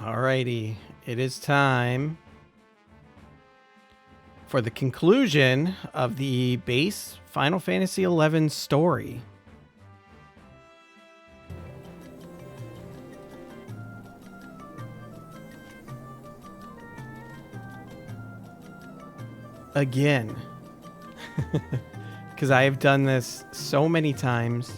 Alrighty, it is time for the conclusion of the base Final Fantasy XI story. Again, because I have done this so many times.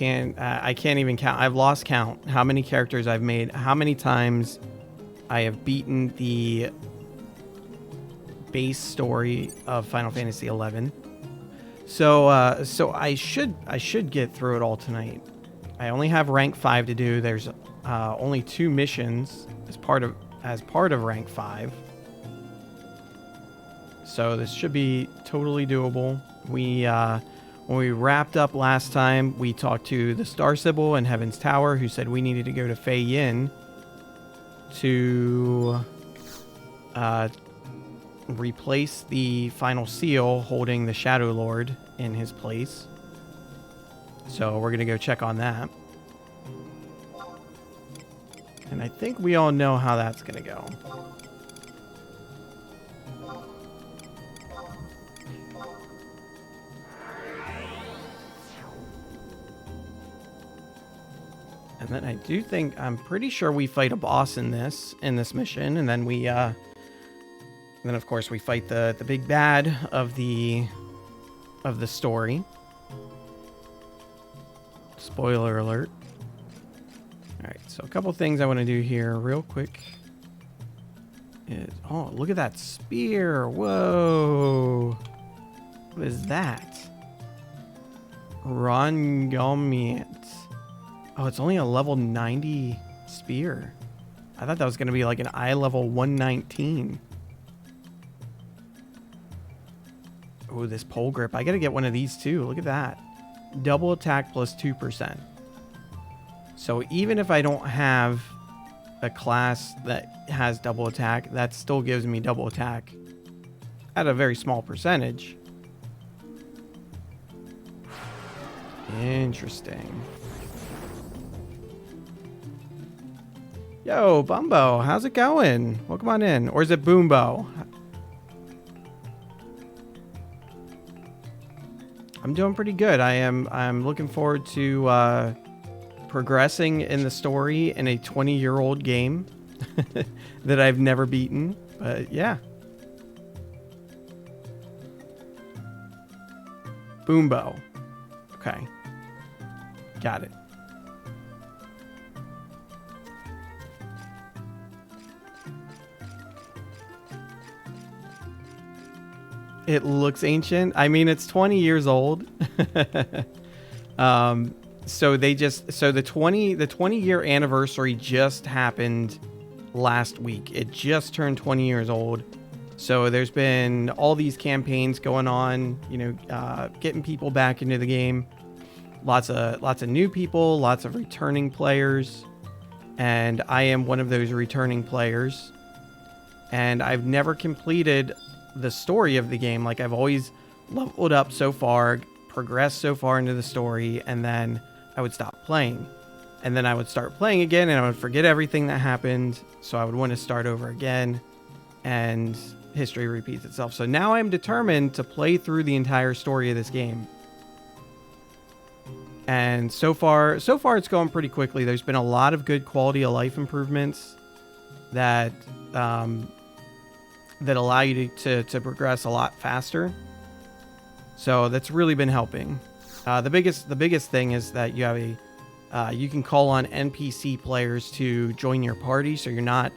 I can't even count. I've lost count how many characters I've made, how many times I have beaten the base story of Final Fantasy XI. So I should get through it all tonight. I only have rank 5 to do. There's only 2 missions as part of rank 5. So this should be totally doable. When we wrapped up last time, we talked to the Star Sibyl in Heaven's Tower, who said we needed to go to Fei Yin to replace the final seal holding the Shadowlord in his place. So we're going to go check on that. And I think we all know how that's going to go. And then I'm pretty sure we fight a boss in this mission, and then then of course we fight the big bad of the story. Spoiler alert. All right, so a couple things I want to do here real quick. Oh, look at that spear! Whoa, what is that? Rangomiant. Oh, it's only a level 90 spear. I thought that was going to be like an eye level 119. Oh, this pole grip. I got to get one of these too. Look at that. Double attack plus 2%. So even if I don't have a class that has double attack, that still gives me double attack at a very small percentage. Interesting. Yo, Bumbo, how's it going? Welcome on in. Or is it Boombo? I'm doing pretty good. I'm looking forward to progressing in the story in a 20-year-old game that I've never beaten. But yeah. Boombo. Okay. Got it. It looks ancient. I mean, it's 20 years old. So the 20-year anniversary just happened last week. It just turned 20 years old. So there's been all these campaigns going on, getting people back into the game. Lots of new people, lots of returning players. And I am one of those returning players. And I've never completed the story of the game. Like, I've always leveled up so far, progressed so far into the story, and then I would stop playing. And then I would start playing again, and I would forget everything that happened, so I would want to start over again, and history repeats itself. So now I'm determined to play through the entire story of this game. And so far it's going pretty quickly. There's been a lot of good quality of life improvements that allow you to progress a lot faster. So that's really been helping. The biggest thing is that you have you can call on NPC players to join your party, so you're not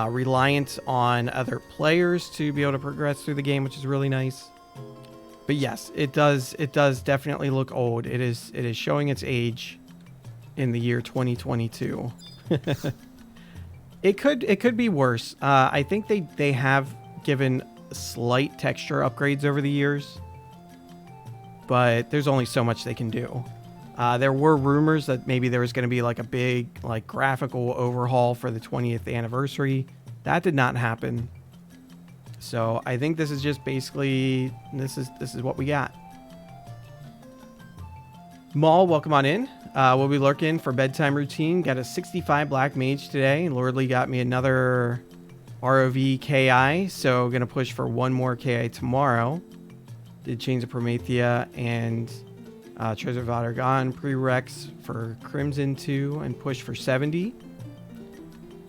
reliant on other players to be able to progress through the game, which is really nice. But yes, it does definitely look old. It is showing its age in the year 2022. It could be worse. I think they have given slight texture upgrades over the years, but there's only so much they can do. There were rumors that maybe there was going to be like a big graphical overhaul for the 20th anniversary. That did not happen. So I think this is just basically this is what we got. Maul, welcome on in. We'll be lurking for bedtime routine. Got a 65 black mage today. Lordly got me another ROV KI, so gonna push for one more KI tomorrow. Did Chains of Promethea and Treasure of Ottergon prereqs for Crimson 2 and push for 70.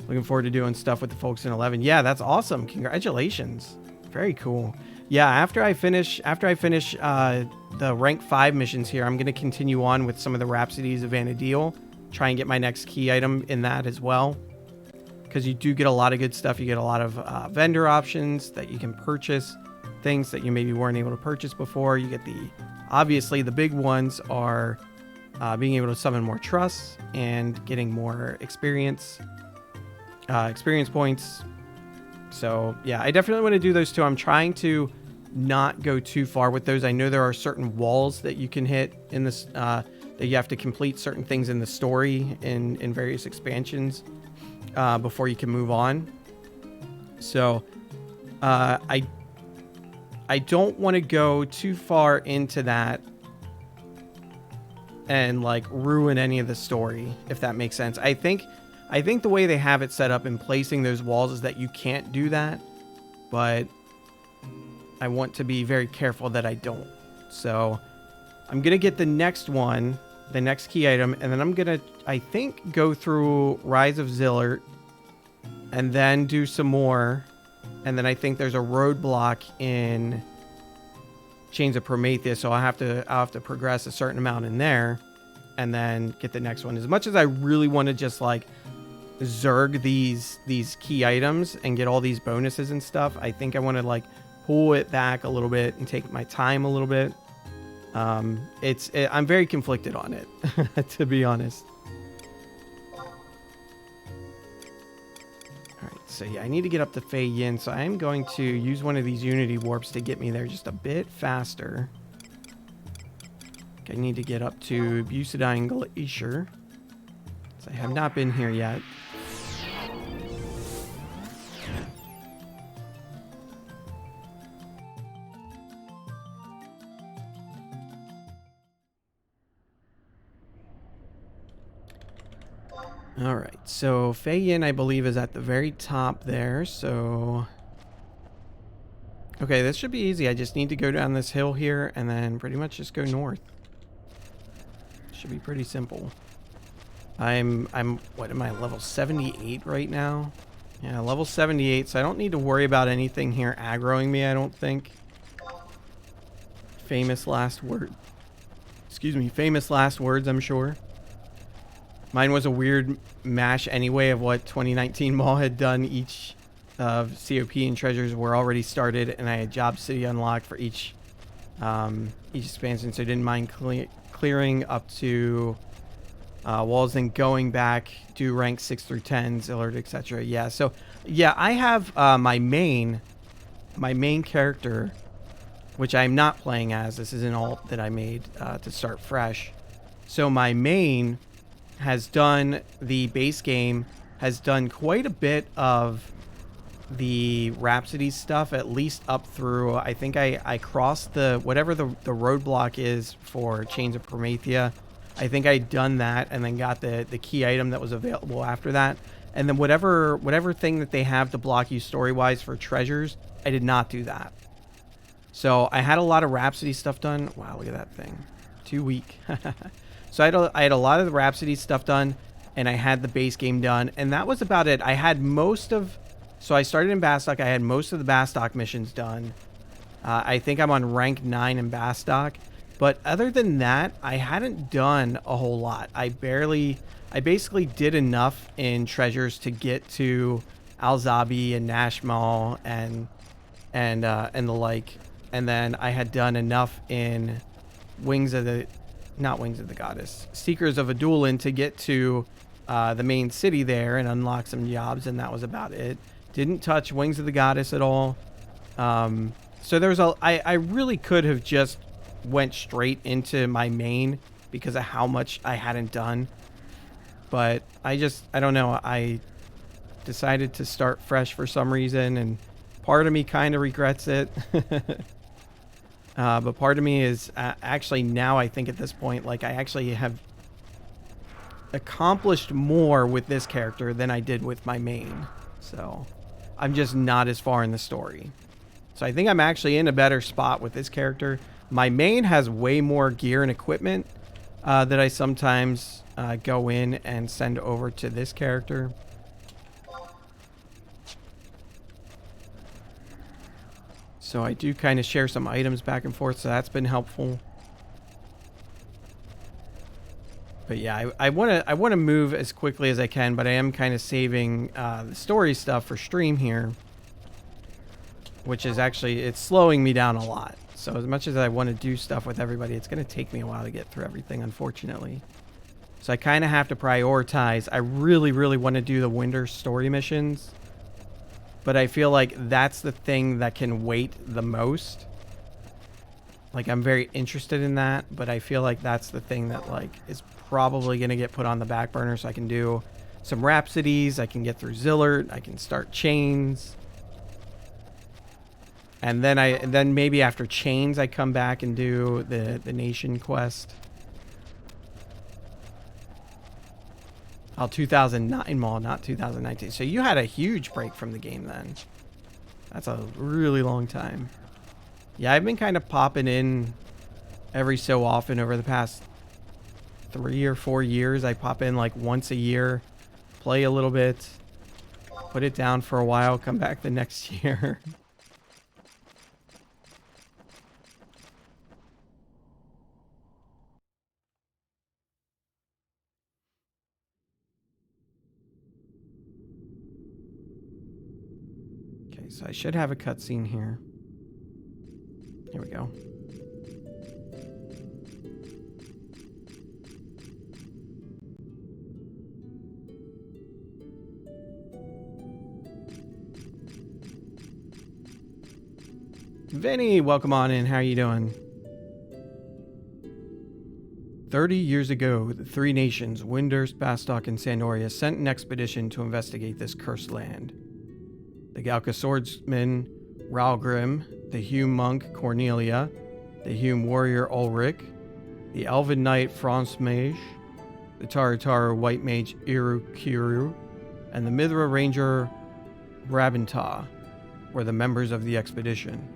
Looking forward to doing stuff with the folks in 11. Yeah, that's awesome. Congratulations. Very cool. Yeah, after I finish the rank 5 missions here, I'm going to continue on with some of the Rhapsodies of Vana'diel. Try and get my next key item in that as well. Because you do get a lot of good stuff. You get a lot of vendor options that you can purchase. Things that you maybe weren't able to purchase before. You get obviously the big ones are being able to summon more trusts and getting more experience points. So yeah, I definitely want to do those two. I'm trying to not go too far with those. I know there are certain walls that you can hit in this, that you have to complete certain things in the story in various expansions before you can move on. So I don't want to go too far into that and like ruin any of the story, if that makes sense. I think the way they have it set up in placing those walls is that you can't do that, but I want to be very careful that I don't. So I'm going to get the next one, the next key item, and then I'm going to, I think, go through Rise of Zilart and then do some more. And then I think there's a roadblock in Chains of Promethea, so I'll have to progress a certain amount in there and then get the next one. As much as I really want to just like zerg these key items and get all these bonuses and stuff, I think I want to like pull it back a little bit and take my time a little bit. I'm very conflicted on it, to be honest. Alright, so yeah, I need to get up to Fei Yin, so I am going to use one of these Unity Warps to get me there just a bit faster. I need to get up to Bucidine Glacier, so I have not been here yet. All right, so Fei Yin, I believe, is at the very top there, so... Okay, this should be easy. I just need to go down this hill here and then pretty much just go north. Should be pretty simple. I'm what am I, level 78 right now? Yeah, level 78, so I don't need to worry about anything here aggroing me, I don't think. Famous last word. Excuse me, famous last words, I'm sure. Mine was a weird mash anyway of what 2019 Maul had done. Each of COP and treasures were already started, and I had Job City unlocked for each expansion, so I didn't mind clearing up to walls and going back, do rank 6 through 10, Zilart, etc. Yeah, so yeah, I have my main character, which I'm not playing as. This is an alt that I made to start fresh. So my main has done the base game, has done quite a bit of the Rhapsody stuff, at least up through, I think I crossed whatever the roadblock is for Chains of Promethea. I think I'd done that and then got the key item that was available after that. And then whatever thing that they have to block you story-wise for treasures, I did not do that. So I had a lot of Rhapsody stuff done. Wow, look at that thing. Too weak. So I had a lot of the Rhapsody stuff done, and I had the base game done, and that was about it. I had most of... So I started in Bastock. I had most of the Bastock missions done. I think I'm on rank 9 in Bastock. But other than that, I hadn't done a whole lot. I basically did enough in treasures to get to Al-Zabi and Nashmal and the like. And then I had done enough in not Wings of the Goddess, Seekers of Adulin to get to the main city there and unlock some jobs, and that was about it. Didn't touch Wings of the Goddess at all. So there's I really could have just went straight into my main because of how much I hadn't done. But I don't know. I decided to start fresh for some reason, and part of me kind of regrets it. But part of me is actually now I think at this point, like I actually have accomplished more with this character than I did with my main. So I'm just not as far in the story. So I think I'm actually in a better spot with this character. My main has way more gear and equipment that I sometimes go in and send over to this character. So I do kind of share some items back and forth, so that's been helpful. But yeah, I want to move as quickly as I can, but I am kind of saving the story stuff for stream here, which is actually, it's slowing me down a lot. So as much as I want to do stuff with everybody, it's going to take me a while to get through everything, unfortunately. So I kind of have to prioritize. I really, really want to do the winter story missions, but I feel like that's the thing that can wait the most. Like, I'm very interested in that, but I feel like that's the thing that, like, is probably going to get put on the back burner, so I can do some Rhapsodies, I can get through Zilart, I can start Chains. And then maybe after Chains, I come back and do the Nation quest. Oh, 2009 Mall, not 2019. So you had a huge break from the game then. That's a really long time. Yeah, I've been kind of popping in every so often over the past 3 or 4 years. I pop in like once a year, play a little bit, put it down for a while, come back the next year. Okay, so I should have a cutscene here. Here we go. Vinny, welcome on in. How are you doing? 30 years ago, the three nations, Windurst, Bastok, and Sandoria, sent an expedition to investigate this cursed land. The Galka swordsman, Ralgrim, the Hume monk, Cornelia, the Hume warrior, Ulrich, the Elven knight, Franzmage, the Tarataru white mage, Irukiru, and the Mithra ranger, Rabintah, were the members of the expedition.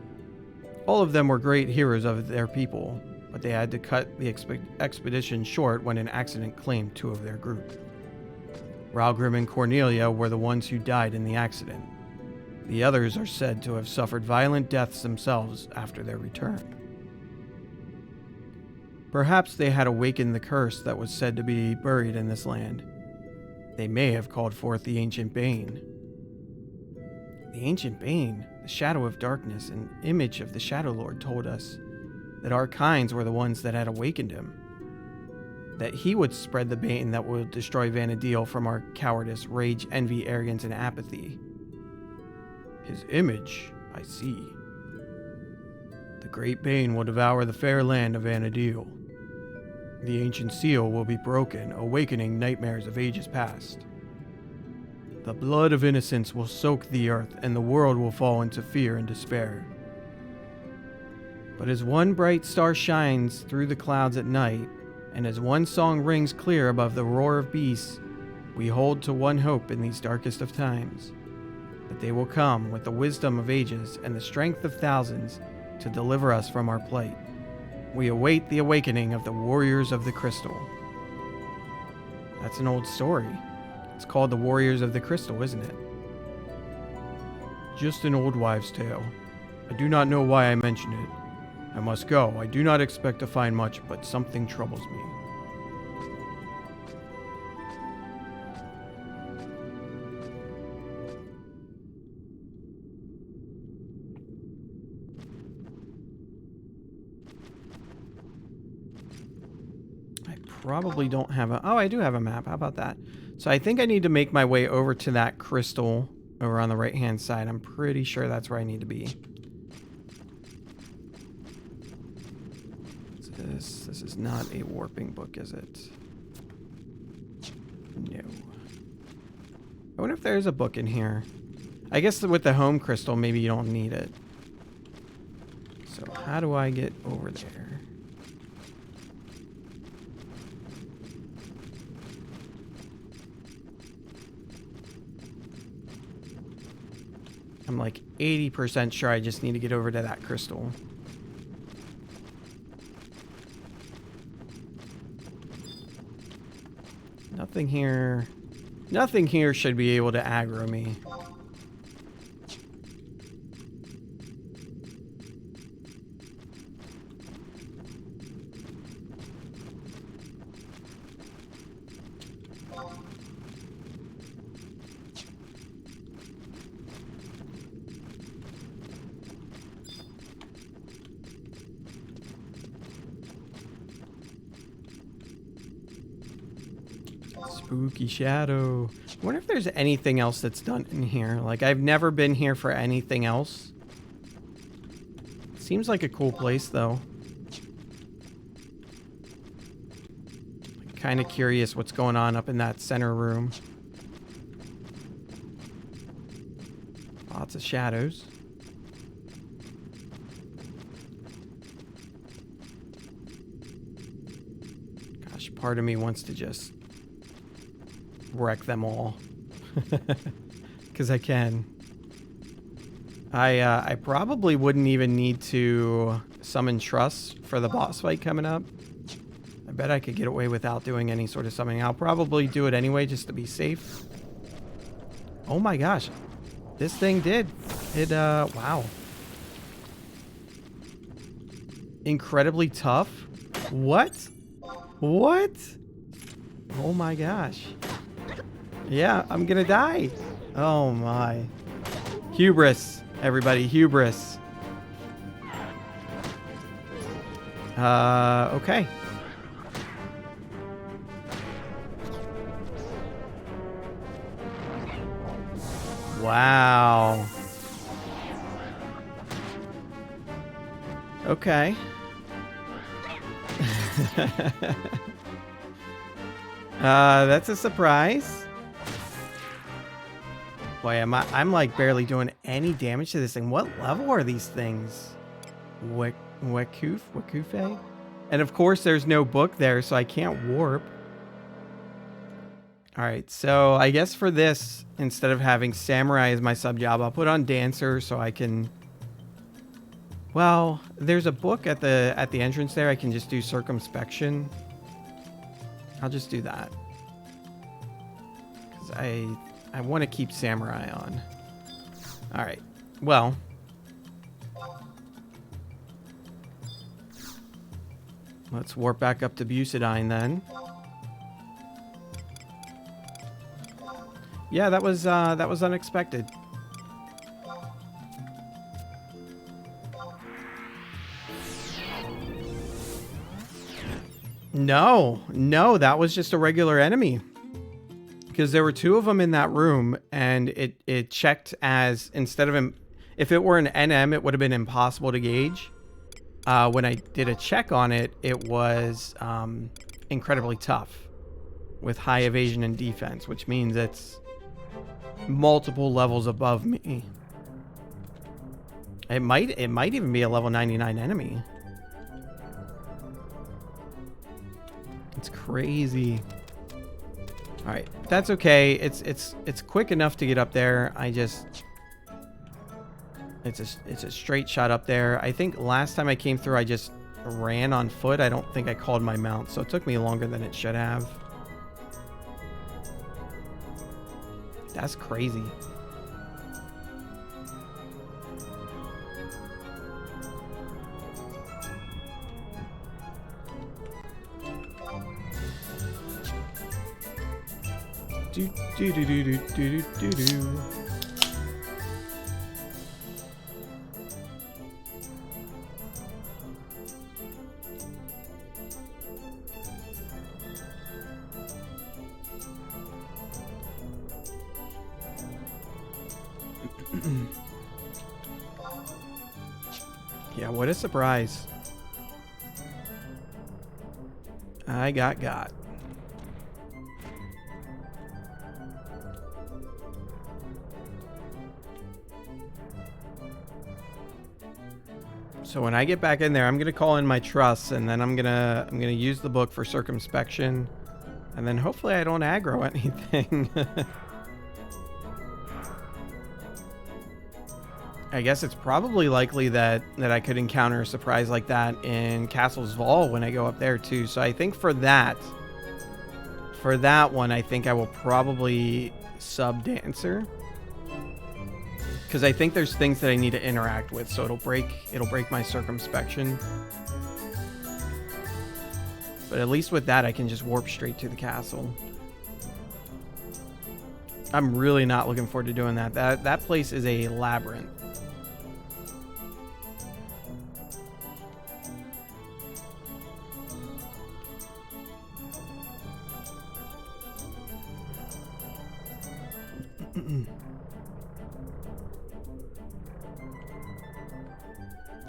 All of them were great heroes of their people, but they had to cut the expedition short when an accident claimed 2 of their group. Ralgrim and Cornelia were the ones who died in the accident. The others are said to have suffered violent deaths themselves after their return. Perhaps they had awakened the curse that was said to be buried in this land. They may have called forth the Ancient Bane. The Ancient Bane, the shadow of darkness, an image of the Shadowlord, told us that our kinds were the ones that had awakened him. That he would spread the bane that would destroy Vana'diel from our cowardice, rage, envy, arrogance, and apathy. His image, I see. The great bane will devour the fair land of Vana'diel. The ancient seal will be broken, awakening nightmares of ages past. The blood of innocence will soak the earth, and the world will fall into fear and despair. But as one bright star shines through the clouds at night, and as one song rings clear above the roar of beasts, we hold to one hope in these darkest of times, that they will come with the wisdom of ages and the strength of thousands to deliver us from our plight. We await the awakening of the Warriors of the Crystal. That's an old story. It's called the Warriors of the Crystal, isn't it? Just an old wives' tale. I do not know why I mention it. I must go. I do not expect to find much, but something troubles me. I probably don't have a... Oh, I do have a map. How about that? So I think I need to make my way over to that crystal over on the right-hand side. I'm pretty sure that's where I need to be. This is not a warping book, is it? No. I wonder if there's a book in here. I guess with the home crystal, maybe you don't need it. So How do I get over there? I'm like 80% sure I just need to get over to that crystal. Nothing here. Nothing here should be able to aggro me. Spooky shadow. I wonder if there's anything else that's done in here. Like, I've never been here for anything else. Seems like a cool place, though. Kind of curious what's going on up in that center room. Lots of shadows. Gosh, part of me wants to just wreck them all. Because I can. I probably wouldn't even need to summon Truss for the boss fight coming up. I bet I could get away without doing any sort of summoning. I'll probably do it anyway just to be safe. Oh my gosh. This thing did. It, wow. Incredibly tough? What? What? Oh my gosh. Yeah, I'm gonna die. Oh my. Hubris, everybody, hubris. Okay. Wow. Okay. That's a surprise. Boy, I'm like barely doing any damage to this thing. What level are these things? Wakufe? And of course there's no book there, so I can't warp. Alright, so I guess for this, instead of having Samurai as my sub job, I'll put on Dancer so I can... Well, there's a book at the entrance there. I can just do Circumspection. I'll just do that. Because I want to keep Samurai on. Alright, well... Let's warp back up to Bucidine then. Yeah, that was unexpected. No, that was just a regular enemy. Because there were two of them in that room, and it checked as, instead of, if it were an NM, it would have been impossible to gauge. When I did a check on it, it was incredibly tough with high evasion and defense, which means it's multiple levels above me. It might even be a level 99 enemy. It's crazy. All right, that's okay. It's quick enough to get up there. It's a straight shot up there. I think last time I came through, I just ran on foot. I don't think I called my mount, so it took me longer than it should have. That's crazy. Do do do do do do do do. Yeah, what a surprise. I got. So when I get back in there, I'm gonna call in my trusts, and then I'm gonna use the book for circumspection, and then hopefully I don't aggro anything. I guess it's probably likely that I could encounter a surprise like that in Castle's Vol when I go up there too. So I think for that one, I think I will probably sub Dancer, because I think there's things that I need to interact with, so it'll break my circumspection. But at least with that, I can just warp straight to the castle. I'm really not looking forward to doing that. That place is a labyrinth.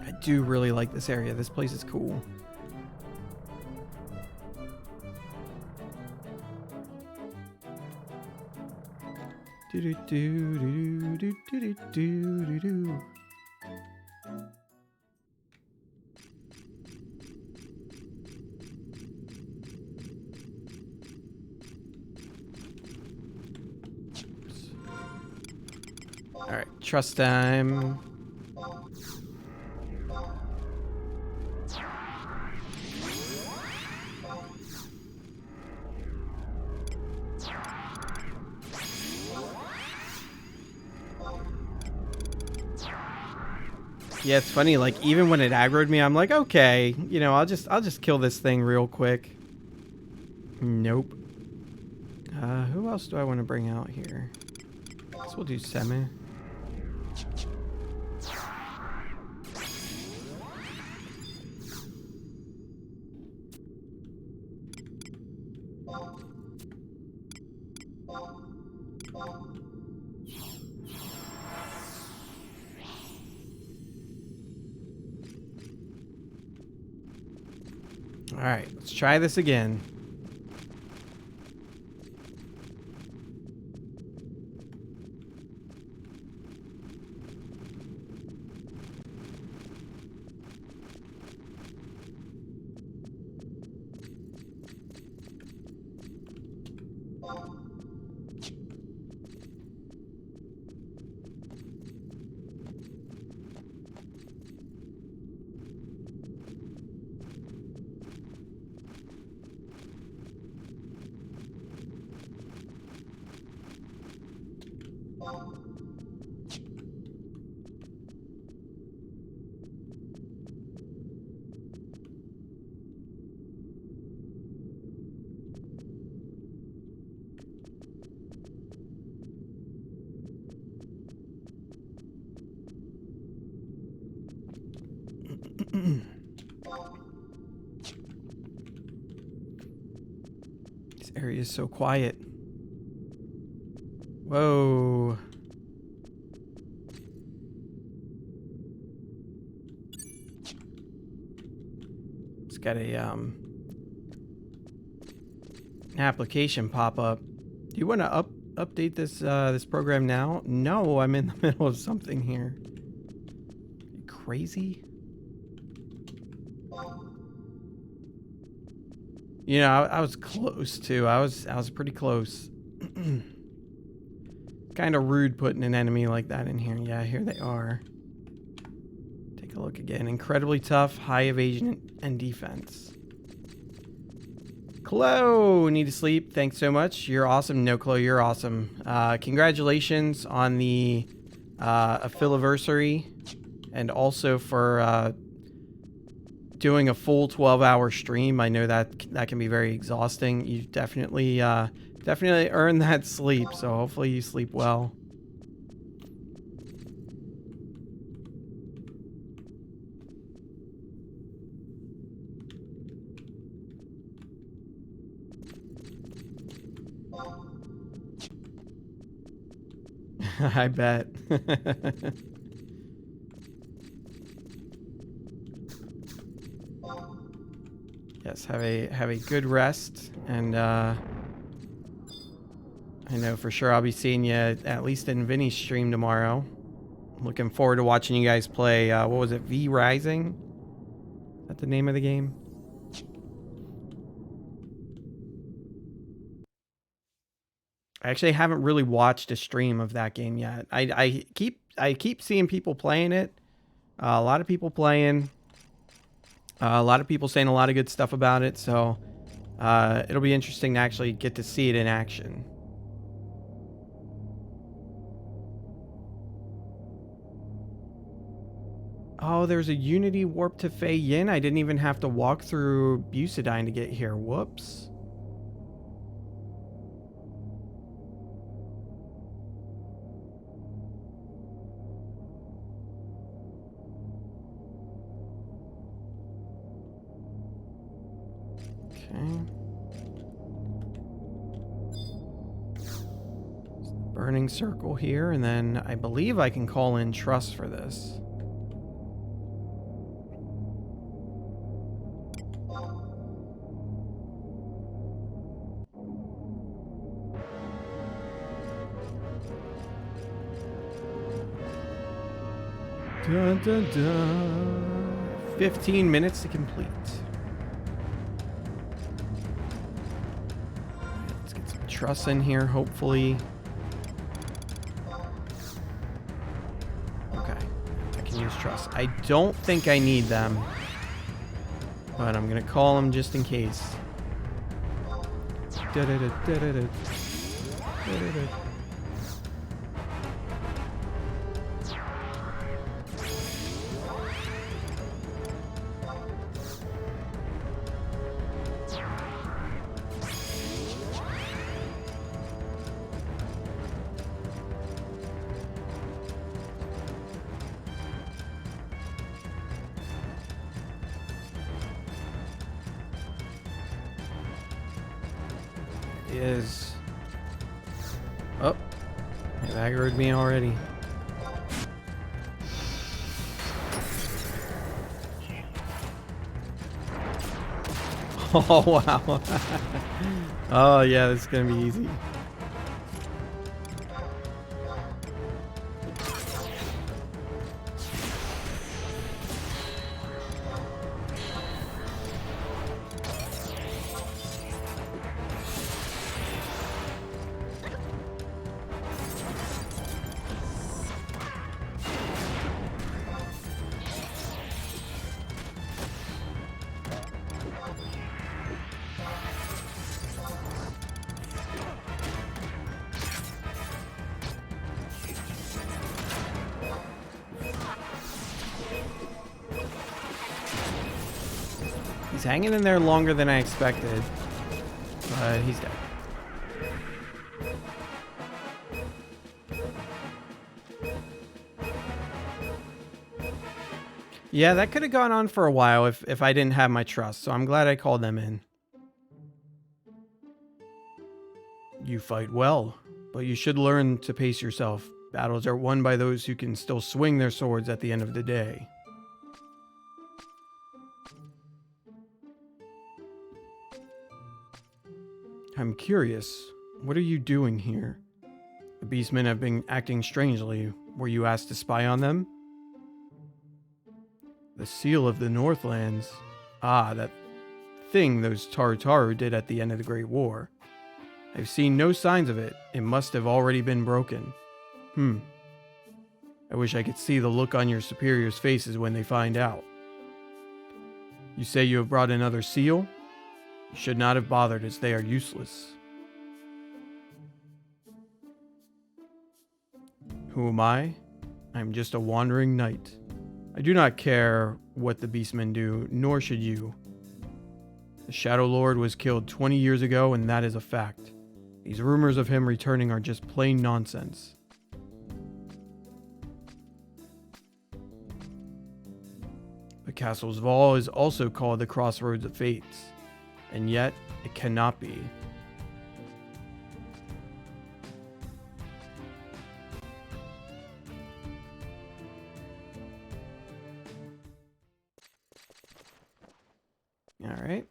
I do really like this area. This place is cool. Do do do do do do do do do. All right, trust time. Yeah, it's funny, like even when it aggroed me, I'm like, okay, you know, I'll just kill this thing real quick. Nope. Who else do I want to bring out here? I guess we'll do Semi. All right, let's try this again. This area is so quiet. Whoa. It's got a an application pop up. Do you want to update this this program now? No, I'm in the middle of something here. You crazy? You know, I was close too. I was pretty close. Kind of rude putting an enemy like that in here. Yeah, here they are. Take a look again. Incredibly tough, high evasion and defense. Chloe, need to sleep. Thanks so much. You're awesome. No, Chloe, you're awesome. Congratulations on the affiliversary, and also for doing a full 12-hour stream. I know that can be very exhausting. You definitely earned that sleep, so hopefully you sleep well. I bet. Yes, have a good rest, and I know for sure I'll be seeing you at least in Vinny's stream tomorrow. Looking forward to watching you guys play, what was it, V Rising? Is that the name of the game? I actually haven't really watched a stream of that game yet. I keep seeing people playing it. A lot of people playing. A lot of people saying a lot of good stuff about it. So it'll be interesting to actually get to see it in action. Oh, there's a Unity warp to Fei Yin. I didn't even have to walk through Bucidine to get here. Whoops. Okay. Burning circle here, and then I believe I can call in trust for this. Dun, dun, dun. 15 minutes to complete. Let's get some truss in here, hopefully. Okay, I can use truss. I don't think I need them, but I'm gonna call them just in case. Da-da-da-da-da-da. Da-da-da. Is oh, it aggroed me already. Oh wow. Oh yeah, this is gonna be easy. He's hanging in there longer than I expected, but he's dead. Yeah, that could have gone on for a while if I didn't have my trust, so I'm glad I called them in. You fight well, but you should learn to pace yourself. Battles are won by those who can still swing their swords at the end of the day. I'm curious, what are you doing here? The beastmen have been acting strangely. Were you asked to spy on them? The seal of the Northlands. Ah, that thing those Tartaru did at the end of the Great War. I've seen no signs of it. It must have already been broken. I wish I could see the look on your superiors' faces when they find out. You say you have brought another seal? You should not have bothered, as they are useless. Who am I? I am just a wandering knight. I do not care what the beastmen do, nor should you. The Shadowlord was killed 20 years ago, and that is a fact. These rumors of him returning are just plain nonsense. The castle's wall is also called the Crossroads of Fates, and yet it cannot be. All right.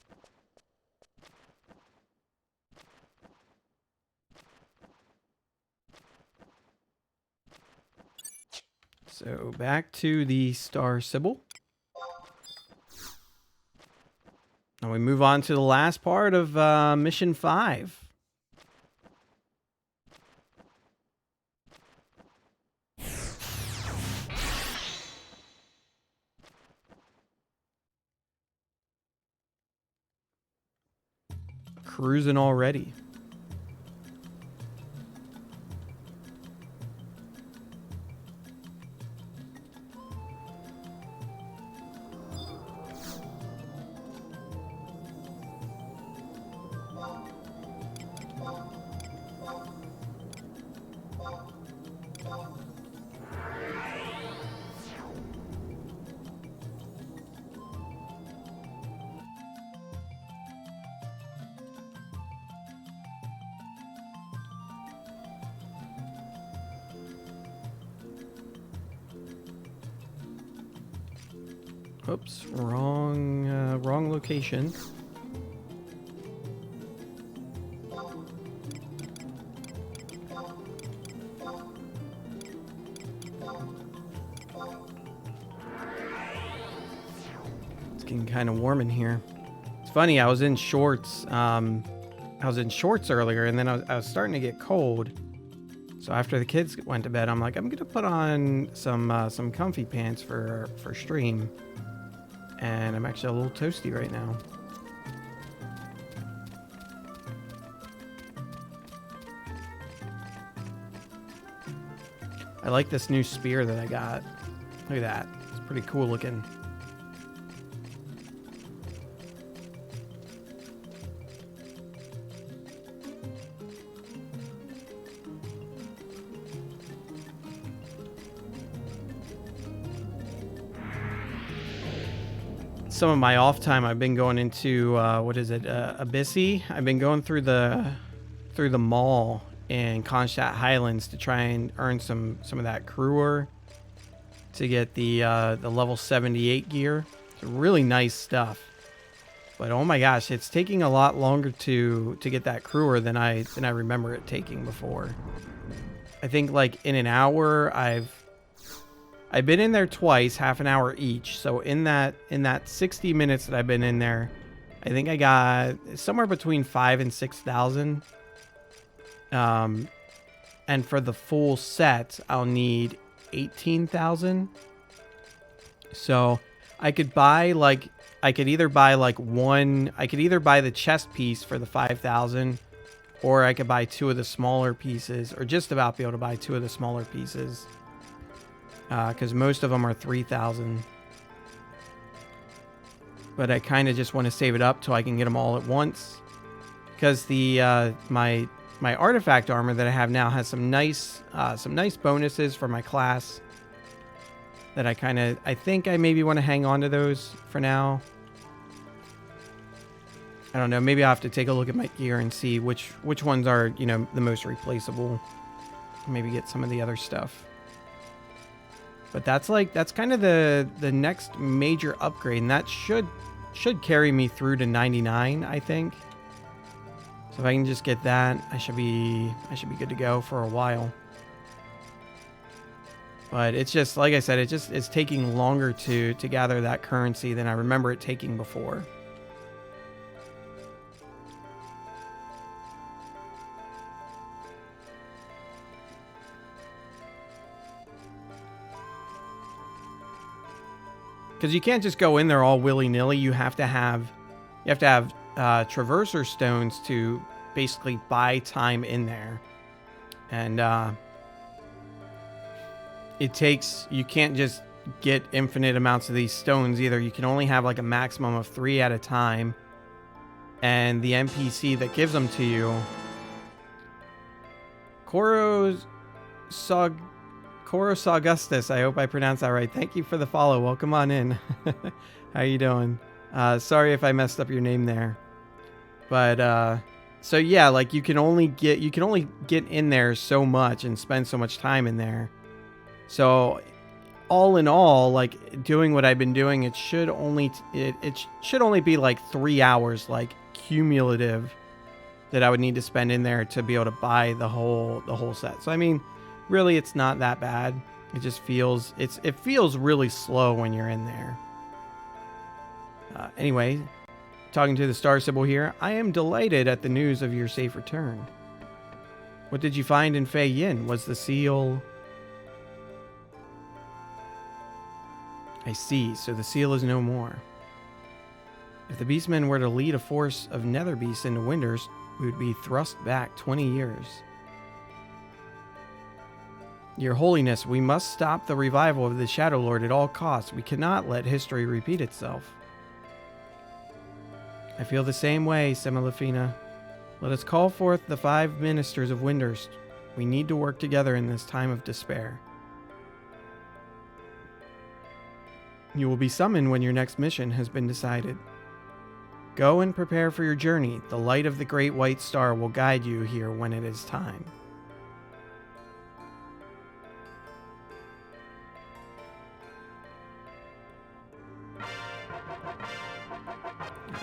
So back to the Star Sybil. And we move on to the last part of Mission 5. Cruising already. Oops, wrong location. It's getting kind of warm in here. It's funny, I was in shorts. Earlier, and then I was starting to get cold. So after the kids went to bed, I'm like, I'm gonna put on some comfy pants for stream. And I'm actually a little toasty right now. I like this new spear that I got. Look at that. It's pretty cool looking. Some of my off time, I've been going into Abyssi. I've been going through the mall in Konstadt Highlands to try and earn some of that crewer to get the level 78 gear. It's really nice stuff. But oh my gosh, it's taking a lot longer to get that crewer than I remember it taking before. I think like in an hour I've been in there twice, half an hour each. So in that 60 minutes that I've been in there, I think I got somewhere between 5,000 and 6,000. And for the full set, I'll need 18,000. So I could either buy the chest piece for the 5,000, or I could buy two of the smaller pieces, or just about be able to buy two of the smaller pieces. Because most of them are 3,000. But I kind of just want to save it up till I can get them all at once. Because the my artifact armor that I have now has some nice bonuses for my class. That I think I maybe want to hang on to those for now. I don't know. Maybe I'll have to take a look at my gear and see which ones are, the most replaceable. Maybe get some of the other stuff. But that's kind of the next major upgrade, and that should carry me through to 99, I think. So if I can just get that, I should be good to go for a while. But it's just, like I said, it's taking longer to gather that currency than I remember it taking before. Because you can't just go in there all willy-nilly. You have to have traverser stones to basically buy time in there. And you can't just get infinite amounts of these stones either. You can only have like a maximum of 3 at a time. And the NPC that gives them to you, Koros Augustus, I hope I pronounced that right. Thank you for the follow. Welcome on in. How you doing? Sorry if I messed up your name there. But so yeah, like you can only get in there so much and spend so much time in there. So all in all, like doing what I've been doing, it should only be like 3 hours, like cumulative, that I would need to spend in there to be able to buy the whole set. So I mean, really, it's not that bad. It just feels it feels really slow when you're in there. Anyway, talking to the Star Sybil here, I am delighted at the news of your safe return. What did you find in Fei Yin? Was the seal... I see, so the seal is no more. If the Beastmen were to lead a force of nether beasts into Winders, we would be thrust back 20 years. Your Holiness, we must stop the revival of the Shadowlord at all costs. We cannot let history repeat itself. I feel the same way, Semilafina. Let us call forth the 5 ministers of Windurst. We need to work together in this time of despair. You will be summoned when your next mission has been decided. Go and prepare for your journey. The light of the great white star will guide you here when it is time.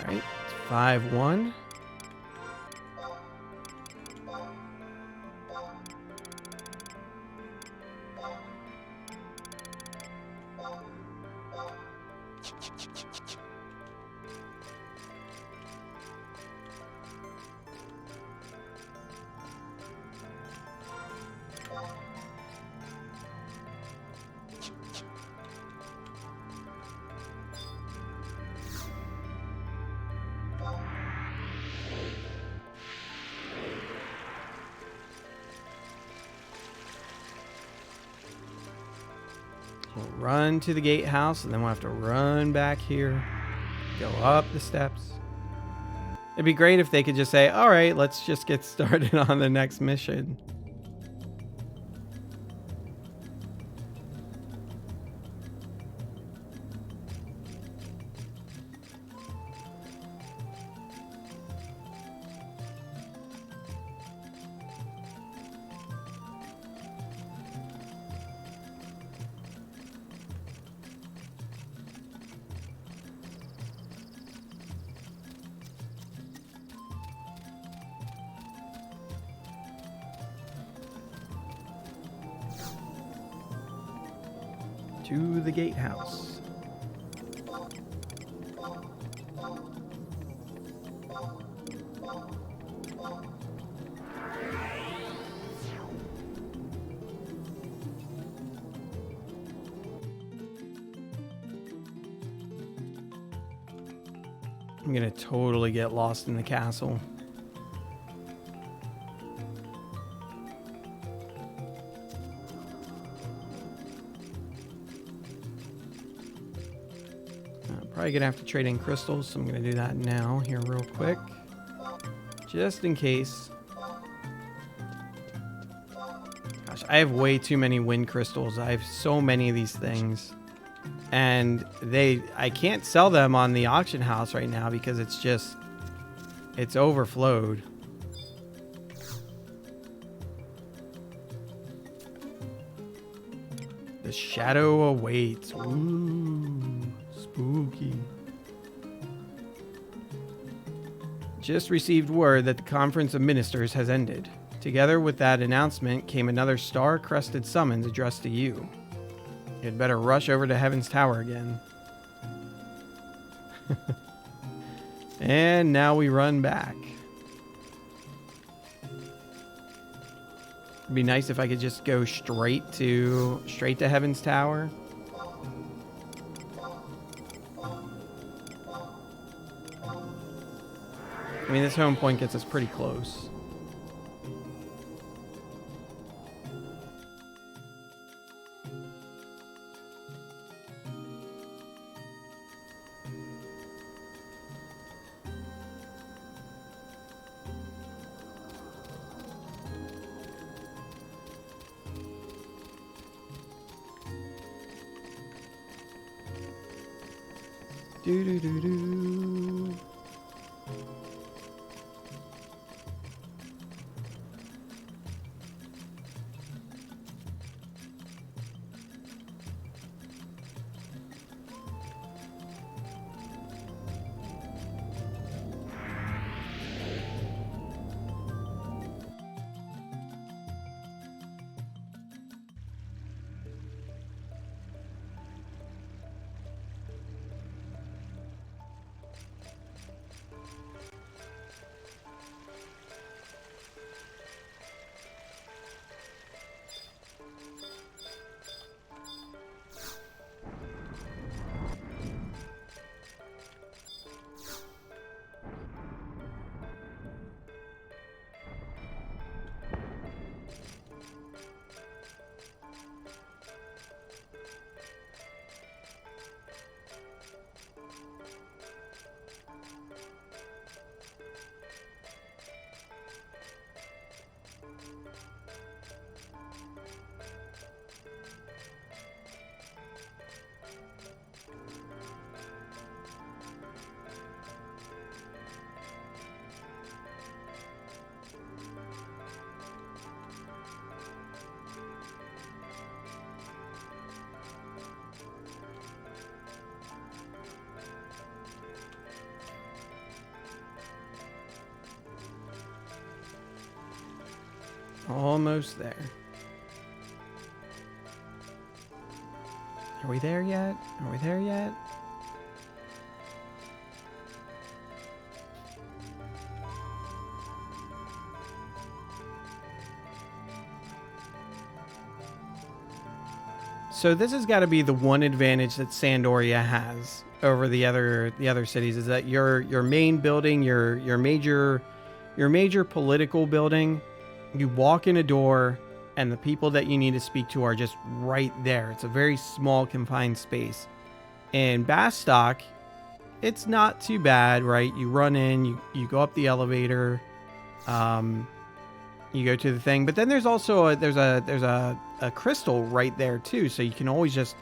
Alright, 5-1. We'll run to the gatehouse, and then we'll have to run back here, go up the steps. It'd be great if they could just say, all right, let's just get started on the next mission. To the gatehouse. I'm gonna totally get lost in the castle. Probably gonna have to trade in crystals, so I'm gonna do that now here real quick, just in case. Gosh, I have way too many wind crystals. I have so many of these things, and I can't sell them on the auction house right now because it's overflowed. The shadow awaits. Ooh. Spooky. Just received word that the Conference of Ministers has ended. Together with that announcement came another star-crested summons addressed to you. You'd better rush over to Heaven's Tower again. And now we run back. It'd be nice if I could just go straight to Heaven's Tower. I mean, this home point gets us pretty close. Do-do-do-do. Almost there. Are we there yet? Are we there yet? So this has got to be the one advantage that Sandoria has over the other cities, is that your main building, your major political building, you walk in a door and the people that you need to speak to are just right there. It's a very small confined space. In Bastock, it's not too bad, right? You run in, you go up the elevator, you go to the thing, but then there's also a crystal right there too, so you can always just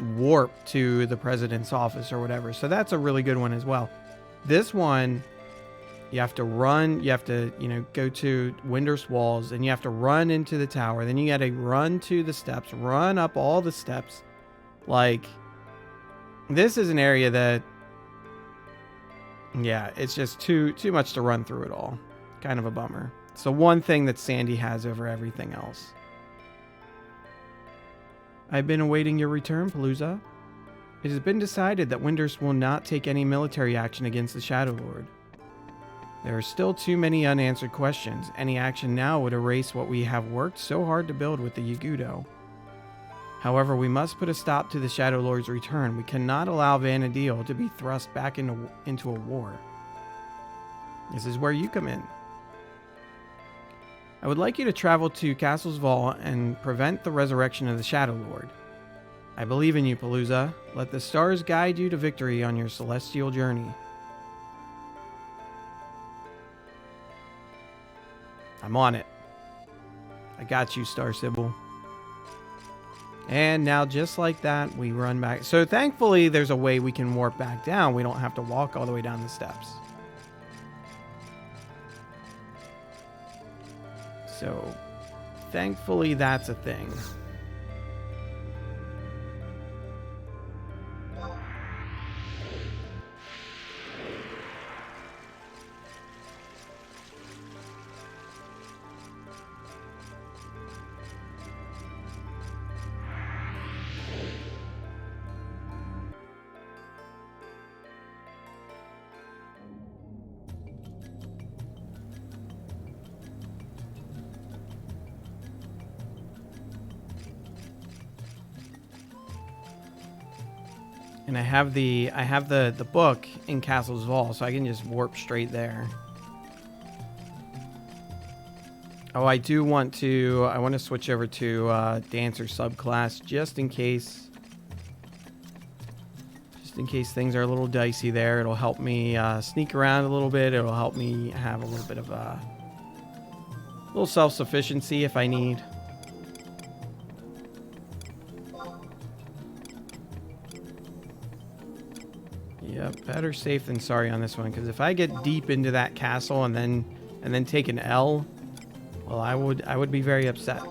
warp to the president's office or whatever. So that's a really good one as well. This one, you have to run, you have to, go to Windurst Walls, and you have to run into the tower. Then you got to run to the steps, run up all the steps. Like, this is an area that, yeah, it's just too much to run through it all. Kind of a bummer. It's the one thing that Sandy has over everything else. I've been awaiting your return, Palooza. It has been decided that Windurst will not take any military action against the Shadowlord. There are still too many unanswered questions. Any action now would erase what we have worked so hard to build with the Yagudo. However, we must put a stop to the Shadowlord's return. We cannot allow Vanadil to be thrust back into a war. This is where you come in. I would like you to travel to Castle's Vault and prevent the resurrection of the Shadowlord. I believe in you, Palooza. Let the stars guide you to victory on your celestial journey. I'm on it. I got you, Star Sybil. And now, just like that, we run back. So thankfully, there's a way we can warp back down. We don't have to walk all the way down the steps. So, thankfully, that's a thing. And I have the book in Castle's Vault, so I can just warp straight there. Oh, I want to switch over to Dancer subclass just in case things are a little dicey there. It'll help me sneak around a little bit. It'll help me have a little bit of a little self-sufficiency if I need. Yep, better safe than sorry on this one, because if I get deep into that castle and then take an L, well, I would be very upset.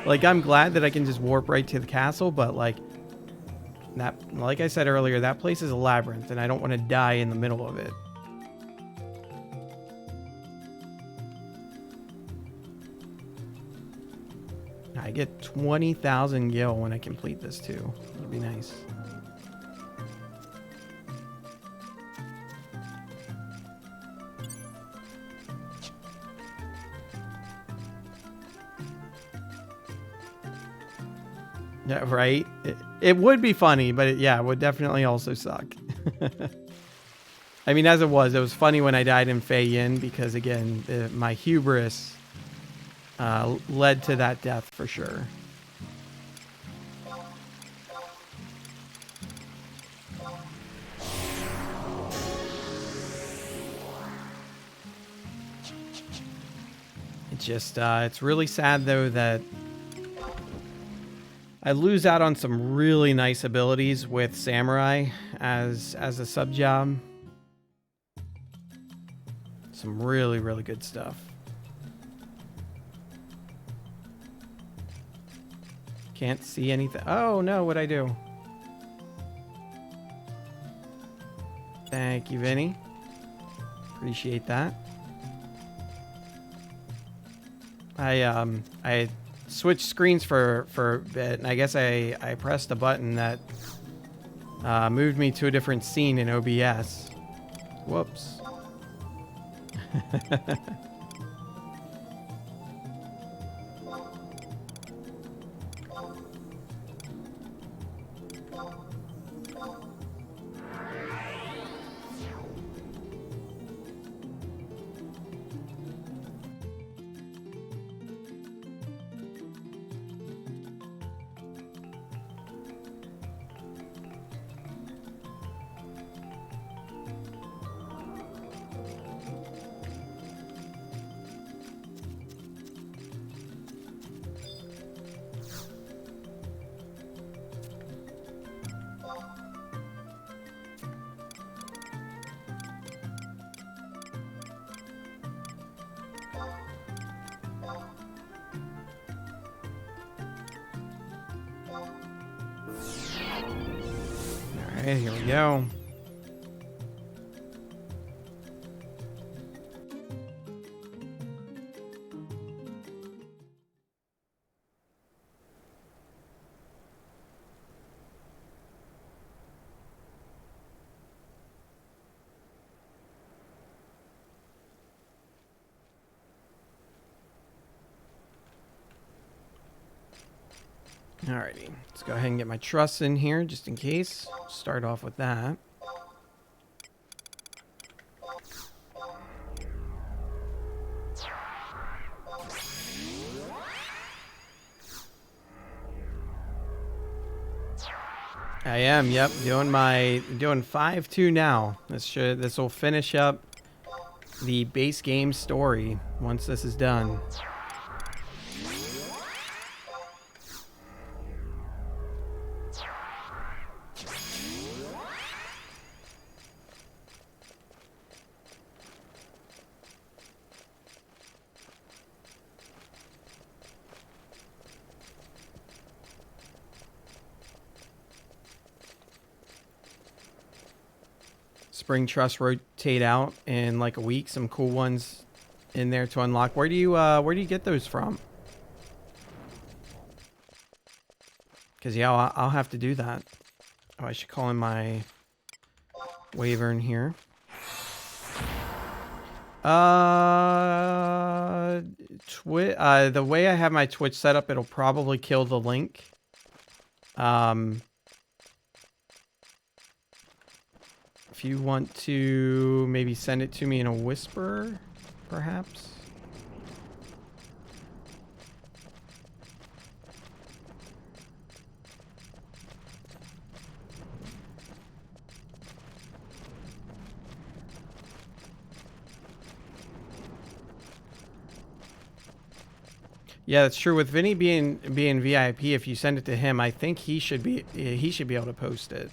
Like, I'm glad that I can just warp right to the castle, but like I said earlier, that place is a labyrinth, and I don't want to die in the middle of it. I get 20,000 gil when I complete this too. It'll be nice. Yeah, right? It would be funny, but it would definitely also suck. I mean, as it was funny when I died in Fei Yin, because, again, my hubris led to that death for sure. It's really sad, though, that I lose out on some really nice abilities with Samurai as a sub job. Some really, really good stuff. Can't see anything. Oh no, what'd I do? Thank you, Vinny. Appreciate that. I switched screens for a bit, and I guess I pressed a button that moved me to a different scene in OBS. Whoops. Alright, here we go. Alrighty, let's go ahead and get my truss in here just in case. Start off with that. I am, yep, doing 5-2 now. This will finish up the base game story once this is done. Spring truss rotate out in like a week. Some cool ones in there to unlock. Where do you get those from? Because yeah, I'll have to do that. Oh, I should call in my Wyvern here. The way I have my Twitch set up, it'll probably kill the link. If you want to maybe send it to me in a whisper, perhaps. Yeah, that's true. With Vinny being VIP, if you send it to him, I think he should be able to post it.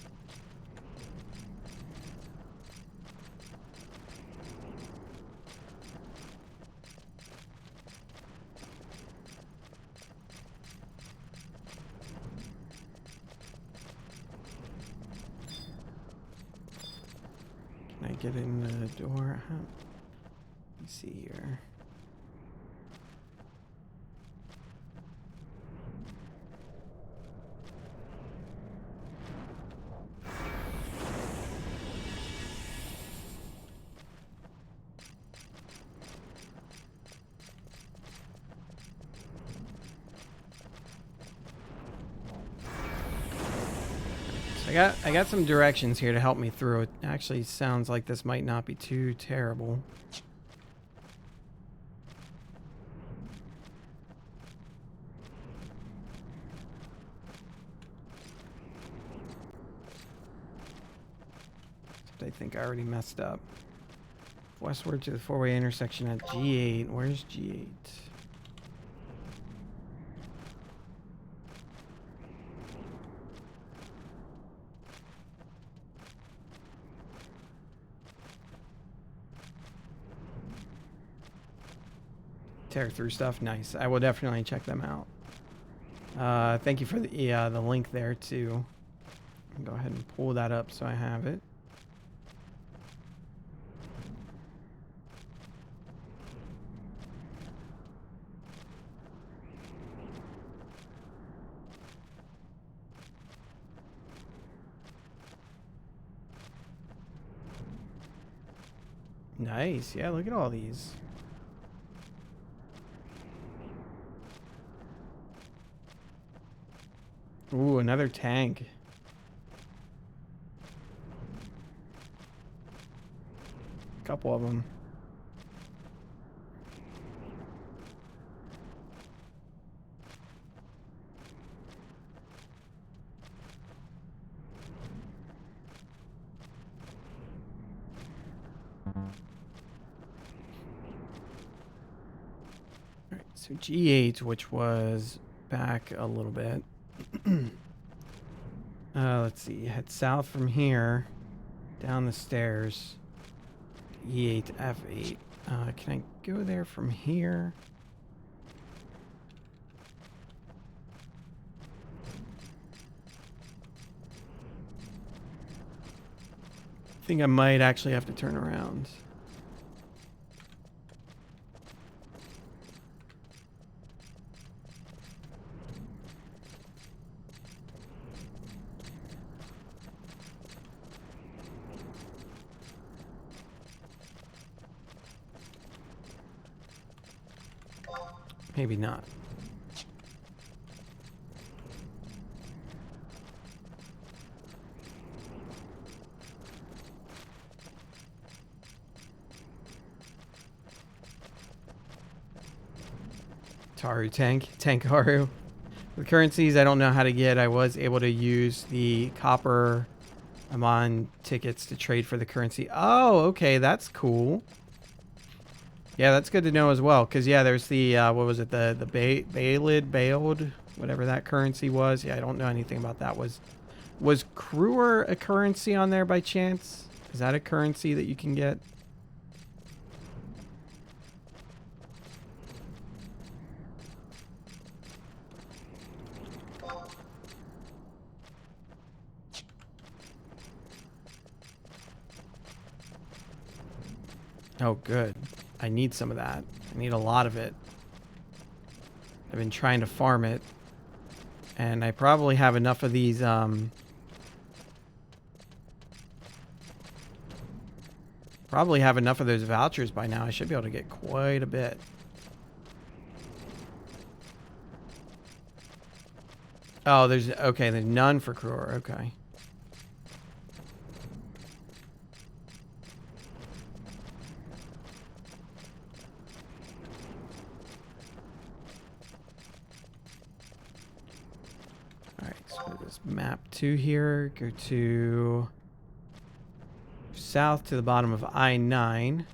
Can I get in the door? Let me see here. I got some directions here to help me through. It actually sounds like this might not be too terrible. Except I think I already messed up. Westward to the four-way intersection at G8. Where's G8? Tear through stuff. Nice. I will definitely check them out. Thank you for the link there too. I'll go ahead and pull that up so I have it. Nice. Yeah, look at all these. Ooh, another tank. Couple of them. Alright, so G8, which was back a little bit. Let's see. Head south from here, down the stairs. E8 to F8. Can I go there from here? I think I might actually have to turn around. Maybe not. Taru Tankaru. The currencies I don't know how to get. I was able to use the copper Amon tickets to trade for the currency. Oh, okay, that's cool. Yeah, that's good to know as well. Because, yeah, there's the, what was it? The Bailed, whatever that currency was. Yeah, I don't know anything about that. Was Kruer a currency on there by chance? Is that a currency that you can get? Oh, good. I need some of that. I need a lot of it. I've been trying to farm it. And I probably have enough of these, probably have enough of those vouchers by now. I should be able to get quite a bit. Oh, there's none for Kruer. Okay. Map 2 here. Go to south to the bottom of I-9.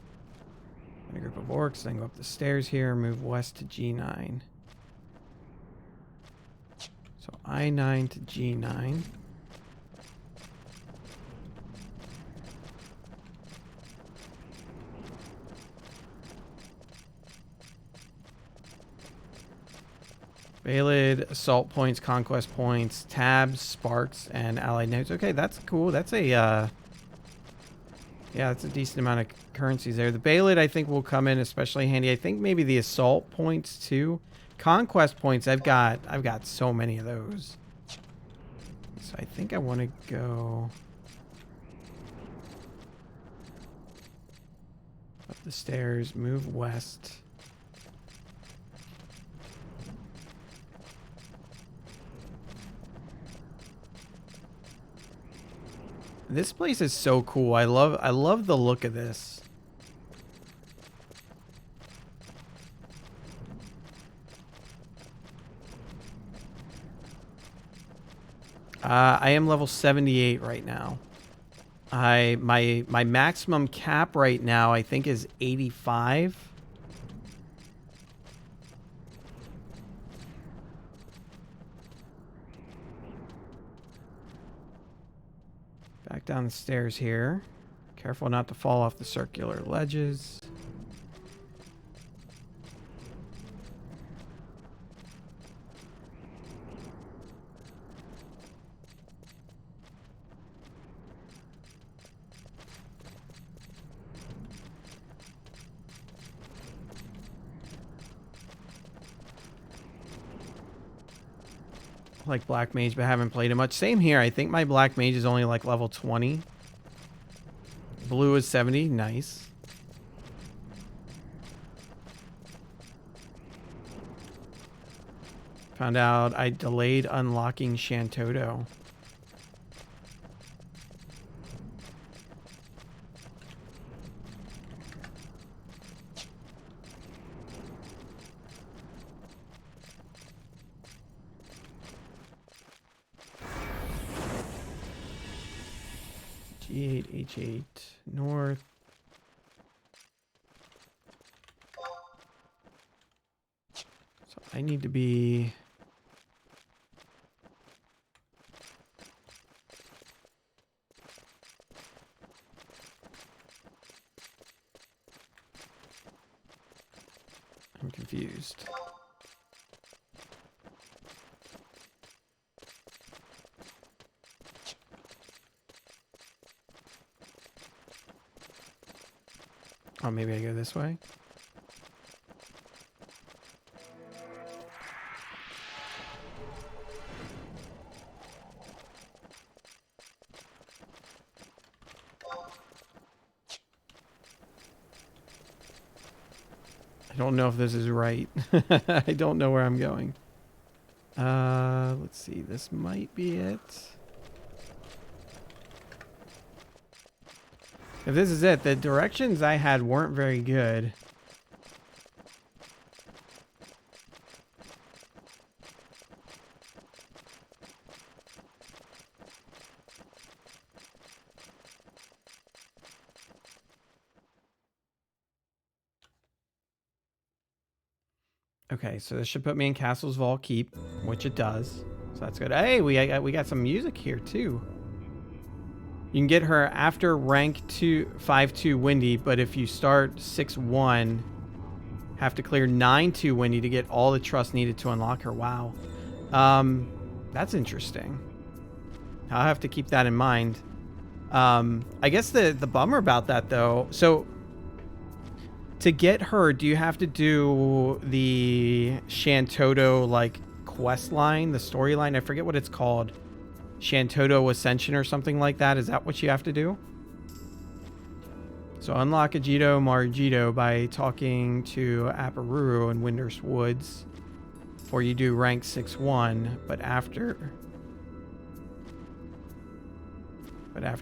A group of orcs. Then go up the stairs here. Move west to G9. So I-9 to G9. Bailed, assault points, conquest points, tabs, sparks, and allied nodes. Okay, that's cool. That's a, yeah, that's a decent amount of currencies there. The Bailed, I think, will come in especially handy. I think maybe the assault points, too. Conquest points, I've got so many of those. So I think I want to go up the stairs, move west. This place is so cool. I love the look of this. I am level 78 right now. My maximum cap right now I think is 85. Back down the stairs here. Careful not to fall off the circular ledges. Like Black Mage, but haven't played it much. Same here. I think my Black Mage is only like level 20. Blue is 70. Nice. Found out I delayed unlocking Shantoto. G8, H8, north. So I need to be... I'm confused. Oh, maybe I go this way? I don't know if this is right. I don't know where I'm going. Let's see. This might be it. If this is it, the directions I had weren't very good. Okay, so this should put me in Castle's Vault Keep, which it does. So that's good. Hey, we got some music here too. You can get her after rank 5-2 Windy, but if you start 6-1, have to clear 9-2 Windy to get all the trust needed to unlock her. Wow. That's interesting. I'll have to keep that in mind. I guess the bummer about that though, so to get her, do you have to do the Shantoto like quest line, the storyline? I forget what it's called. Shantoto Ascension or something like that. Is that what you have to do? So unlock Ajito Margito by talking to Aparuru in Windurst Woods, or you do rank 6-1, but after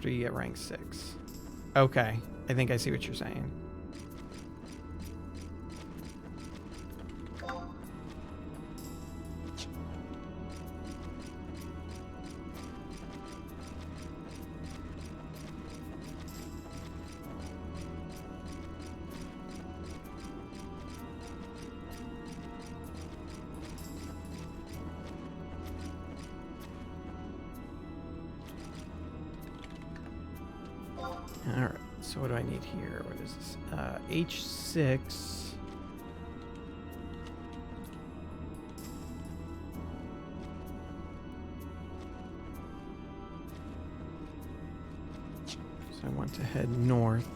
you get rank 6. Okay, I think I see what you're saying. All right, so what do I need here? What is this? H6. So I want to head north.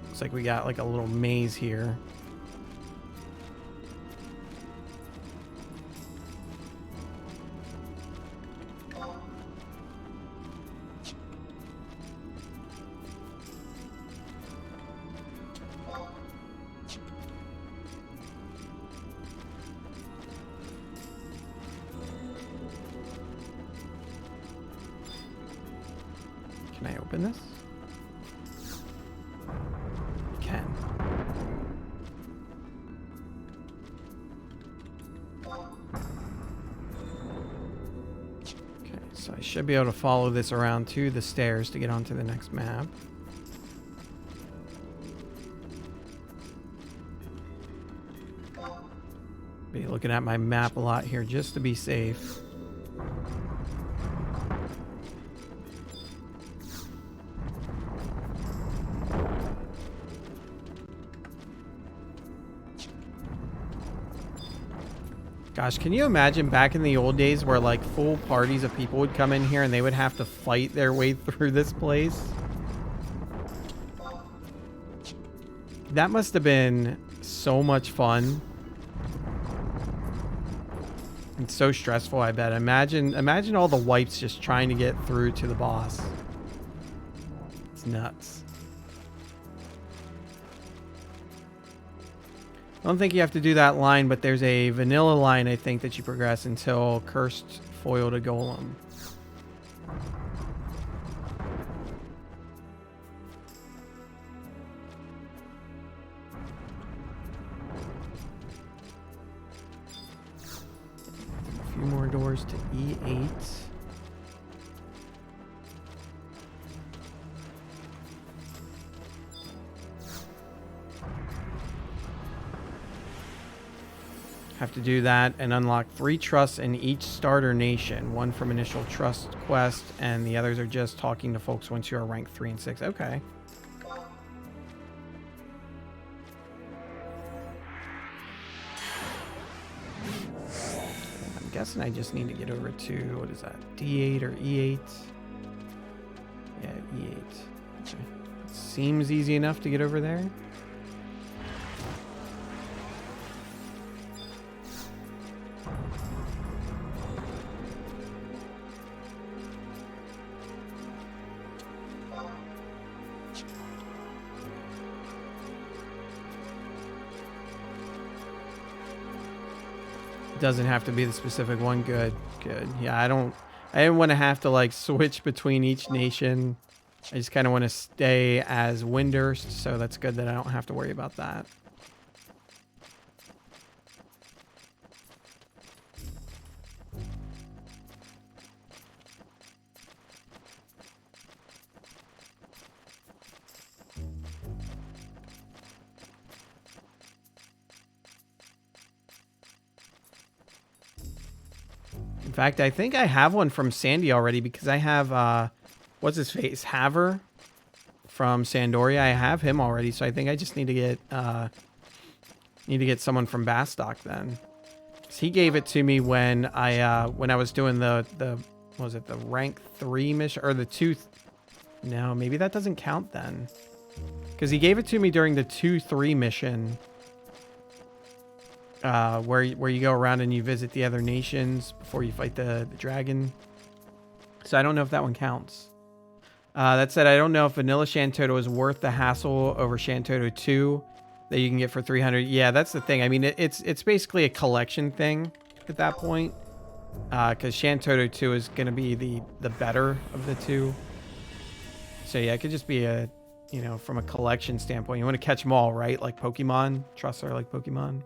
Looks like we got like a little maze here. Can I open this? Can. Okay, so I should be able to follow this around to the stairs to get onto the next map. Be looking at my map a lot here just to be safe. Gosh, can you imagine back in the old days where like full parties of people would come in here and they would have to fight their way through this place? That must have been so much fun. And so stressful, I bet. Imagine all the wipes just trying to get through to the boss. It's nuts. I don't think you have to do that line, but there's a vanilla line, I think, that you progress until Cursed Foil to Golem. A few more doors to E8. Have to do that and unlock 3 trusts in each starter nation. 1 from initial trust quest, and the others are just talking to folks once you are rank 3 and 6. Okay. I'm guessing I just need to get over to, what is that, D8 or E8? Yeah, E8. Okay. Seems easy enough to get over there. Doesn't have to be the specific one. Good. Yeah, I didn't want to have to like switch between each nation. I just kind of want to stay as Windurst, so that's good that I don't have to worry about that. In fact, I think I have one from Sandy already because I have, what's his face? Haver from Sandoria. I have him already, so I think I just need to get someone from Bastock then. He gave it to me when I was doing the what was it, the rank 3 mission or the 2? No, maybe that doesn't count then, because he gave it to me during the 2-3 mission. Where you go around and you visit the other nations before you fight the dragon. So I don't know if that one counts. That said, I don't know if Vanilla Shantoto is worth the hassle over Shantoto 2 that you can get for 300. Yeah, that's the thing. I mean, it's basically a collection thing at that point. Because Shantoto 2 is going to be the better of the two. So yeah, it could just be a, from a collection standpoint. You want to catch them all, right? Like Pokemon. Trusts are like Pokemon.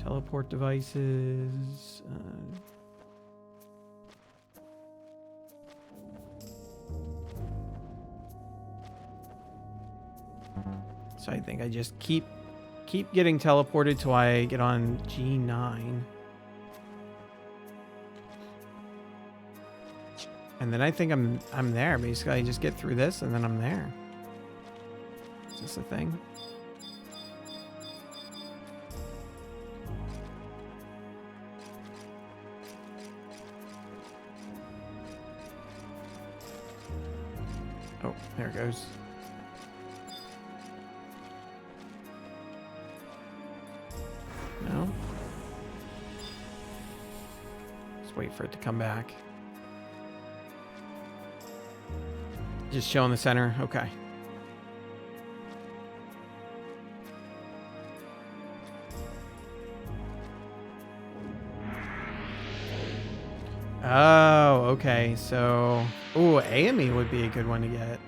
Teleport devices. So I think I just keep getting teleported till I get on G9. And then I think I'm there. Basically, I just get through this and then I'm there. Is this a thing? Oh, there it goes. No. Just wait for it to come back. Just show in the center. Okay. Oh, okay. So, ooh, AME would be a good one to get.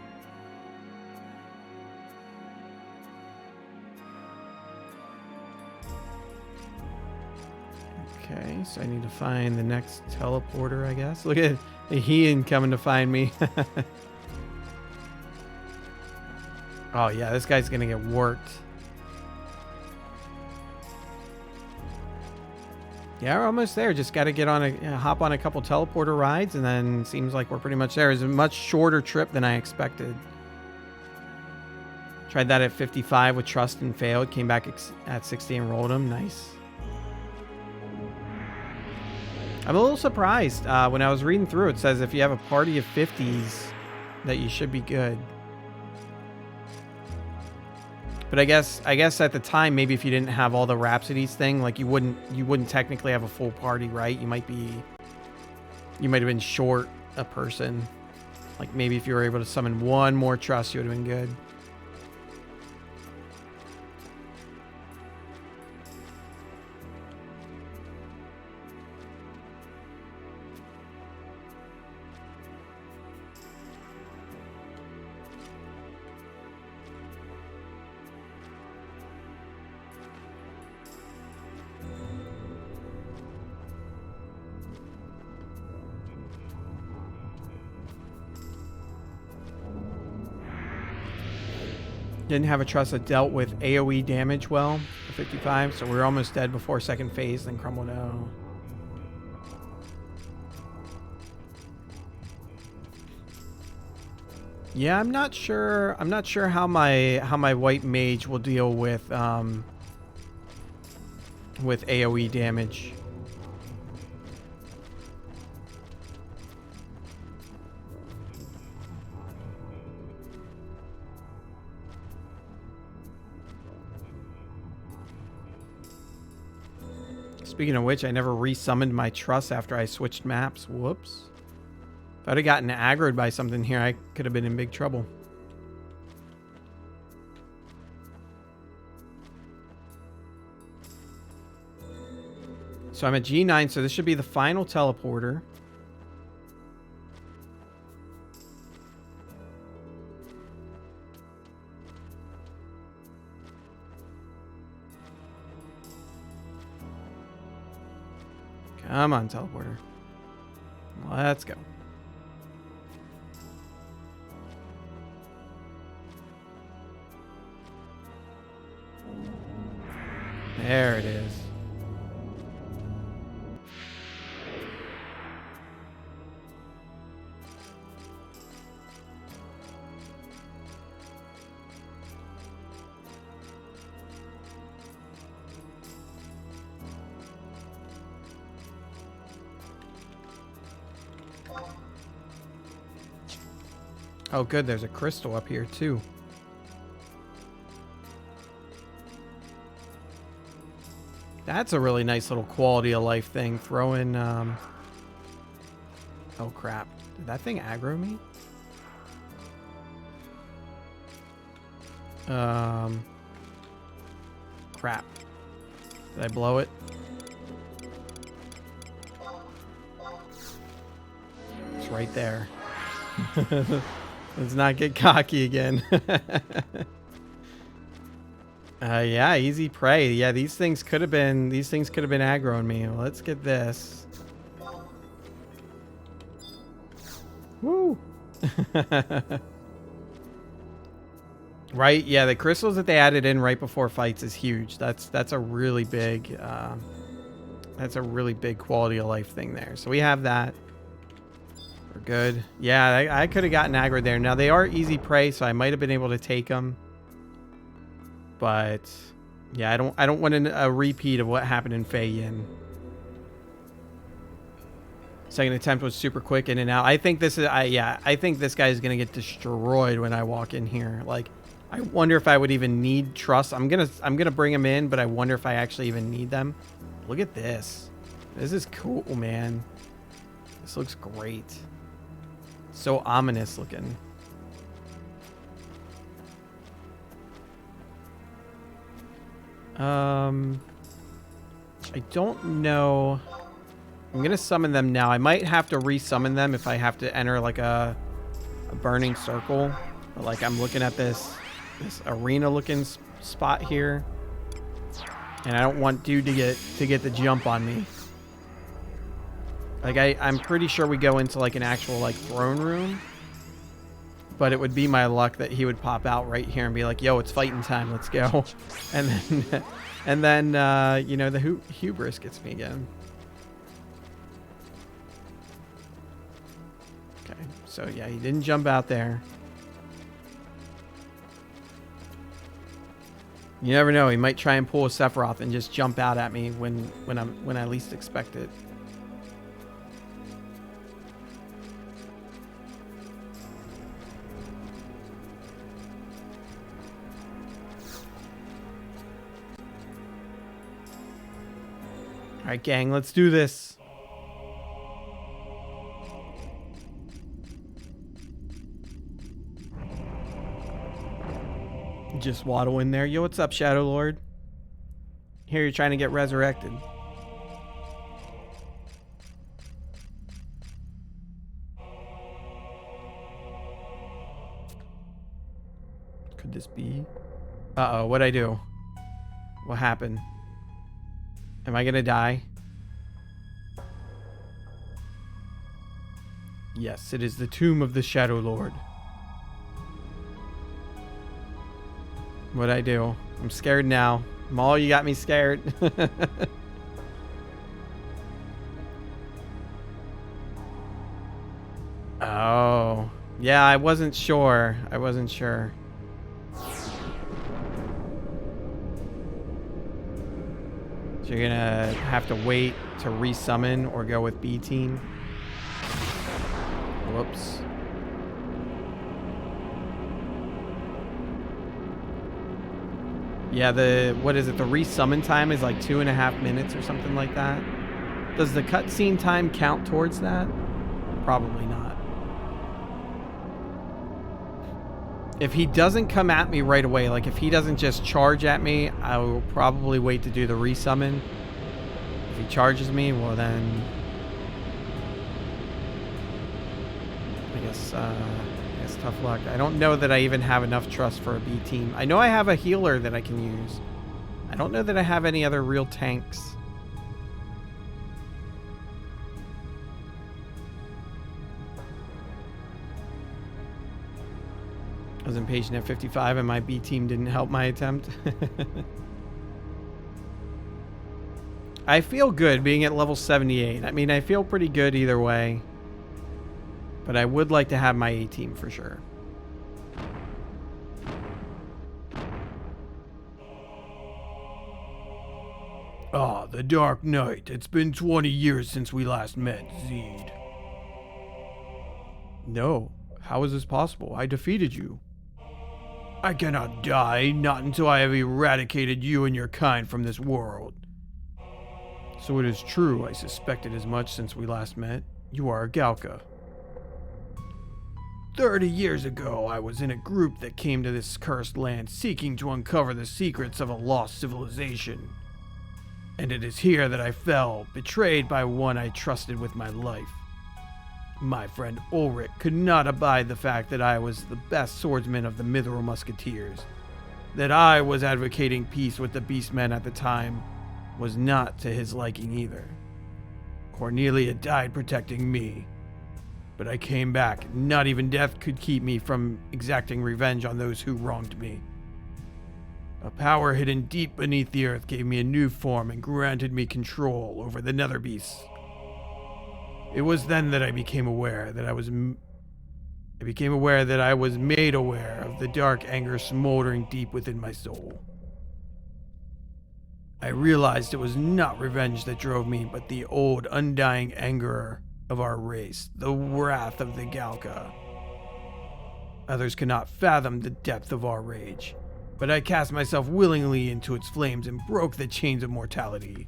Okay, so I need to find the next teleporter, I guess. Look at the Heian coming to find me. Oh, yeah, this guy's going to get worked. Yeah, we're almost there. Just got to get on hop on a couple teleporter rides, and then seems like we're pretty much there. It's a much shorter trip than I expected. Tried that at 55 with Trust and failed. Came back at 60 and rolled him. Nice. I'm a little surprised. When I was reading through, it says if you have a party of 50s, that you should be good. But I guess at the time, maybe if you didn't have all the Rhapsodies thing, like you wouldn't technically have a full party, right? You might have been short a person. Like maybe if you were able to summon one more Trust, you would have been good. Didn't have a trust that dealt with AoE damage well for 55, so we were almost dead before second phase, then crumbled out. Yeah, I'm not sure how my white mage will deal with AoE damage. Speaking of which, I never resummoned my trust after I switched maps. Whoops. If I'd have gotten aggroed by something here, I could have been in big trouble. So I'm at G9, so this should be the final teleporter. Come on, teleporter. Let's go. There it is. Oh, good. There's a crystal up here, too. That's a really nice little quality of life thing. Throw in, oh, crap. Did that thing aggro me? Crap. Did I blow it? It's right there. Let's not get cocky again. Yeah, easy prey. Yeah, these things could have been aggroing me. Let's get this. Woo. Right? Yeah, the crystals that they added in right before fights is huge. That's a really big quality of life thing there. So we have that. We're good. Yeah, I could have gotten aggro there. Now they are easy prey, so I might have been able to take them. But yeah, I don't want a repeat of what happened in Fei Yin. Second attempt was super quick in and out. I think this is I think this guy is gonna get destroyed when I walk in here. Like, I wonder if I would even need trust. I'm gonna bring him in, but I wonder if I actually even need them. Look at this. This is cool, man. This looks great. So ominous looking. I don't know. I'm gonna summon them now. I might have to resummon them if I have to enter like a burning circle. But like, I'm looking at this arena looking spot here, and I don't want dude to get the jump on me. Like, I'm pretty sure we go into like an actual like throne room, but it would be my luck that he would pop out right here and be like, "Yo, it's fighting time. Let's go." And then you know, the hubris gets me again. Okay, so yeah, he didn't jump out there. You never know. He might try and pull a Sephiroth and just jump out at me when I least expect it. All right, gang, let's do this. Just waddle in there. Yo, what's up, Shadowlord? Here, you're trying to get resurrected. Could this be? Uh-oh, what'd I do? What happened? Am I gonna die? Yes, it is the tomb of the Shadowlord. What'd I do? I'm scared now. Maul, you got me scared. Oh. Yeah, I wasn't sure. I wasn't sure. So you're gonna have to wait to resummon or go with B team. Whoops. Yeah, what is it? The resummon time is like 2.5 minutes or something like that. Does the cutscene time count towards that? Probably not. If he doesn't come at me right away, like if he doesn't just charge at me, I will probably wait to do the resummon. If he charges me, well then, I guess tough luck. I don't know that I even have enough trust for a B team. I know I have a healer that I can use. I don't know that I have any other real tanks. I was impatient at 55 and my B team didn't help my attempt. I feel good being at level 78. I mean, I feel pretty good either way. But I would like to have my A team for sure. Ah, the Dark Knight. It's been 20 years since we last met, Zed. No. How is this possible? I defeated you. I cannot die, not until I have eradicated you and your kind from this world. So it is true, I suspected as much since we last met. You are a Galka. 30 years ago, I was in a group that came to this cursed land seeking to uncover the secrets of a lost civilization. And it is here that I fell, betrayed by one I trusted with my life. My friend Ulrich could not abide the fact that I was the best swordsman of the Mithril Musketeers. That I was advocating peace with the Beastmen at the time was not to his liking either. Cornelia died protecting me. But I came back. Not even death could keep me from exacting revenge on those who wronged me. A power hidden deep beneath the earth gave me a new form and granted me control over the nether beasts. It was then that I became aware that I was made aware of the dark anger smoldering deep within my soul. I realized it was not revenge that drove me, but the old, undying anger of our race, the wrath of the Galka. Others cannot fathom the depth of our rage, but I cast myself willingly into its flames and broke the chains of mortality.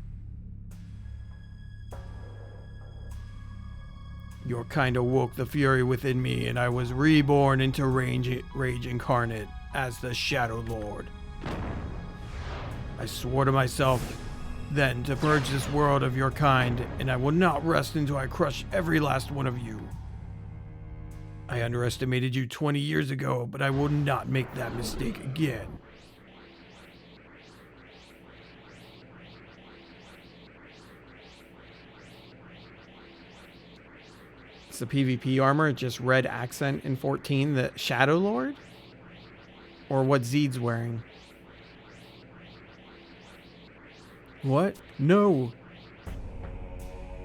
Your kind awoke the fury within me, and I was reborn into rage incarnate as the Shadowlord. I swore to myself then to purge this world of your kind, and I will not rest until I crush every last one of you. I underestimated you 20 years ago, but I will not make that mistake again. It's the PvP armor, just red accent in 14, the Shadowlord? Or what Zed's wearing? What? No.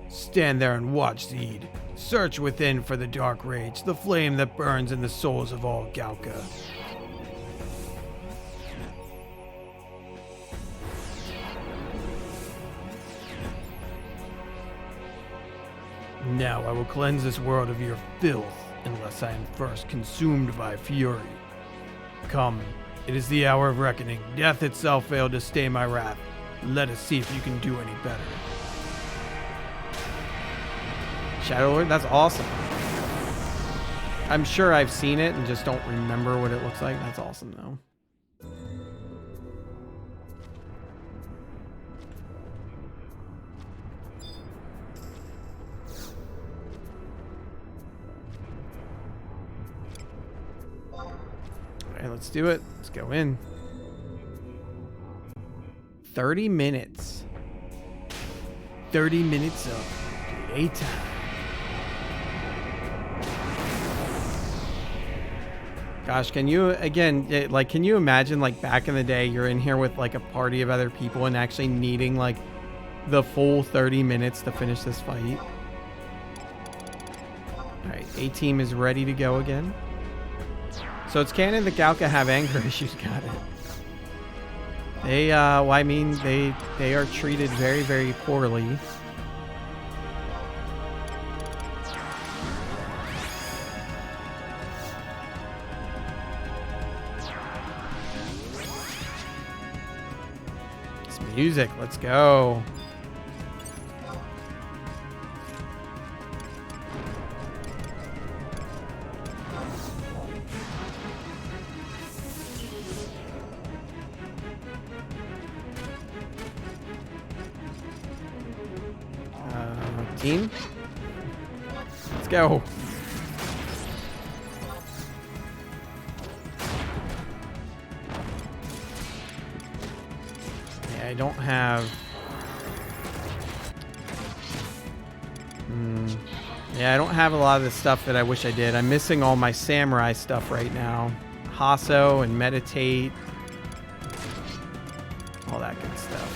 Stand there and watch, Zed. Search within for the dark rage, the flame that burns in the souls of all Galka. Now I will cleanse this world of your filth, unless I am first consumed by fury. Come, it is the hour of reckoning. Death itself failed to stay my wrath. Let us see if you can do any better. Shadowlord, that's awesome. I'm sure I've seen it and just don't remember what it looks like. That's awesome, though. Alright, let's do it. Let's go in. 30 minutes. 30 minutes of playtime. Gosh, can you, again, like, can you imagine, like, back in the day, you're in here with, like, a party of other people and actually needing, like, the full 30 minutes to finish this fight? Alright, A-Team is ready to go again. So it's canon that Galka have anger issues, got it. They, well, I mean, they are treated very, very poorly. It's music, let's go. Team, let's go. Yeah, I don't have. Yeah, I don't have a lot of the stuff that I wish I did. I'm missing all my samurai stuff right now. Hasso and meditate, all that good stuff.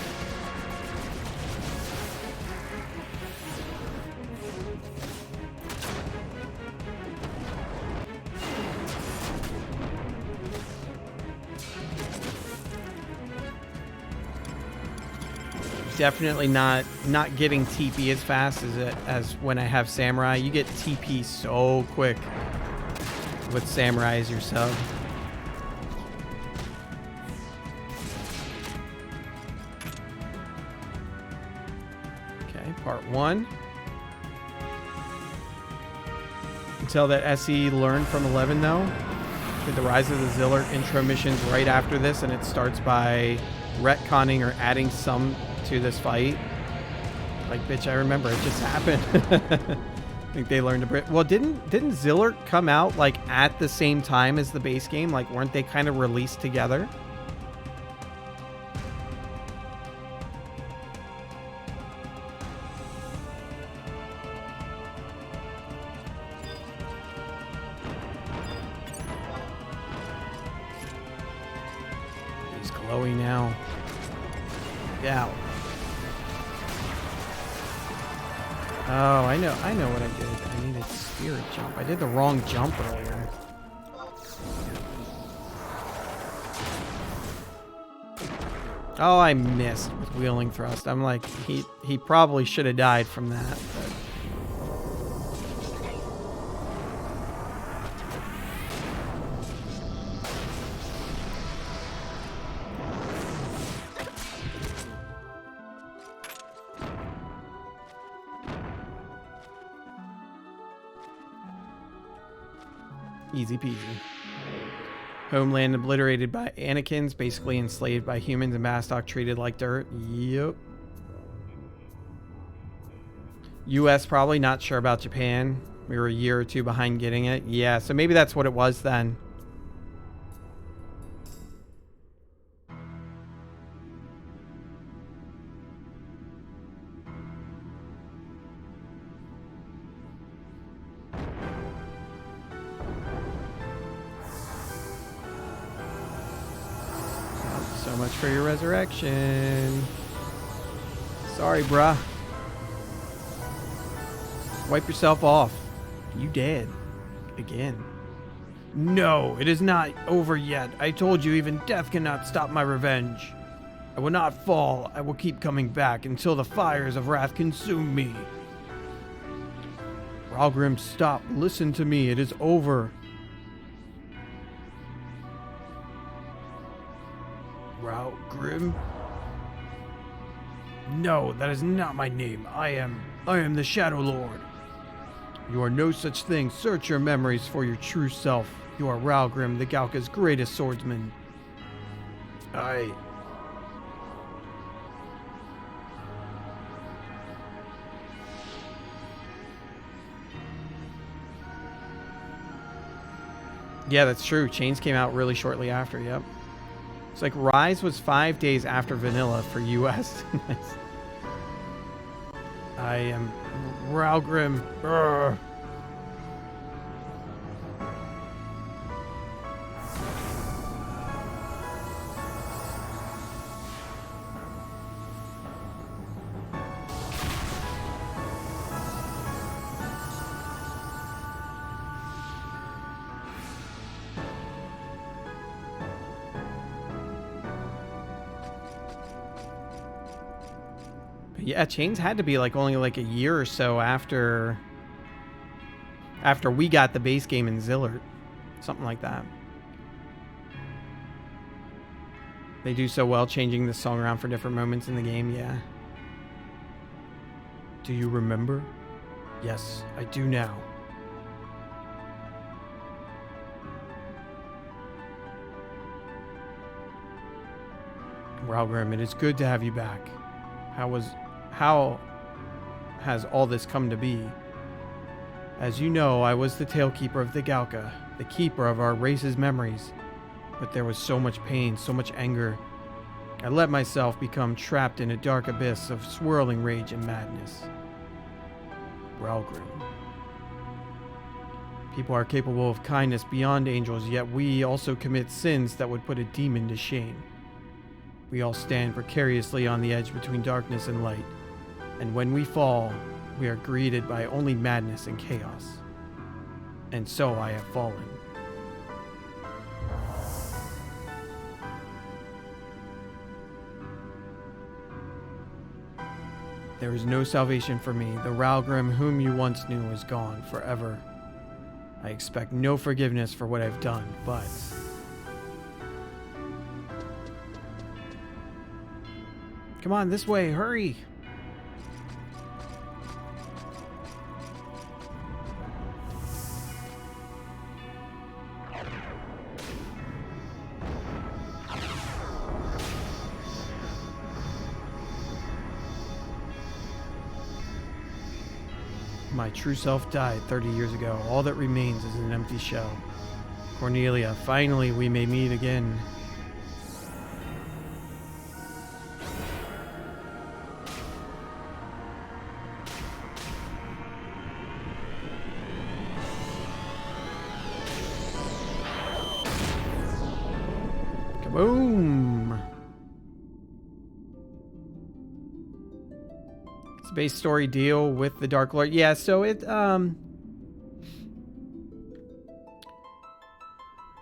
Definitely not getting TP as fast as when I have Samurai. You get TP so quick with Samurai as your sub. Okay, part 1. Until that SE learned from 11 though. Did the Rise of the Zilart intro missions right after this, and it starts by retconning or adding some to this fight. Like, bitch, I remember it just happened. I think they learned a bit. Well, didn't Zilart come out like at the same time as the base game? Like, weren't they kind of released together? He's glowy now. Yeah. Oh, I know what I did. I needed spirit jump. I did the wrong jump earlier. Oh, I missed with wheeling thrust. I'm like, he probably should have died from that, but easy peasy. Homeland obliterated by Anakins, basically enslaved by humans, and Bastok treated like dirt. Yep. US probably, not sure about Japan. We were a year or two behind getting it. Yeah, so maybe that's what it was then. So much for your resurrection. Sorry, bruh. Wipe yourself off. You dead. Again. No, it is not over yet. I told you even death cannot stop my revenge. I will not fall. I will keep coming back until the fires of wrath consume me. Ralgrim, stop. Listen to me. It is over. Ralgrim? No, that is not my name. I am the Shadowlord. You are no such thing. Search your memories for your true self. You are Ralgrim, the Galka's greatest swordsman. Yeah, that's true. Chains came out really shortly after, yep. It's like Rise was 5 days after Vanilla for US. Nice. I am Ralgrim. But yeah, Chains had to be like only like a year or so after we got the base game in Zilart. Something like that. They do so well changing the song around for different moments in the game, yeah. Do you remember? Yes, I do now. Ralgrim, it is good to have you back. How has all this come to be? As you know, I was the Tailkeeper of the Galka, the keeper of our race's memories. But there was so much pain, so much anger. I let myself become trapped in a dark abyss of swirling rage and madness. Ralgrim. People are capable of kindness beyond angels, yet we also commit sins that would put a demon to shame. We all stand precariously on the edge between darkness and light, and when we fall, we are greeted by only madness and chaos. And so I have fallen. There is no salvation for me. The Ralgrim whom you once knew is gone forever. I expect no forgiveness for what I've done, but... Come on, this way, hurry! My true self died 30 years ago. All that remains is an empty shell. Cornelia, finally we may meet again. Kaboom! It's a base story deal with the Dark Lord. Yeah, so it,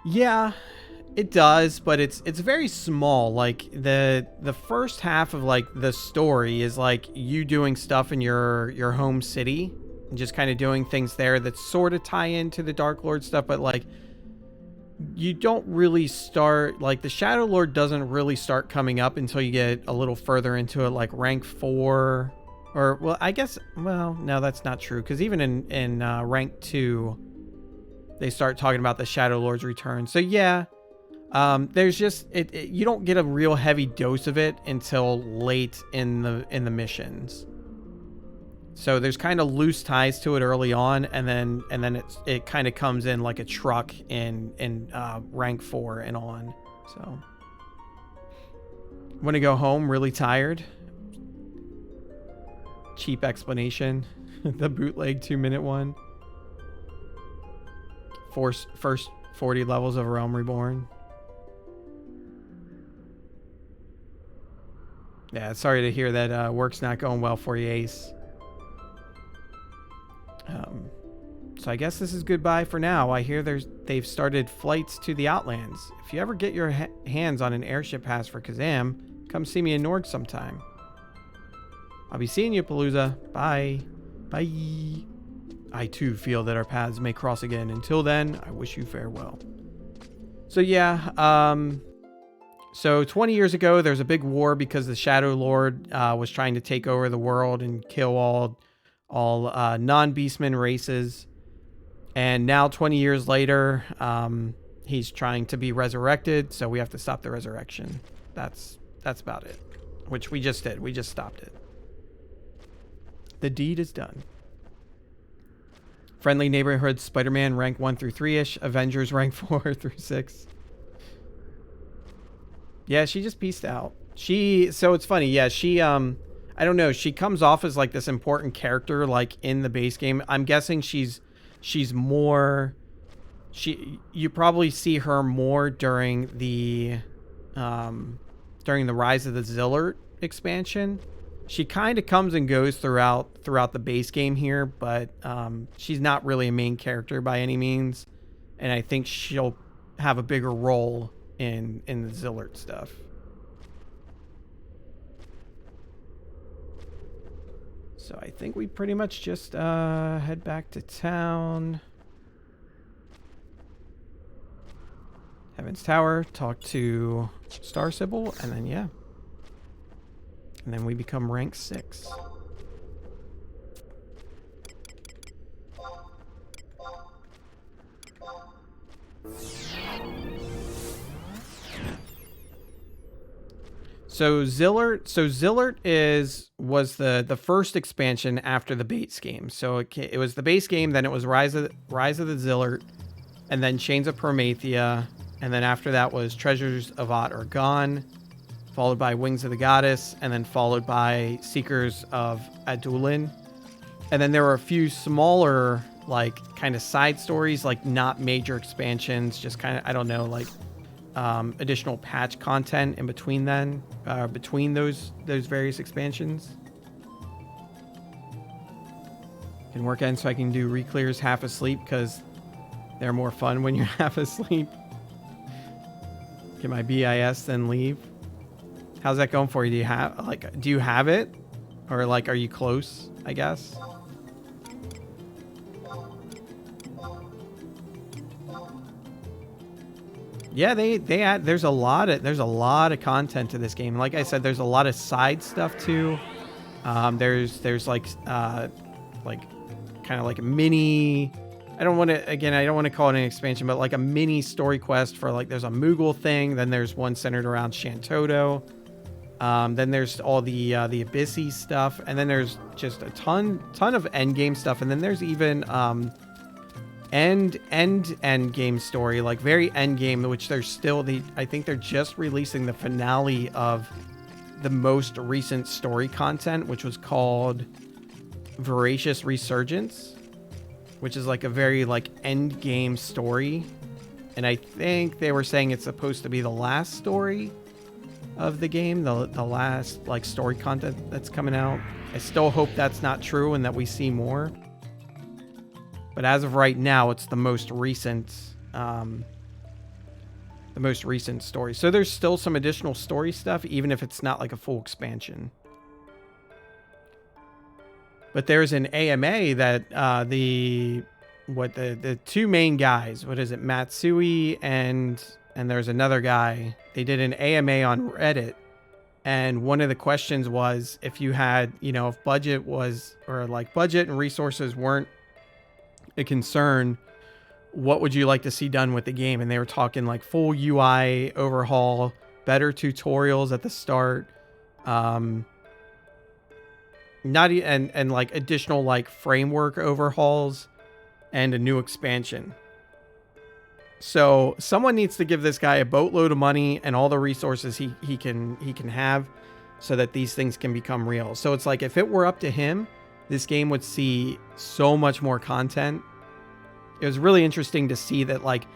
yeah, it does, but it's very small. Like the first half of like the story is like you doing stuff in your home city and just kind of doing things there that sort of tie into the Dark Lord stuff, but like you don't really start, like the Shadowlord doesn't really start coming up until you get a little further into it, like rank 4, or well, I guess, well, no, that's not true, because even in rank 2 they start talking about the Shadowlord's return. So yeah, there's just you don't get a real heavy dose of it until late in the missions. So there's kind of loose ties to it early on, and then it kind of comes in like a truck in rank 4 and on. So want to go home really tired. Cheap explanation. The bootleg 2-minute one. First 40 levels of Realm Reborn. Yeah, sorry to hear that work's not going well for you, Ace. So I guess this is goodbye for now. I hear they've started flights to the Outlands. If you ever get your hands on an airship pass for Kazam, come see me in Norg sometime. I'll be seeing you, Palooza. Bye. Bye. I too feel that our paths may cross again. Until then, I wish you farewell. So yeah, so 20 years ago, there's a big war because the Shadowlord was trying to take over the world and kill all non-Beastmen races. And now 20 years later, he's trying to be resurrected, so we have to stop the resurrection. That's about it. Which we just did. We just stopped it. The deed is done. Friendly Neighborhood Spider-Man rank 1 through 3-ish. Avengers rank 4 through 6. Yeah, she just peaced out. So it's funny. Yeah, she, I don't know. She comes off as like this important character, like in the base game. I'm guessing she's more, you probably see her more during the Rise of the Zilart expansion. She kind of comes and goes throughout the base game here, but she's not really a main character by any means, and I think she'll have a bigger role in the Zilart stuff. So I think we pretty much just head back to town. Heaven's Tower, talk to Star Sybil, and then yeah. And then we become rank 6. So Zilart was the first expansion after the base game. So it was the base game, then it was Rise of the Zilart, and then Chains of Promethea, and then after that was Treasures of Ot or Gone, followed by Wings of the Goddess, and then followed by Seekers of Adulin. And then there were a few smaller, like, kind of side stories, like not major expansions, just kind of, I don't know, like additional patch content in between between those various expansions. Can work in so I can do reclears half asleep because they're more fun when you're half asleep. Get my BIS, then leave. How's that going for you? Do you have it? Or like, are you close, I guess? Yeah, there's a lot of content to this game. Like I said, there's a lot of side stuff too. There's like kind of like a mini, I don't want to call it an expansion, but like a mini story quest for like, there's a Moogle thing, then there's one centered around Shantoto. Then there's all the Abyssy stuff, and then there's just a ton of end game stuff, and then there's even end game story, like very end game, which there's still I think they're just releasing the finale of the most recent story content, which was called Voracious Resurgence, which is like a very like end game story, and I think they were saying it's supposed to be the last story of the game, the last like story content that's coming out. I still hope that's not true and that we see more. But as of right now, it's the most recent story. So there's still some additional story stuff, even if it's not like a full expansion. But there's an AMA that the two main guys, what is it, Matsui and there's another guy, they did an AMA on Reddit. And one of the questions was, if you had, if budget and resources weren't a concern, what would you like to see done with the game? And they were talking like full UI overhaul, better tutorials at the start, and like additional like framework overhauls and a new expansion. So someone needs to give this guy a boatload of money and all the resources he can have, so that these things can become real. So it's like, if it were up to him, this game would see so much more content. It was really interesting to see that like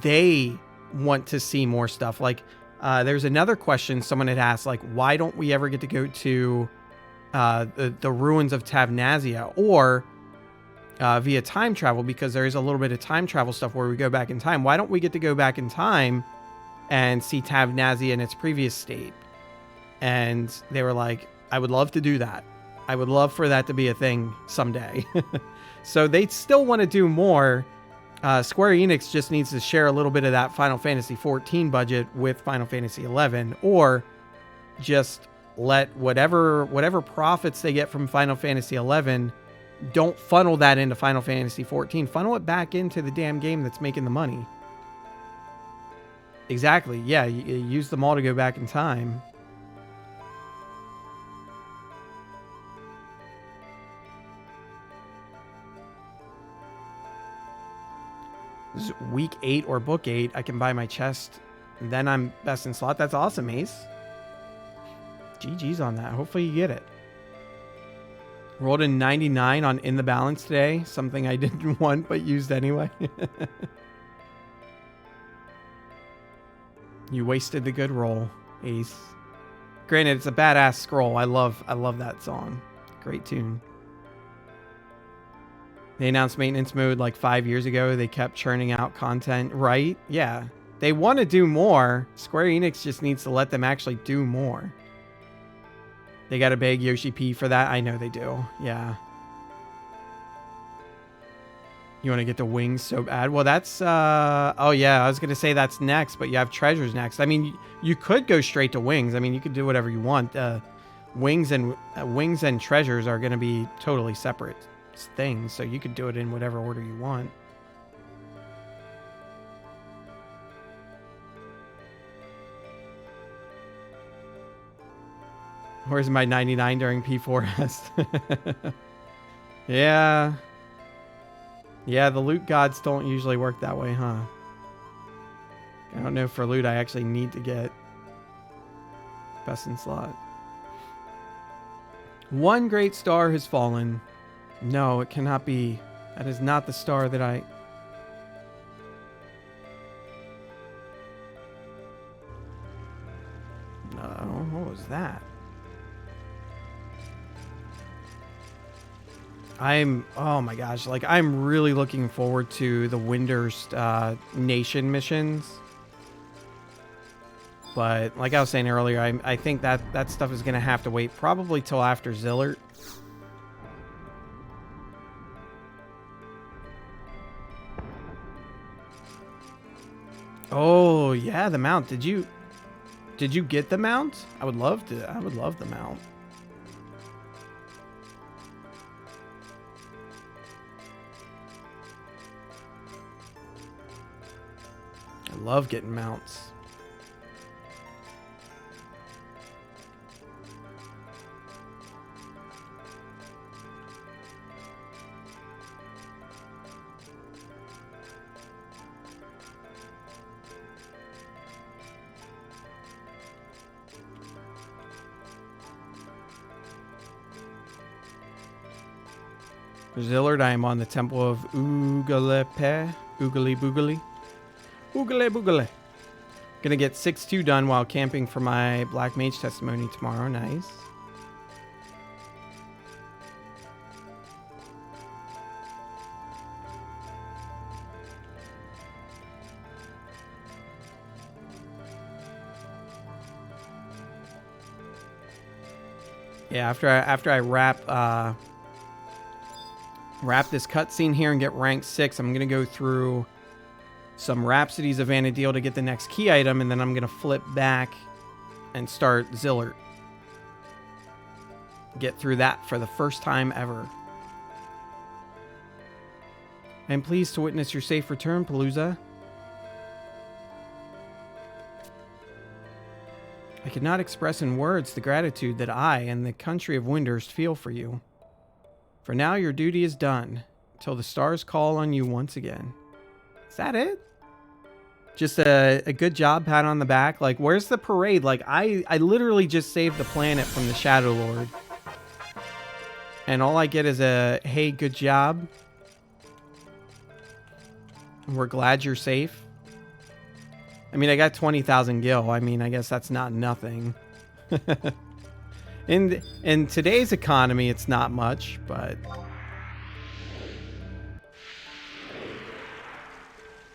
they want to see more stuff. Like there's another question someone had asked, like, why don't we ever get to go to the ruins of Tavnazia or via time travel, because there is a little bit of time travel stuff where we go back in time. Why don't we get to go back in time and see Tavnazia in its previous state? And they were like, I would love to do that. I would love for that to be a thing someday. So they still want to do more. Square Enix just needs to share a little bit of that Final Fantasy XIV budget with Final Fantasy XI, or just let whatever profits they get from Final Fantasy XI, don't funnel that into Final Fantasy XIV. Funnel it back into the damn game that's making the money. Exactly. Yeah, you use them all to go back in time. This is week 8 or book 8. I can buy my chest, and then I'm best in slot. That's awesome, Ace. GG's on that. Hopefully you get it. Rolled a 99 on In the Balance today. Something I didn't want, but used anyway. You wasted the good roll, Ace. Granted, it's a badass scroll. I love that song. Great tune. They announced maintenance mode like 5 years ago. They kept churning out content, right? Yeah. They want to do more. Square Enix just needs to let them actually do more. They got to beg Yoshi P for that. I know they do. Yeah. You want to get the wings so bad? Well, that's, oh yeah, I was going to say that's next, but you have treasures next. I mean, you could go straight to wings. I mean, you could do whatever you want. Wings and treasures are going to be totally separate things, so you could do it in whatever order you want. Where's my 99 during P4S? Yeah. Yeah, the loot gods don't usually work that way, huh? I don't know if for loot I actually need to get best in slot. One great star has fallen. No, it cannot be. That is not the star that I... No, what was that? Oh my gosh, like I'm really looking forward to the Windurst Nation missions. But like I was saying earlier, I think that stuff is going to have to wait probably till after Zilart. Oh, yeah, the mount. Did you get the mount? I would love the mount. I love getting mounts. Zilart, I am on the Temple of Oogalepe. Oogly Boogly. Oogly Boogly. Gonna get 6-2 done while camping for my Black Mage testimony tomorrow. Nice. Yeah, after I wrap this cutscene here and get rank 6, I'm gonna go through some Rhapsodies of Vana'diel to get the next key item, and then I'm gonna flip back and start Zilart. Get through that for the first time ever. I'm pleased to witness your safe return, Palooza. I could not express in words the gratitude that I and the country of Windurst feel for you. For now, your duty is done, till the stars call on you once again. Is that it? Just a good job, pat on the back. Like, where's the parade? Like, I literally just saved the planet from the Shadowlord. And all I get is a, hey, good job. We're glad you're safe. I mean, I got 20,000 gil. I mean, I guess that's not nothing. In today's economy, it's not much, but...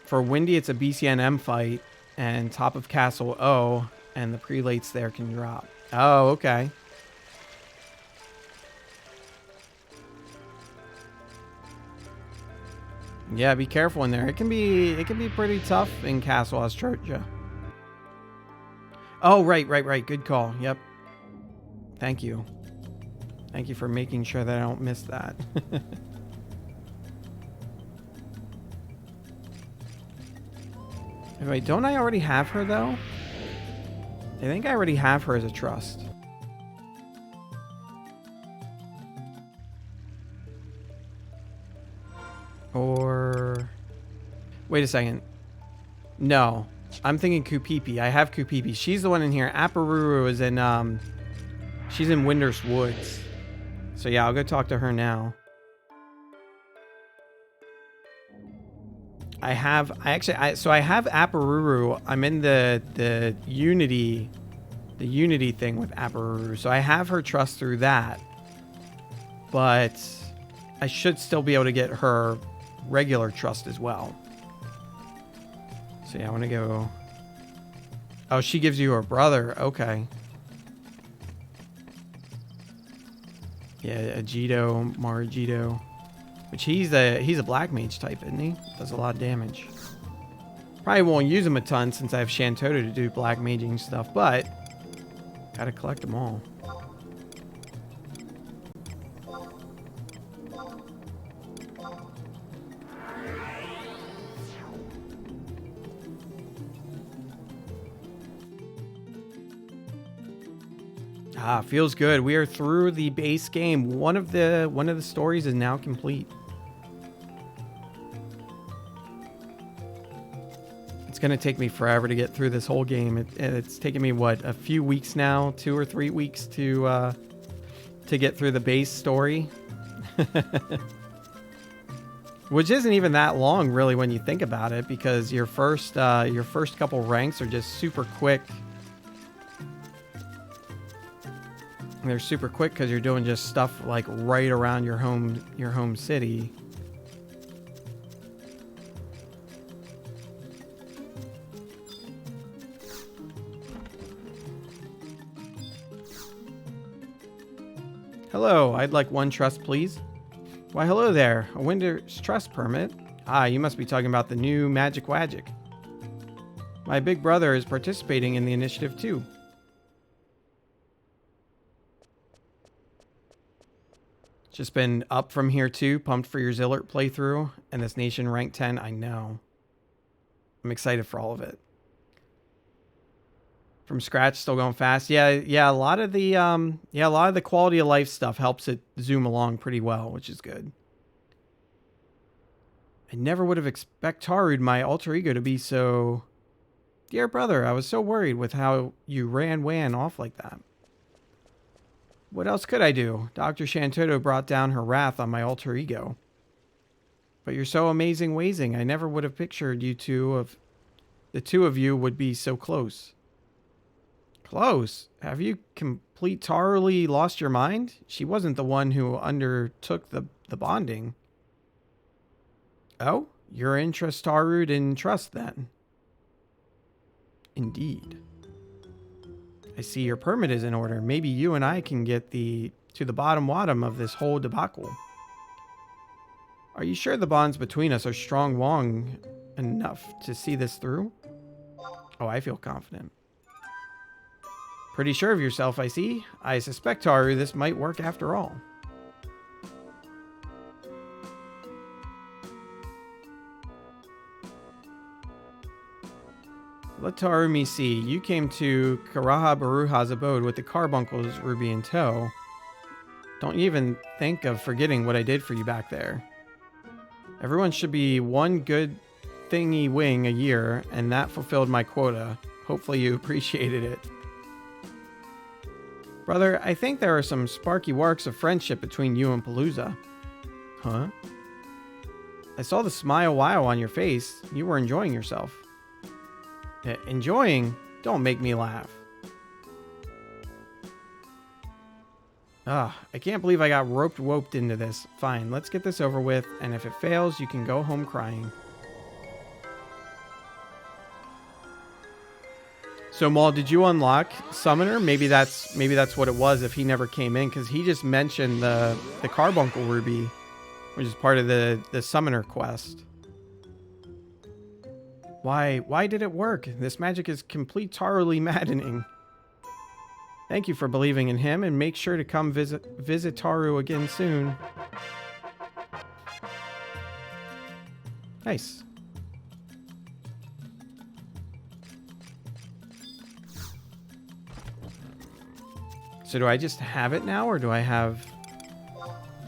For Windy, it's a BCNM fight, and top of Castle O, and the prelates there can drop. Oh, okay. Yeah, be careful in there. It can be pretty tough in Castle Ostroja. Oh, right. Good call. Yep. Thank you. Thank you for making sure that I don't miss that. Wait, don't I already have her, though? I think I already have her as a trust. Or... Wait a second. No. I'm thinking Kupipi. I have Kupipi. She's the one in here. Aparuru is in, she's in Windurst Woods. So yeah, I'll go talk to her now. I have Aparuru. I'm in the Unity thing with Aparuru. So I have her trust through that. But I should still be able to get her regular trust as well. So yeah, I want to go. Oh, she gives you her brother. Okay. Yeah, Agito, Maragito. Which he's a black mage type, isn't he? Does a lot of damage. Probably won't use him a ton since I have Shantoto to do black maging stuff, but gotta collect them all. Ah, feels good. We are through the base game. One of the stories is now complete. It's gonna take me forever to get through this whole game. It's taken me what, a few weeks now, 2 or 3 weeks to get through the base story, which isn't even that long really when you think about it, because your first couple ranks are just super quick. They're super quick because you're doing just stuff like right around your home city. Hello, I'd like 1 trust, please. Why, hello there. A winter's trust permit? Ah, you must be talking about the new Magic Wagic. My big brother is participating in the initiative too. Just been up from here too, pumped for your Zilart playthrough, and this nation rank 10, I know. I'm excited for all of it. From scratch, still going fast. Yeah, a lot of the quality of life stuff helps it zoom along pretty well, which is good. I never would have expected my alter ego to be so... Dear brother, I was so worried with how you ran Wan off like that. What else could I do? Dr. Shantoto brought down her wrath on my alter ego. But you're so amazing wazing. I never would have pictured the two of you would be so close. Close? Have you completely lost your mind? She wasn't the one who undertook the bonding. Oh? You're in Trustarud in trust then? Indeed. I see your permit is in order. Maybe you and I can get to the bottom of this whole debacle. Are you sure the bonds between us are strong enough to see this through? Oh, I feel confident. Pretty sure of yourself, I see. I suspect, Taru, this might work after all. Let Tarumi see. You came to Karaha Baruha's abode with the Carbuncle's ruby in tow. Don't even think of forgetting what I did for you back there. Everyone should be one good thingy wing a year, and that fulfilled my quota. Hopefully you appreciated it. Brother, I think there are some sparky works of friendship between you and Palooza. Huh? I saw the smile wow on your face. You were enjoying yourself. Enjoying? Don't make me laugh. I can't believe I got roped into this. Fine, let's get this over with, and if it fails, you can go home crying. So Maul, did you unlock Summoner? Maybe that's what it was if he never came in, because he just mentioned the Carbuncle Ruby, which is part of the Summoner quest. Why did it work? This magic is completely maddening. Thank you for believing in him, and make sure to come visit Taru again soon. Nice. So do I just have it now, or do I have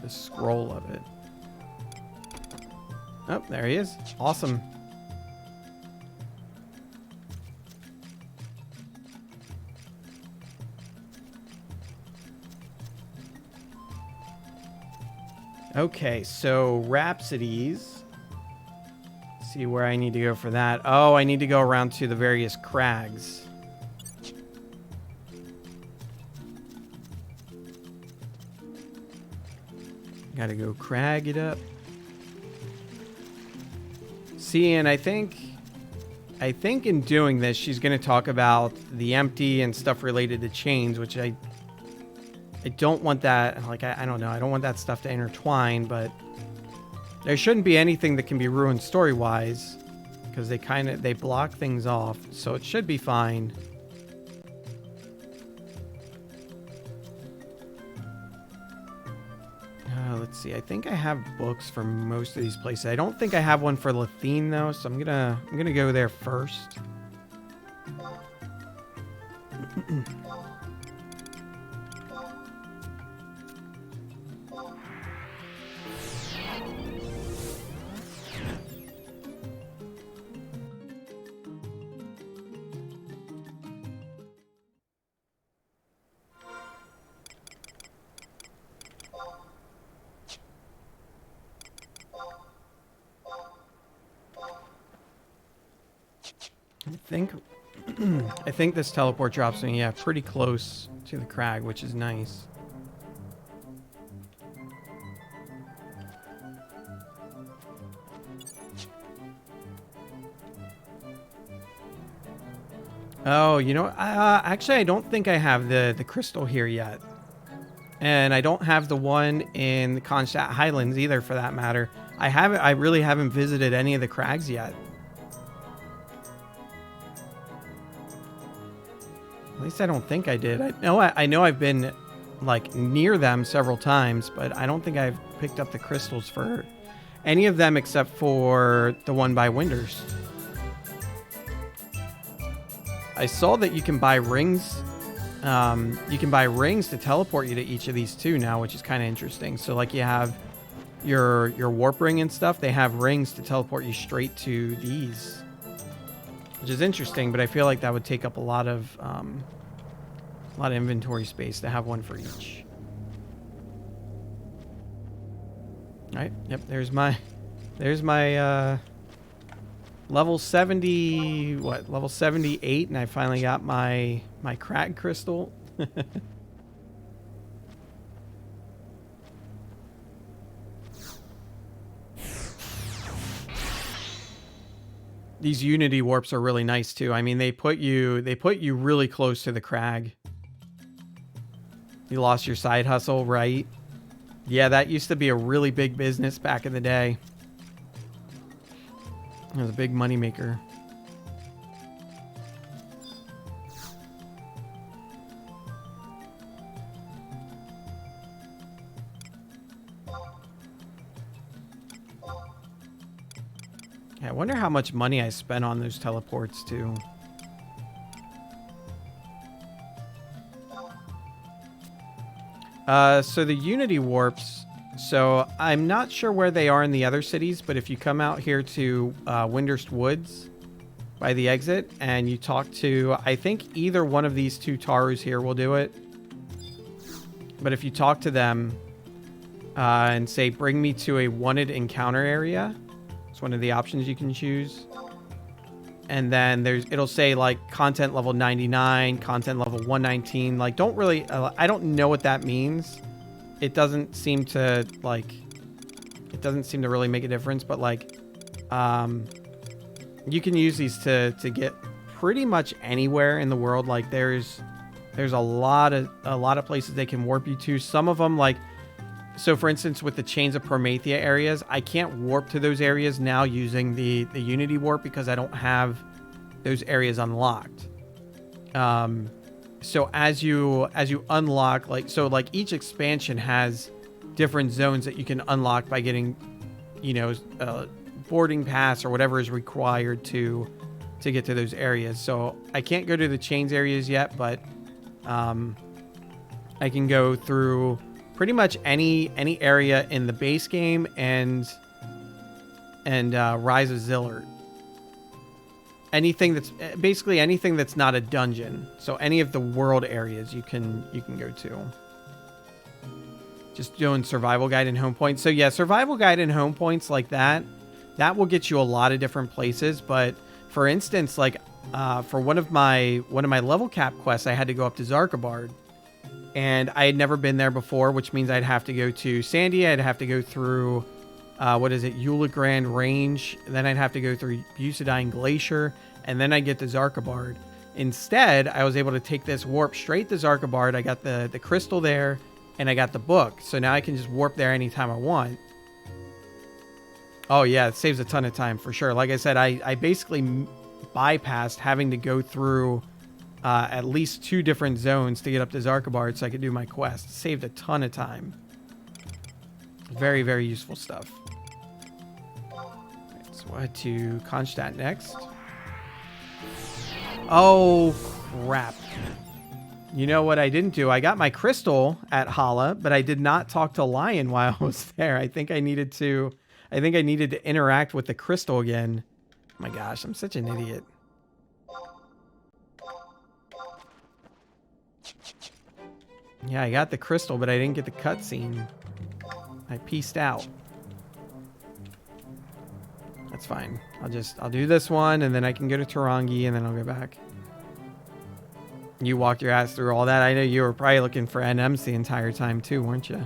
the scroll of it? Oh, there he is. Awesome. Okay, so Rhapsodies. See where I need to go for that. Oh, I need to go around to the various crags. Gotta go crag it up. See, and I think in doing this, she's gonna talk about the empty and stuff related to chains, which I I don't want that, like, I don't know, I don't want that stuff to intertwine, but there shouldn't be anything that can be ruined story-wise, because they block things off, so it should be fine. Let's see, I think I have books for most of these places. I don't think I have one for Lathine, though, so I'm gonna go there first. I think this teleport drops me, yeah, pretty close to the crag, which is nice. Oh, you know, actually, I don't think I have the crystal here yet. And I don't have the one in the Kronstadt Highlands either, for that matter. I really haven't visited any of the crags yet. At least I don't think I did. I know I've been, like, near them several times, but I don't think I've picked up the crystals for any of them except for the one by Winders. I saw that you can buy rings. You can buy rings to teleport you to each of these too now, which is kind of interesting. So, like, you have your warp ring and stuff. They have rings to teleport you straight to these, which is interesting. But I feel like that would take up a lot of inventory space to have one for each. All right. Yep. There's my level 70, level 78, and I finally got my crag crystal. These Unity warps are really nice too. I mean, they put you really close to the crag. You lost your side hustle, right? Yeah, that used to be a really big business back in the day. It was a big moneymaker. Yeah, I wonder how much money I spent on those teleports too. So the Unity warps. So I'm not sure where they are in the other cities, but if you come out here to Windurst Woods by the exit and you talk to, I think either one of these two Tarus here will do it. But if you talk to them and say, bring me to a wanted encounter area, it's one of the options you can choose. And then it'll say like content level 99, content level 119. Like, don't really, I don't know what that means. It doesn't seem to really make a difference, but like, you can use these to get pretty much anywhere in the world. Like there's a lot of places they can warp you to. Some of them, like, so for instance, with the Chains of Promethea areas, I can't warp to those areas now using the Unity warp because I don't have those areas unlocked. So as you unlock, like, so like each expansion has different zones that you can unlock by getting, you know, boarding pass or whatever is required to get to those areas. So I can't go to the Chains areas yet, but I can go through pretty much any area in the base game and Rise of Zilart. Anything that's basically anything that's not a dungeon. So any of the world areas you can go to. Just doing survival guide and home points. So yeah, survival guide and home points like that will get you a lot of different places. But for instance, like for one of my level cap quests, I had to go up to Zarkabard. And I had never been there before, which means I'd have to go to Sandia. I'd have to go through, Eula Grand Range. Then I'd have to go through Usadine Glacier. And then I'd get to Zarkabard. Instead, I was able to take this warp straight to Zarkabard. I got the crystal there. and I got the book. So now I can just warp there anytime I want. Oh, yeah, it saves a ton of time for sure. Like I said, I basically bypassed having to go through at least 2 different zones to get up to Zarkabard so I could do my quest. It saved a ton of time. Very, very useful stuff. Right, so I had to Kronstadt next. Oh, crap. You know what I didn't do? I got my crystal at Hala, but I did not talk to Lion while I was there. I think I needed to interact with the crystal again. Oh my gosh, I'm such an idiot. Yeah, I got the crystal, but I didn't get the cutscene. I pieced out. That's fine. I'll do this one, and then I can go to Tarangi, and then I'll go back. You walked your ass through all that. I know you were probably looking for NMs the entire time too, weren't you?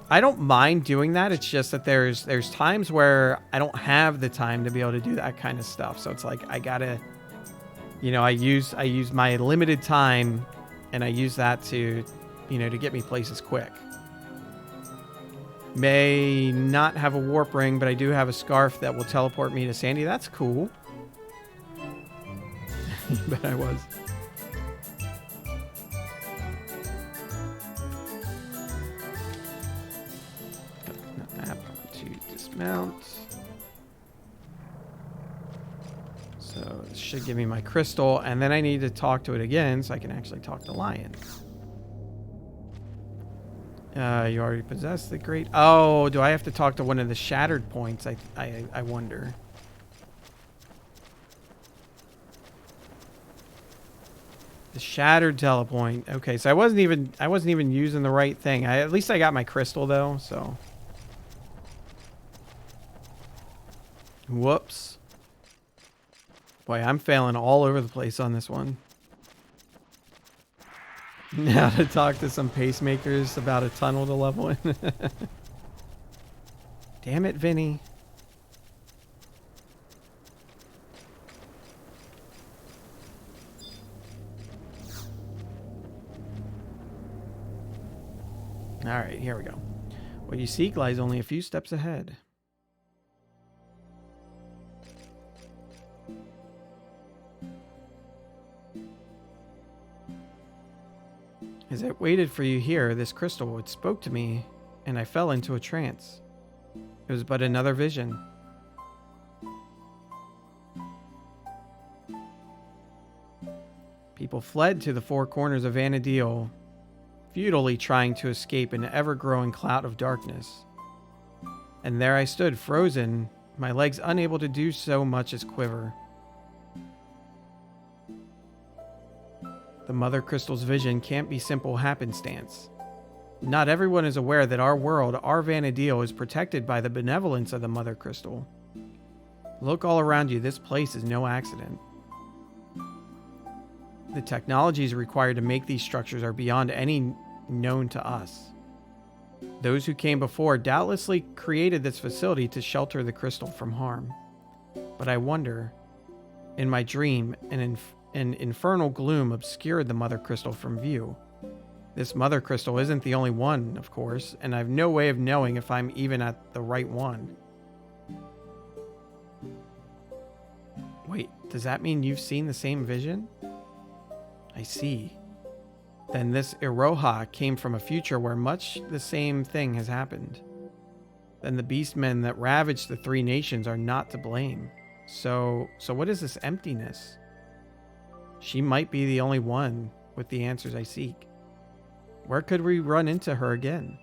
I don't mind doing that. It's just that there's times where I don't have the time to be able to do that kind of stuff. So it's like I gotta, you know, I use my limited time, and I use that to, you know, to get me places quick. May not have a warp ring, but I do have a scarf that will teleport me to Sandy. That's cool. But I was. Map to dismount. So this should give me my crystal, and then I need to talk to it again so I can actually talk to Lion. You already possess the great... Oh, do I have to talk to one of the shattered points? I wonder. The shattered telepoint. Okay, so I wasn't even using the right thing. At least I got my crystal though, so. Whoops. Boy, I'm failing all over the place on this one. Now to talk to some pacemakers about a tunnel to level in. Damn it, Vinny. Alright, here we go. What you seek lies only a few steps ahead. As I waited for you here, this crystal it spoke to me, and I fell into a trance. It was but another vision. People fled to the 4 corners of Vanadil, futilely trying to escape an ever-growing cloud of darkness. And there I stood, frozen, my legs unable to do so much as quiver. The Mother Crystal's vision can't be simple happenstance. Not everyone is aware that our world, our Vanadil, is protected by the benevolence of the Mother Crystal. Look all around you, this place is no accident. The technologies required to make these structures are beyond any known to us. Those who came before doubtlessly created this facility to shelter the crystal from harm. But I wonder, in my dream, an infernal gloom obscured the Mother Crystal from view. This Mother Crystal isn't the only one, of course, and I've no way of knowing if I'm even at the right one. Wait, does that mean you've seen the same vision? I see. Then this Iroha came from a future where much the same thing has happened. Then the beastmen that ravaged the 3 nations are not to blame. So what is this emptiness? She might be the only one with the answers I seek. Where could we run into her again?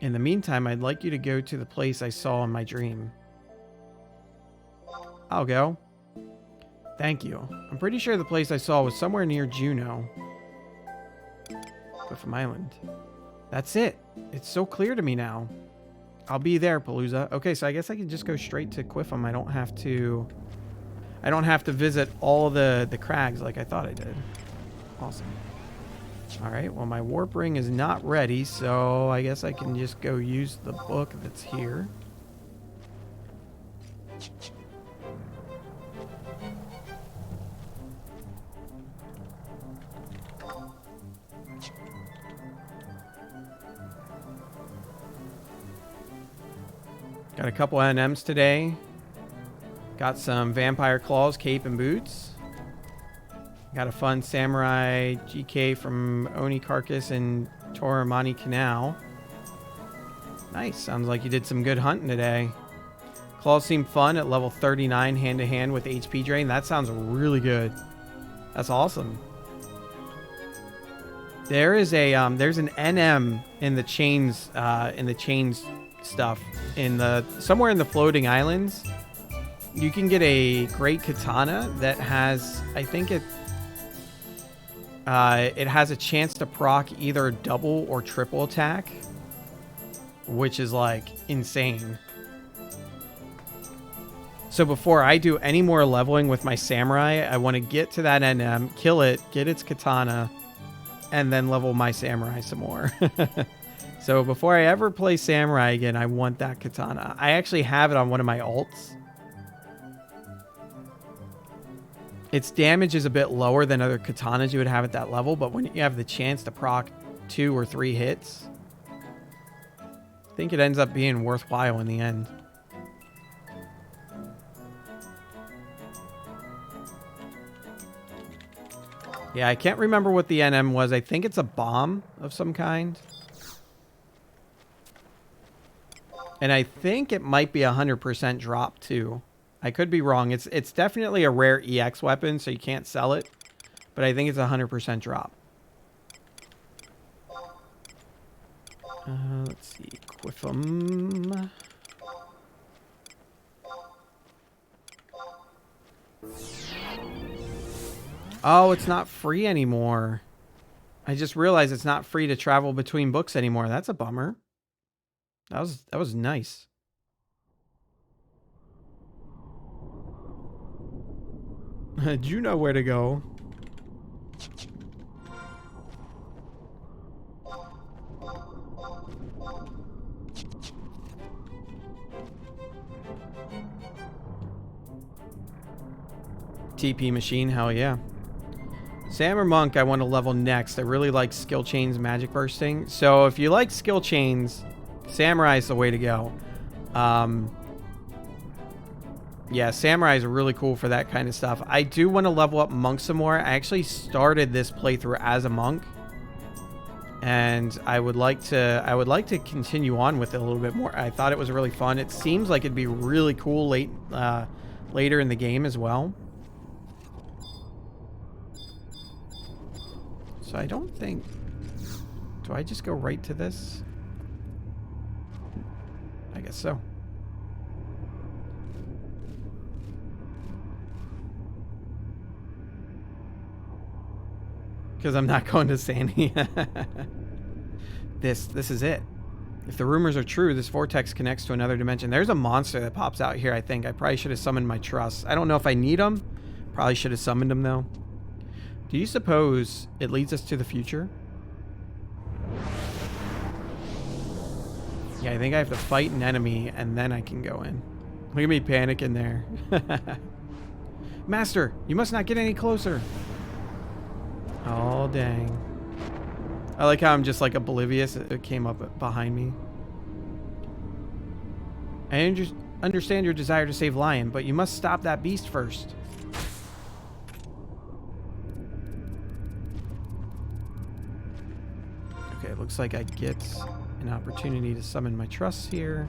In the meantime, I'd like you to go to the place I saw in my dream. I'll go. Thank you. I'm pretty sure the place I saw was somewhere near Juneau. Cliffham Island. That's it. It's so clear to me now. I'll be there, Palooza. Okay, so I guess I can just go straight to Quiffham. I don't have to visit all the crags like I thought I did. Awesome. Alright, well my warp ring is not ready, so I guess I can just go use the book that's here. Got a couple NMs today. Got some Vampire Claws, Cape, and Boots. Got a fun Samurai GK from Oni Carcass and Toramani Canal. Nice. Sounds like you did some good hunting today. Claws seem fun at level 39 hand-to-hand with HP drain. That sounds really good. That's awesome. There is a there's an NM in the chains stuff somewhere in the floating islands. You can get a great katana that has, I think it has a chance to proc either double or triple attack, which is like insane. So before I do any more leveling with my samurai, I want to get to that NM, kill it, get its katana, and then level my samurai some more. So before I ever play samurai again, I want that katana. I actually have it on one of my alts. Its damage is a bit lower than other katanas you would have at that level, but when you have the chance to proc 2 or 3 hits, I think it ends up being worthwhile in the end. Yeah, I can't remember what the NM was. I think it's a bomb of some kind. And I think it might be 100% drop too. I could be wrong. It's definitely a rare EX weapon, so you can't sell it. But I think it's 100% drop. Let's see. Quiffum. Oh, it's not free anymore. I just realized it's not free to travel between books anymore. That's a bummer. That was nice. Do you know where to go? TP machine, hell yeah. Sam or Monk, I want to level next. I really like skill chains, magic bursting. So if you like skill chains, Samurai is the way to go. Yeah, Samurai is really cool for that kind of stuff. I do want to level up Monk some more. I actually started this playthrough as a Monk, and I would like to continue on with it a little bit more. I thought it was really fun. It seems like it'd be really cool later in the game as well. So I don't think... Do I just go right to this? I guess so. Because I'm not going to Sandy. This is it. If the rumors are true, this vortex connects to another dimension. There's a monster that pops out here, I think. I probably should have summoned my truss. I don't know if I need them. Probably should have summoned them, though. Do you suppose it leads us to the future? Yeah, I think I have to fight an enemy, and then I can go in. Look at me panicking there. Master, you must not get any closer. Oh, dang. I like how I'm just like oblivious. It came up behind me. I understand your desire to save Lion, but you must stop that beast first. Okay, looks like I get an opportunity to summon my truss here.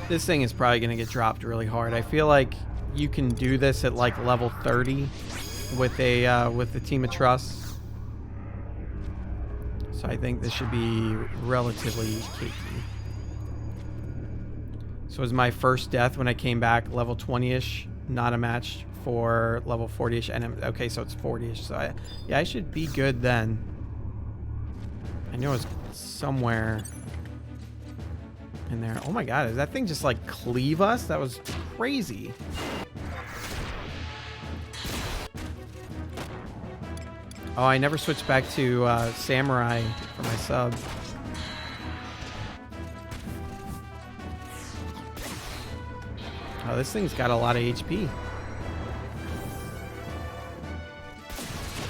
This thing is probably going to get dropped really hard. I feel like you can do this at like level 30 with the team of truss. So I think this should be relatively cakey. So it was my first death when I came back, level 20-ish, not a match for level 40-ish. And okay, so it's 40-ish. So yeah, I should be good then. I know it's somewhere in there. Oh my god, does that thing just like cleave us? That was crazy. Oh, I never switched back to Samurai for my sub. Oh, this thing's got a lot of HP.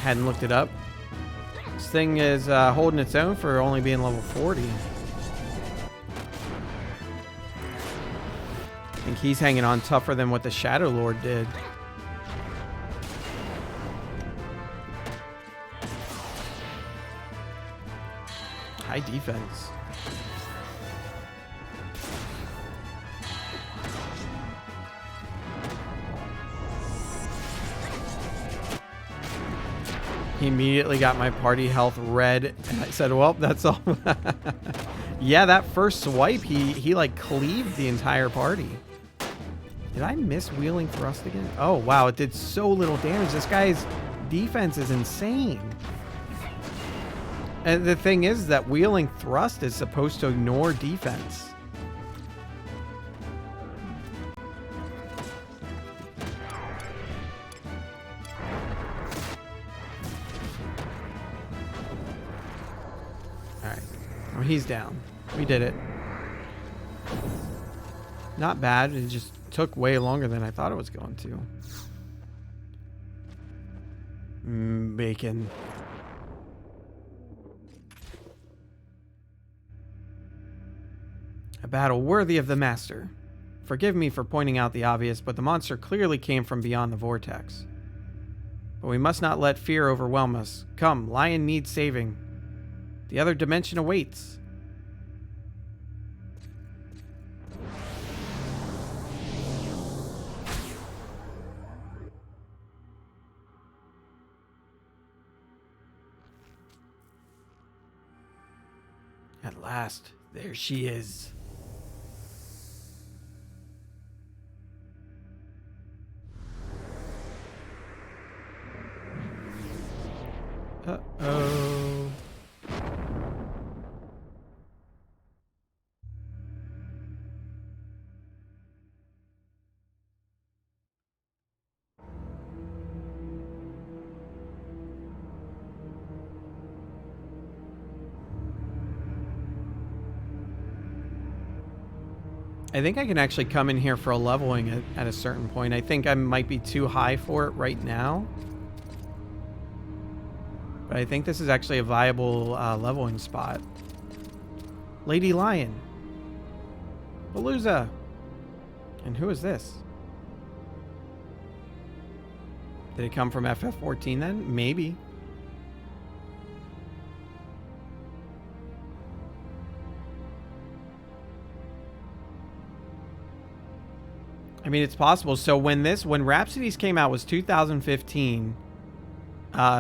Hadn't looked it up. This thing is holding its own for only being level 40. I think he's hanging on tougher than what the Shadowlord did. High defense. He immediately got my party health red, and I said, well, that's all. Yeah, that first swipe, he like cleaved the entire party. Did I miss wheeling thrust again? Oh, wow, it did so little damage. This guy's defense is insane. And the thing is that wheeling thrust is supposed to ignore defense. He's down. We did it. Not bad. It just took way longer than I thought it was going to. Bacon. A battle worthy of the master. Forgive me for pointing out the obvious, but the monster clearly came from beyond the vortex. But we must not let fear overwhelm us. Come, Lion needs saving. The other dimension awaits. At last, there she is. Uh-oh. I think I can actually come in here for a leveling at a certain point. I think I might be too high for it right now. But I think this is actually a viable leveling spot. Lady Lion. Palooza. And who is this? Did it come from FF14 then? Maybe. I mean, it's possible. So when Rhapsodies came out was 2015.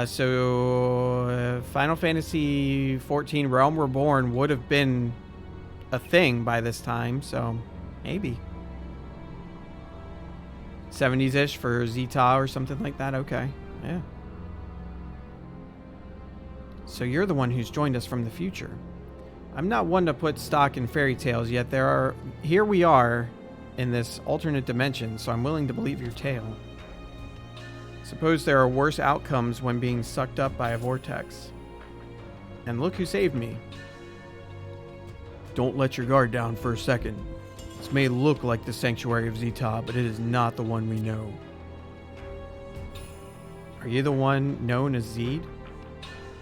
So Final Fantasy 14 Realm Reborn would have been a thing by this time. So maybe 70s-ish for Zeta or something like that. Okay. Yeah. So you're the one who's joined us from the future. I'm not one to put stock in fairy tales, yet here we are in this alternate dimension, so I'm willing to believe your tale. Suppose there are worse outcomes when being sucked up by a vortex. And look who saved me. Don't let your guard down for a second. This may look like the sanctuary of Zeta, but it is not the one we know. Are you the one known as Zed?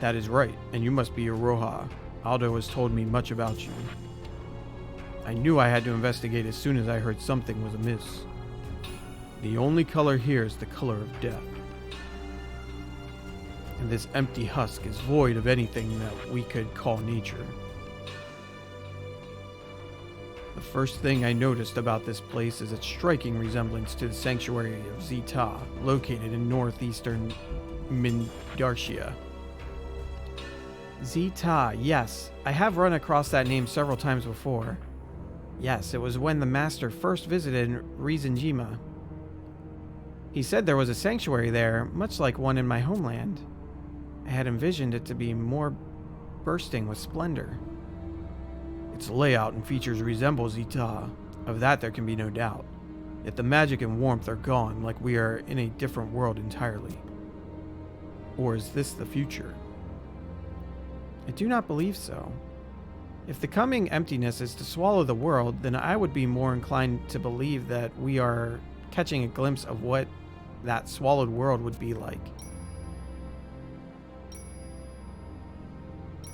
That is right, and you must be Iroha. Aldo has told me much about you. I knew I had to investigate as soon as I heard something was amiss. The only color here is the color of death. And this empty husk is void of anything that we could call nature. The first thing I noticed about this place is its striking resemblance to the sanctuary of Zeta, located in northeastern Mindartia. Zeta, yes. I have run across that name several times before. Yes, it was when the master first visited Rizenjima. He said there was a sanctuary there, much like one in my homeland. I had envisioned it to be more bursting with splendor. Its layout and features resemble Zeta. Of that there can be no doubt. Yet the magic and warmth are gone, like we are in a different world entirely. Or is this the future? I do not believe so. If the coming emptiness is to swallow the world, then I would be more inclined to believe that we are catching a glimpse of what that swallowed world would be like.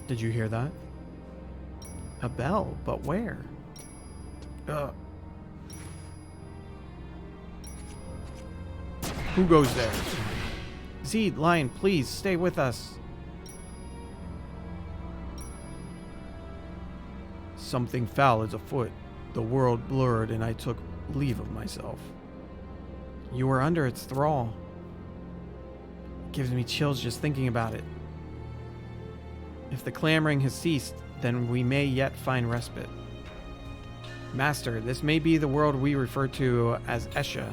Did you hear that? A bell, but where? Who goes there? Zed, Lion, please stay with us. Something foul is afoot. The world blurred and I took leave of myself. You were under its thrall. It gives me chills just thinking about it. If the clamoring has ceased, then we may yet find respite. Master, this may be the world we refer to as Esha.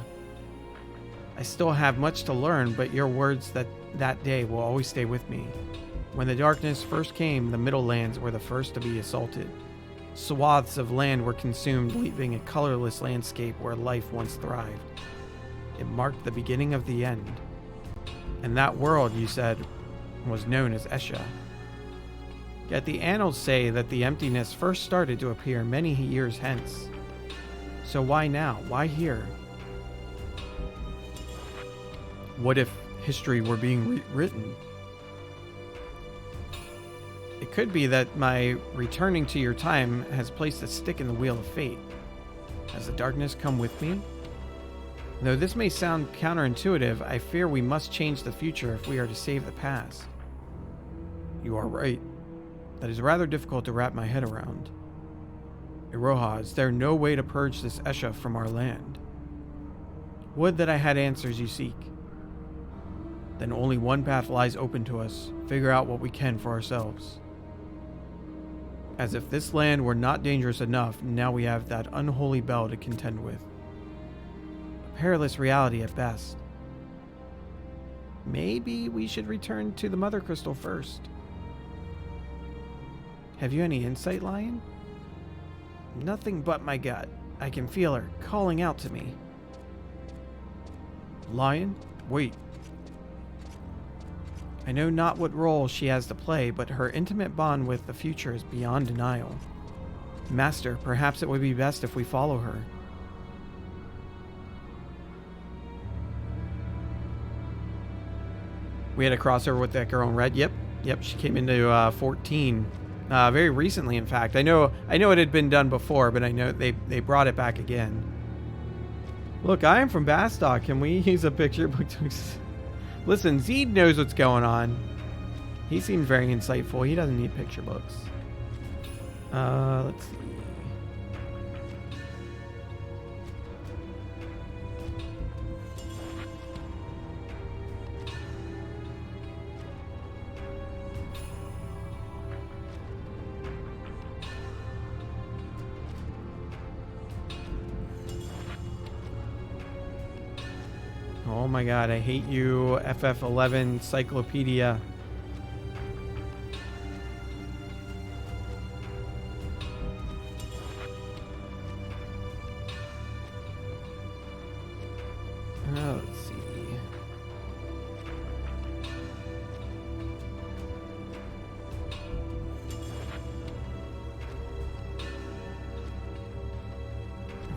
I still have much to learn, but your words that day will always stay with me. When the darkness first came, the Middle Lands were the first to be assaulted. Swaths of land were consumed, leaving a colorless landscape where life once thrived. It marked the beginning of the end. And that world, you said, was known as Esha. Yet the annals say that the emptiness first started to appear many years hence. So why now? Why here? What if history were being rewritten? It could be that my returning to your time has placed a stick in the wheel of fate. Has the darkness come with me? Though this may sound counterintuitive, I fear we must change the future if we are to save the past. You are right. That is rather difficult to wrap my head around. Iroha, is there no way to purge this Esha from our land? Would that I had answers you seek. Then only one path lies open to us. Figure out what we can for ourselves. As if this land were not dangerous enough, now we have that unholy bell to contend with. A perilous reality at best. Maybe we should return to the Mother Crystal first. Have you any insight, Lion? Nothing but my gut. I can feel her calling out to me. Lion, wait. I know not what role she has to play, but her intimate bond with the future is beyond denial. Master, perhaps it would be best if we follow her. We had a crossover with that girl in red. Yep, she came into 14 very recently, in fact. I know it had been done before, but I know they brought it back again. Look, I am from Bastock. Can we use a picture book to... Listen, Zed knows what's going on. He seems very insightful. He doesn't need picture books. Let's see. Oh my god, I hate you, FF11 Encyclopedia. Let's see.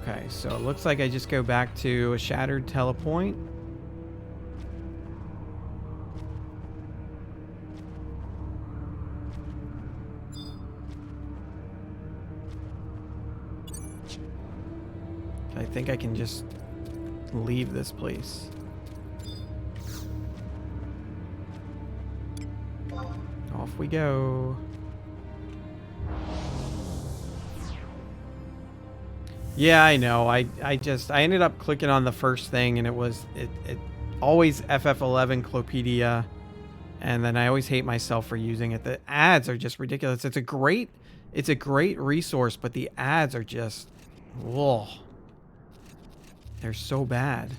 Okay, so it looks like I just go back to a shattered telepoint. I think I can just leave this place. Off we go. Yeah, I know. I ended up clicking on the first thing and it always FF11 Clopedia, and then I always hate myself for using it. The ads are just ridiculous. It's a great resource, but the ads are just, whoa. They're so bad.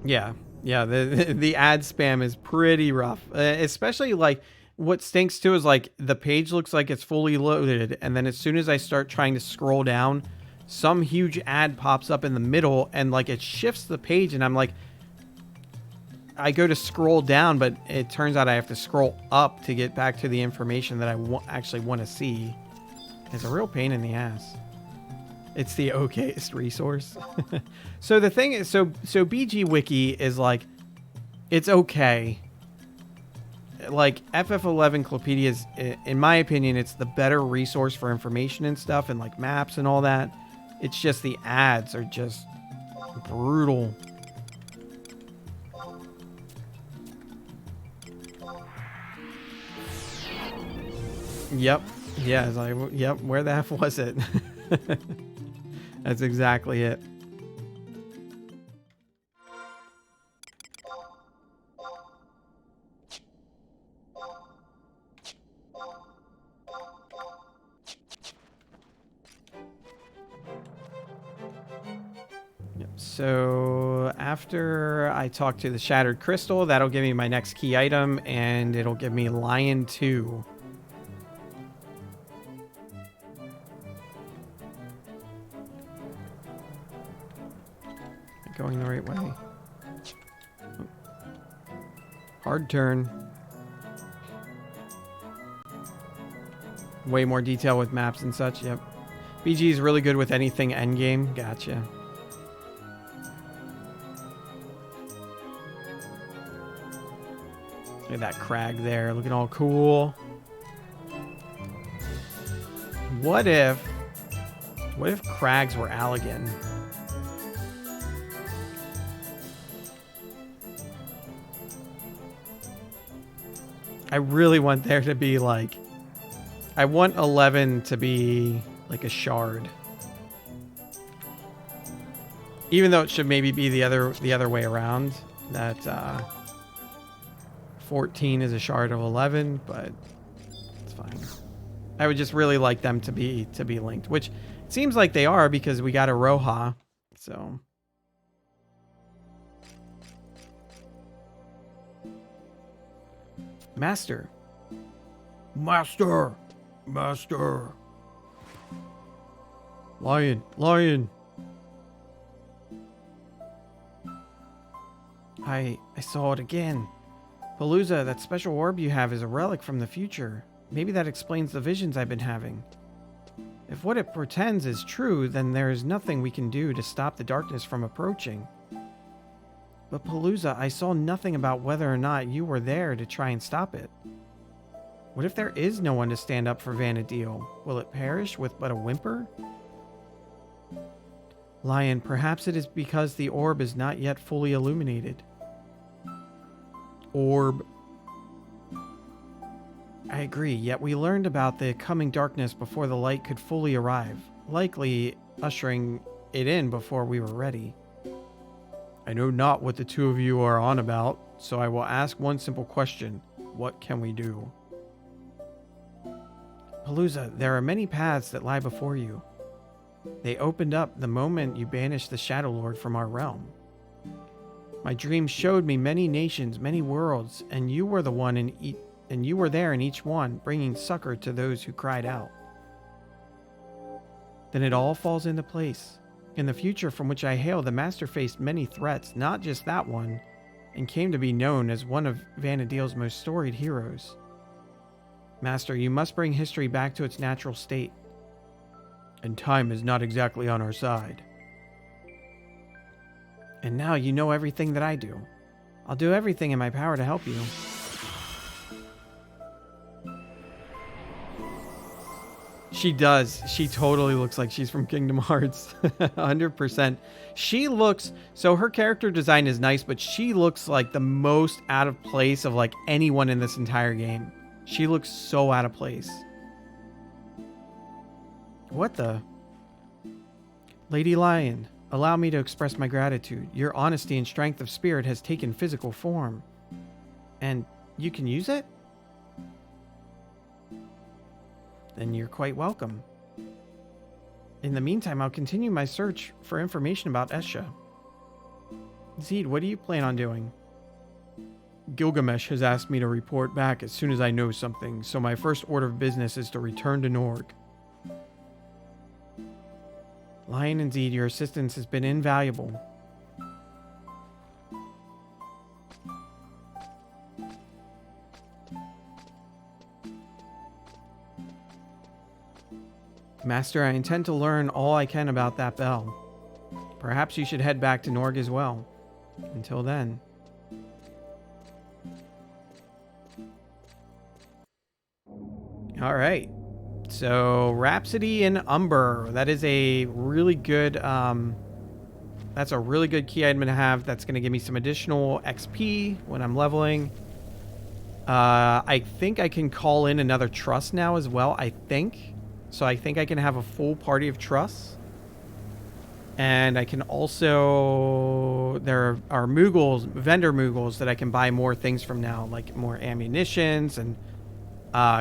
Yeah, the ad spam is pretty rough, especially like what stinks too is like the page looks like it's fully loaded, and then as soon as I start trying to scroll down, some huge ad pops up in the middle and like it shifts the page, and I'm like, I go to scroll down, but it turns out I have to scroll up to get back to the information that I actually want to see. It's a real pain in the ass. It's the okayest resource. So the thing is, so BG Wiki is like, it's okay. Like FF11 Clopedia is, in my opinion, it's the better resource for information and stuff and like maps and all that. It's just the ads are just brutal. Yep. Yeah, it's like, yep, where the F was it? That's exactly it. Yep. So after I talk to the Shattered Crystal, that'll give me my next key item, and it'll give me Lion 2. Going the right way. Hard turn. Way more detail with maps and such. Yep. BG is really good with anything endgame. Gotcha. Look at that crag there. Looking all cool. What if crags were Allegan? I really want there to be like, I want 11 to be like a shard. Even though it should maybe be the other way around, that 14 is a shard of 11, but it's fine. I would just really like them to be linked, which it seems like they are because we got a Roja. So Master. Master. Master. Lion. Lion. I saw it again. Palooza, that special orb you have is a relic from the future. Maybe that explains the visions I've been having. If what it pretends is true, then there is nothing we can do to stop the darkness from approaching. But Palooza, I saw nothing about whether or not you were there to try and stop it. What if there is no one to stand up for Vana'diel? Will it perish with but a whimper? Lion, perhaps it is because the orb is not yet fully illuminated. Orb. I agree, yet we learned about the coming darkness before the light could fully arrive, likely ushering it in before we were ready. I know not what the two of you are on about, so I will ask one simple question. What can we do? Palooza, there are many paths that lie before you. They opened up the moment you banished the Shadowlord from our realm. My dreams showed me many nations, many worlds, and you were the one and you were there in each one, bringing succor to those who cried out. Then it all falls into place. In the future from which I hail, the Master faced many threats, not just that one, and came to be known as one of Vana'diel's most storied heroes. Master, you must bring history back to its natural state. And time is not exactly on our side. And now you know everything that I do. I'll do everything in my power to help you. She does. She totally looks like she's from Kingdom Hearts. 100%. She looks... So her character design is nice, but she looks like the most out of place of like anyone in this entire game. She looks so out of place. What the? Lady Lion, allow me to express my gratitude. Your honesty and strength of spirit has taken physical form. And you can use it? Then you're quite welcome. In the meantime, I'll continue my search for information about Esha. Zeed, what do you plan on doing? Gilgamesh has asked me to report back as soon as I know something, so my first order of business is to return to Norg. Lion and Zeed, your assistance has been invaluable. Master, I intend to learn all I can about that bell. Perhaps you should head back to Norg as well. Until then. All right. So, Rhapsody and Umber. That is a really good, that's a really good key item to have. That's going to give me some additional XP when I'm leveling. I think I can call in another trust now as well, I think. So I think I can have a full party of trusts. And I can also... There are Moogles, vendor Moogles that I can buy more things from now. Like more ammunitions and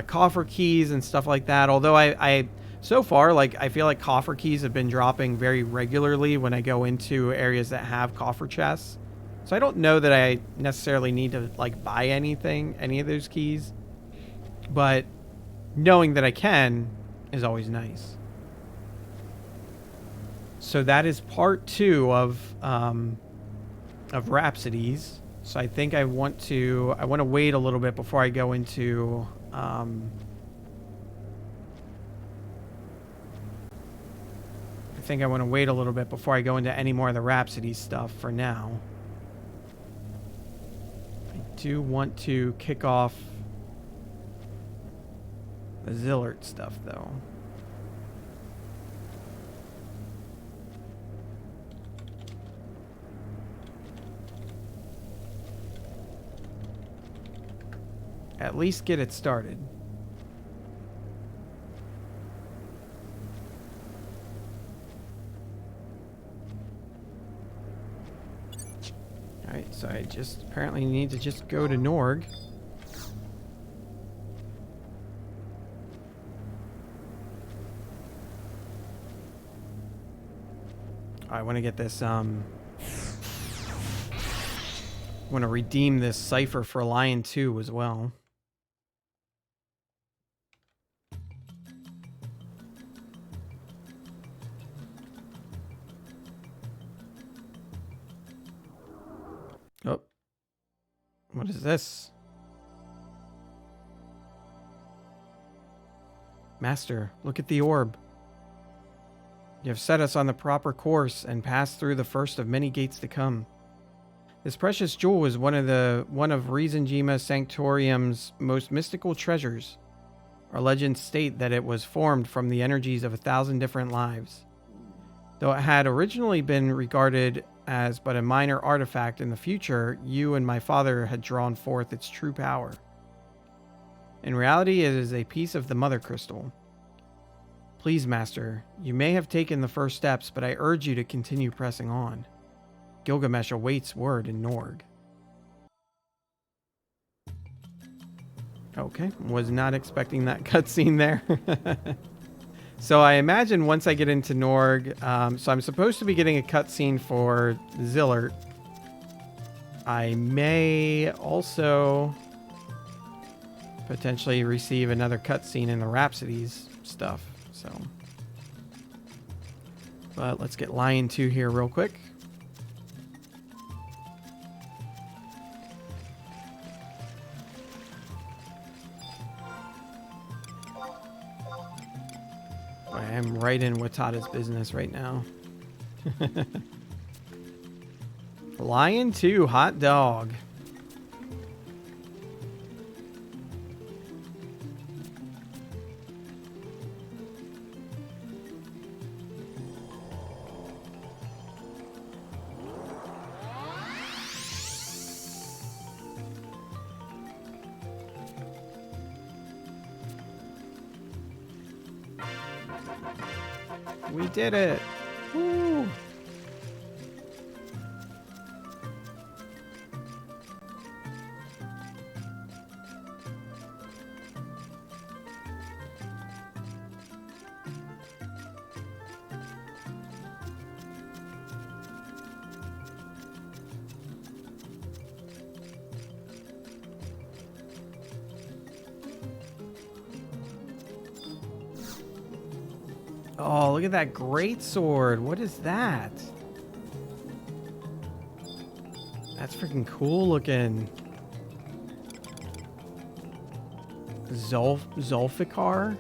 coffer keys and stuff like that. Although I so far, like, I feel like coffer keys have been dropping very regularly when I go into areas that have coffer chests. So I don't know that I necessarily need to, like, buy anything, any of those keys. But knowing that I can is always nice. So that is part 2 of Rhapsodies. So I think I want to wait a little bit before I go into I think I want to wait a little bit before I go into any more of the Rhapsody stuff for now. I do want to kick off the Zilart stuff, though. At least get it started. Alright, so I just apparently need to just go to Norg. I want to get this, I want to redeem this cipher for Lion 2 as well. Oh. What is this? Master, look at the orb. You have set us on the proper course and passed through the first of many gates to come. This precious jewel is one of Rizenjima Sanctorium's most mystical treasures. Our legends state that it was formed from the energies of 1,000 different lives. Though it had originally been regarded as but a minor artifact, in the future, you and my father had drawn forth its true power. In reality, it is a piece of the Mother Crystal. Please, Master, you may have taken the first steps, but I urge you to continue pressing on. Gilgamesh awaits word in Norg. Okay, was not expecting that cutscene there. So I imagine once I get into Norg, so I'm supposed to be getting a cutscene for Zilart. I may also potentially receive another cutscene in the Rhapsodies stuff. So, but let's get Lion 2 here real quick. I am right in Watada's business right now. Lion 2 hot dog. We did it. Woo. Oh, look at that great sword. What is that? That's freaking cool looking. Zulfikar?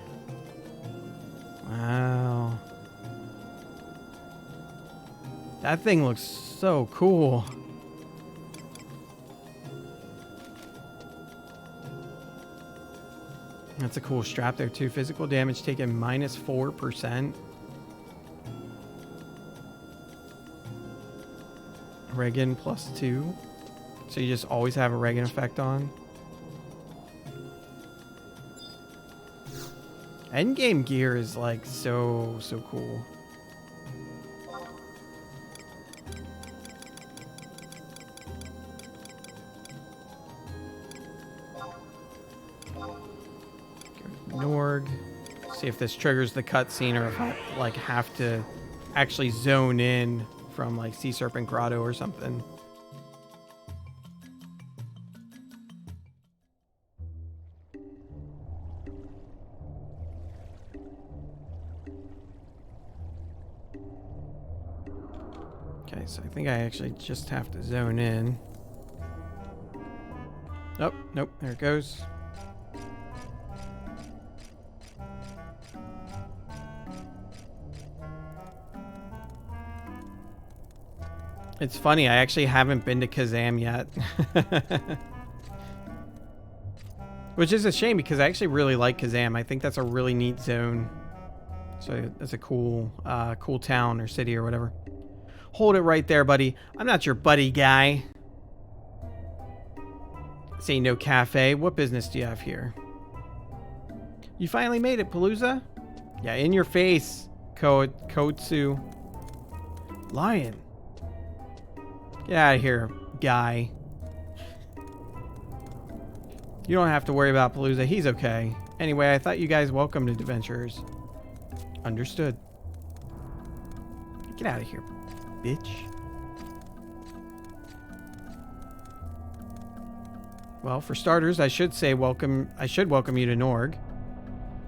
Wow. That thing looks so cool. That's a cool strap there too. Physical damage taken minus 4%. Regan plus 2. So you just always have a Regan effect on. Endgame gear is like so cool. Norg. See if this triggers the cutscene or if I like have to actually zone in from like Sea Serpent Grotto or something. Okay, so I think I actually just have to zone in. Oh, nope, there it goes. It's funny, I actually haven't been to Kazam yet. Which is a shame because I actually really like Kazam. I think that's a really neat zone. So that's a cool cool town or city or whatever. Hold it right there, buddy. I'm not your buddy guy. This ain't no cafe. What business do you have here? You finally made it, Palooza? Yeah, in your face, Kotsu. Lion. Get out of here, guy. You don't have to worry about Palooza. He's okay. Anyway, I thought you guys welcomed adventurers. Understood. Get out of here, bitch. Well, for starters, I should welcome you to Norg.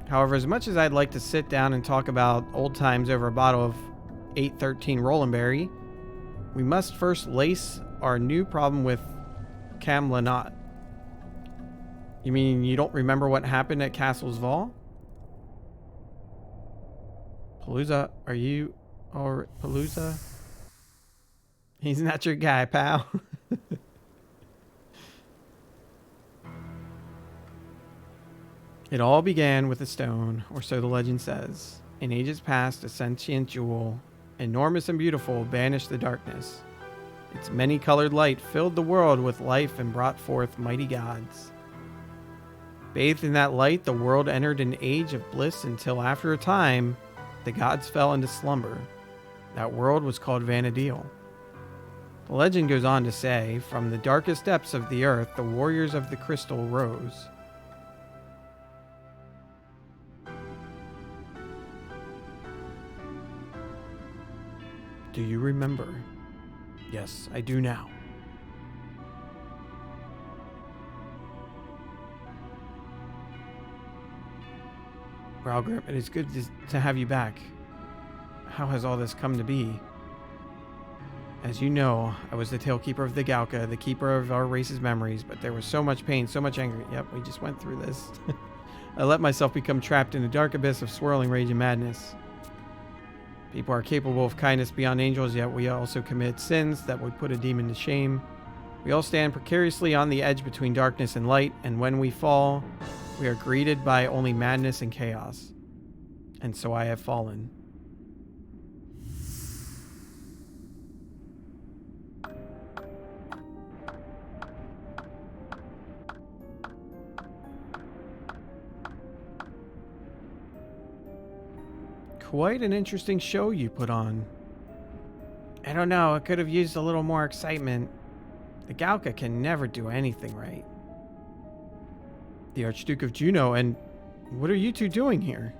However, as much as I'd like to sit down and talk about old times over a bottle of 813 Rolandberry, we must first lace our new problem with Camlanot. You mean you don't remember what happened at Castle's Vol? Palooza, are you... or Palooza? He's not your guy, pal. It all began with a stone, or so the legend says. In ages past, a sentient jewel, enormous and beautiful, banished the darkness. Its many-colored light filled the world with life and brought forth mighty gods. Bathed in that light, the world entered an age of bliss until after a time, the gods fell into slumber. That world was called Vanadil. The legend goes on to say, from the darkest depths of the earth, the warriors of the crystal rose. Do you remember? Yes, I do now. Ralgrim, it is good to have you back. How has all this come to be? As you know, I was the Tailkeeper of the Galka, the keeper of our race's memories, but there was so much pain, so much anger. Yep, we just went through this. I let myself become trapped in a dark abyss of swirling rage and madness. People are capable of kindness beyond angels, yet we also commit sins that would put a demon to shame. We all stand precariously on the edge between darkness and light, and when we fall, we are greeted by only madness and chaos. And so I have fallen. Quite an interesting show you put on. I don't know, it could have used a little more excitement. The Galka can never do anything right. The Archduke of Juno, and what are you two doing here?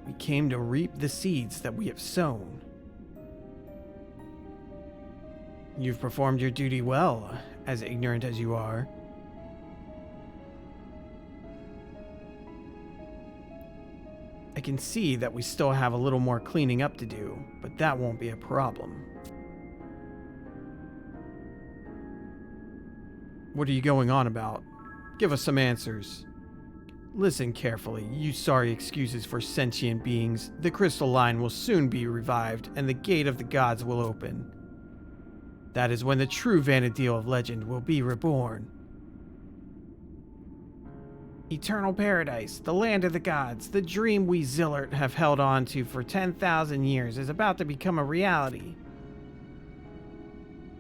We came to reap the seeds that we have sown. You've performed your duty well, as ignorant as you are. I can see that we still have a little more cleaning up to do, but that won't be a problem. What are you going on about? Give us some answers. Listen carefully, you sorry excuses for sentient beings. The crystal line will soon be revived, and the gate of the gods will open. That is when the true Vana'diel of legend will be reborn. Eternal paradise, the land of the gods, the dream we Zilart have held on to for 10,000 years is about to become a reality.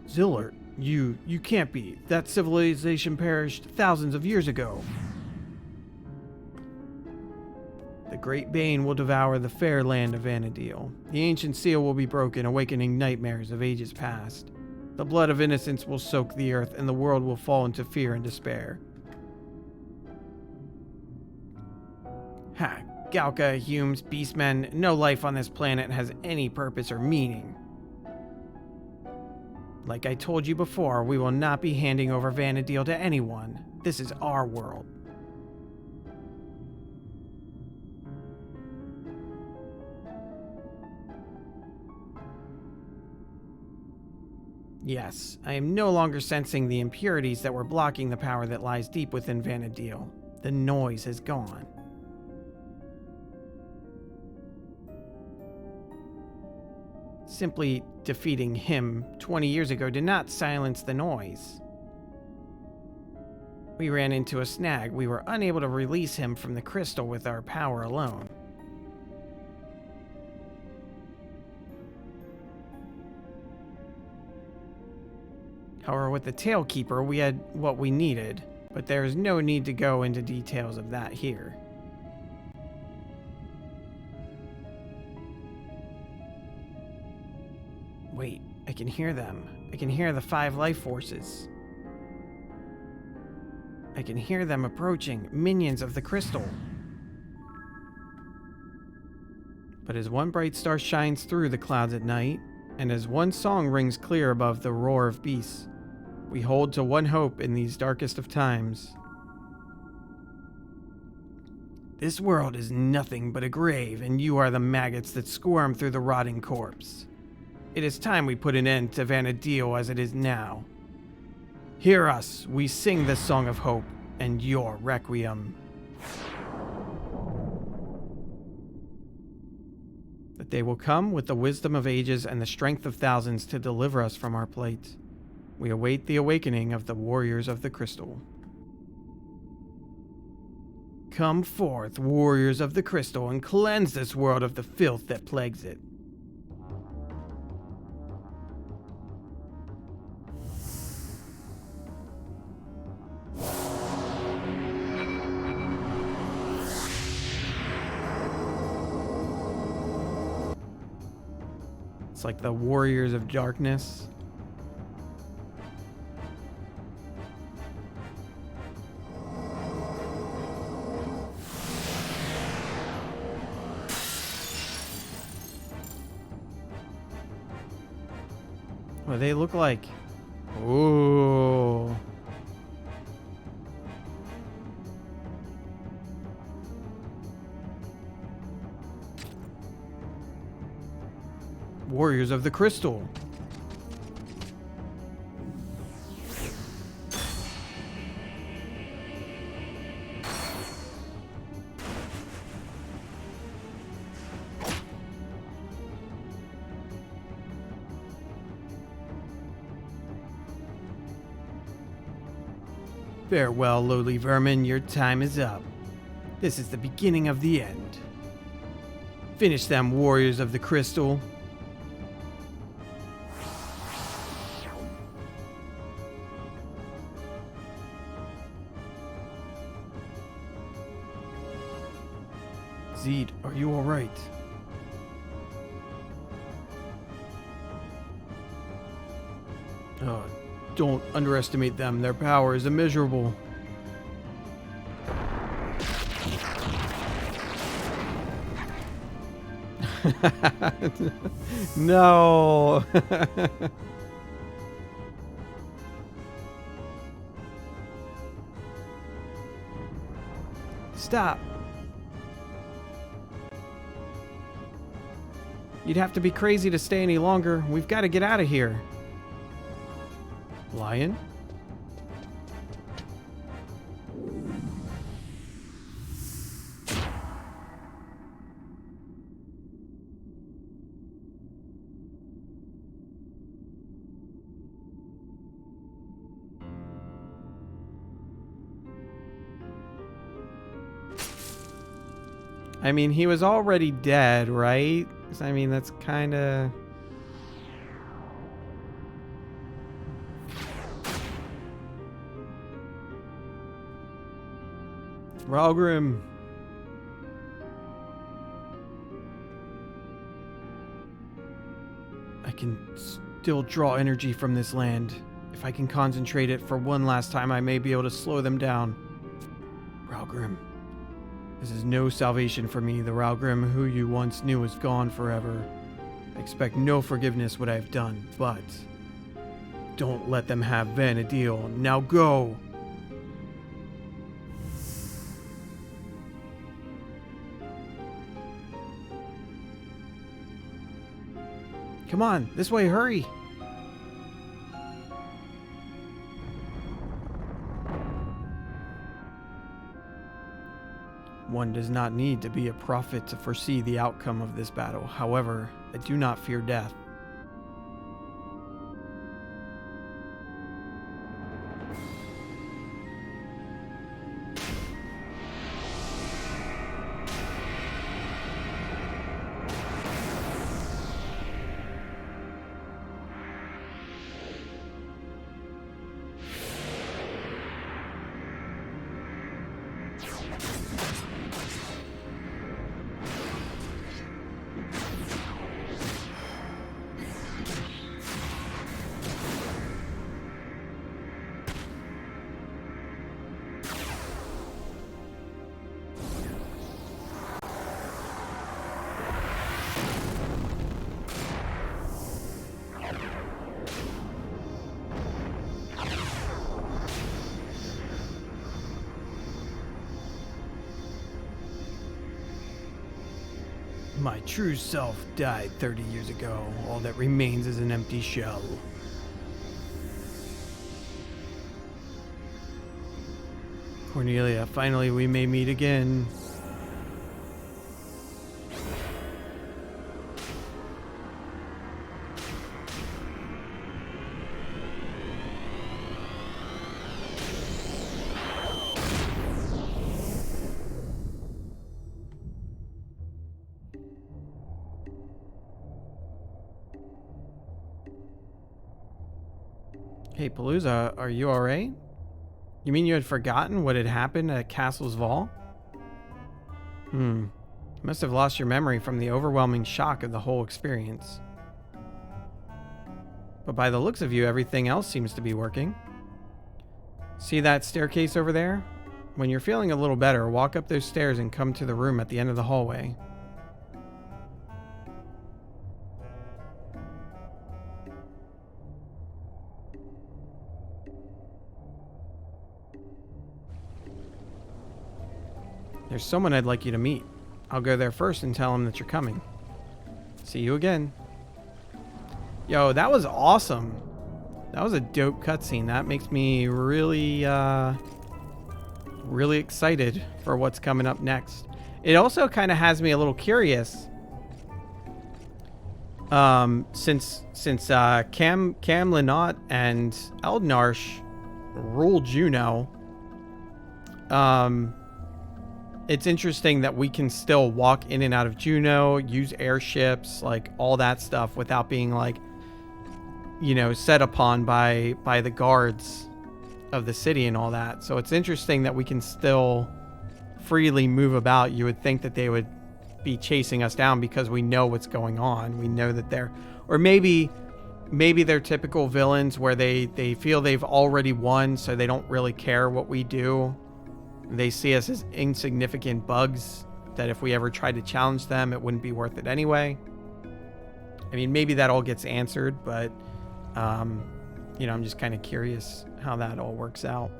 Zilart? You can't be. That civilization perished thousands of years ago. The Great Bane will devour the fair land of Vana'diel. The ancient seal will be broken, awakening nightmares of ages past. The blood of innocence will soak the earth, and the world will fall into fear and despair. Ha! Galka, Humes, beastmen, no life on this planet has any purpose or meaning. Like I told you before, we will not be handing over Vana'diel to anyone. This is our world. Yes, I am no longer sensing the impurities that were blocking the power that lies deep within Vana'diel. The noise has gone. Simply defeating him 20 years ago did not silence the noise. We ran into a snag. We were unable to release him from the crystal with our power alone. However, with the Tailkeeper, we had what we needed, but there is no need to go into details of that here. Wait, I can hear them. I can hear the 5 life forces. I can hear them approaching, minions of the crystal. But as one bright star shines through the clouds at night, and as one song rings clear above the roar of beasts, we hold to one hope in these darkest of times. This world is nothing but a grave, and you are the maggots that squirm through the rotting corpse. It is time we put an end to Vana'diel as it is now. Hear us, we sing the song of hope, and your requiem. The day will come with the wisdom of ages and the strength of thousands to deliver us from our plight. We await the awakening of the warriors of the crystal. Come forth, warriors of the crystal, and cleanse this world of the filth that plagues it. It's like the warriors of darkness. What do they look like? Ooh. Warriors of the Crystal. Farewell, lowly vermin, your time is up. This is the beginning of the end. Finish them, warriors of the crystal. Zed, are you alright? Don't underestimate them. Their power is immeasurable. No. Stop. You'd have to be crazy to stay any longer. We've got to get out of here. Lion? I mean, he was already dead, right? I mean, that's kind of... Ralgrim. I can still draw energy from this land. If I can concentrate it for one last time, I may be able to slow them down. Ralgrim. This is no salvation for me. The Ralgrim who you once knew is gone forever. I expect no forgiveness what I have done, but don't let them have Vanadil. Now go! Come on, this way, hurry! One does not need to be a prophet to foresee the outcome of this battle. However, I do not fear death. My true self died 30 years ago. All that remains is an empty shell. Cornelia, finally we may meet again. Hey, Palooza, are you alright? You mean you had forgotten what had happened at Castle's Vault? You must have lost your memory from the overwhelming shock of the whole experience. But by the looks of you, everything else seems to be working. See that staircase over there? When you're feeling a little better, walk up those stairs and come to the room at the end of the hallway. There's someone I'd like you to meet. I'll go there first and tell him that you're coming. See you again. Yo, that was awesome. That was a dope cutscene. That makes me really, really excited for what's coming up next. It also kind of has me a little curious. Since Cam Linot and Eldnarsh rule Juno, it's interesting that we can still walk in and out of Juno, use airships, like all that stuff without being like, you know, set upon by the guards of the city and all that. So it's interesting that we can still freely move about. You would think that they would be chasing us down because we know what's going on. We know that they're, or maybe they're typical villains where they feel they've already won, so they don't really care what we do. They see us as insignificant bugs that if we ever tried to challenge them, it wouldn't be worth it anyway. I mean, maybe that all gets answered, but, you know, I'm just kind of curious how that all works out.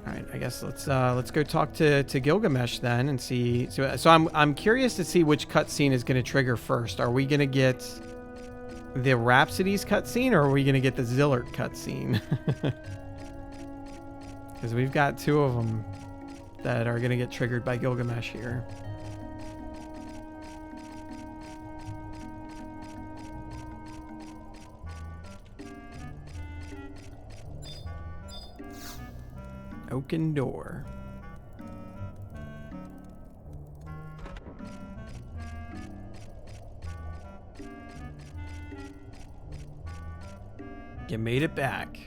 All right, I guess let's go talk to Gilgamesh then and see. So I'm curious to see which cutscene is going to trigger first. Are we going to get the Rhapsodies cutscene, or are we gonna get the Zilart cutscene? Because we've got two of them that are gonna get triggered by Gilgamesh here. Oaken door. You made it back.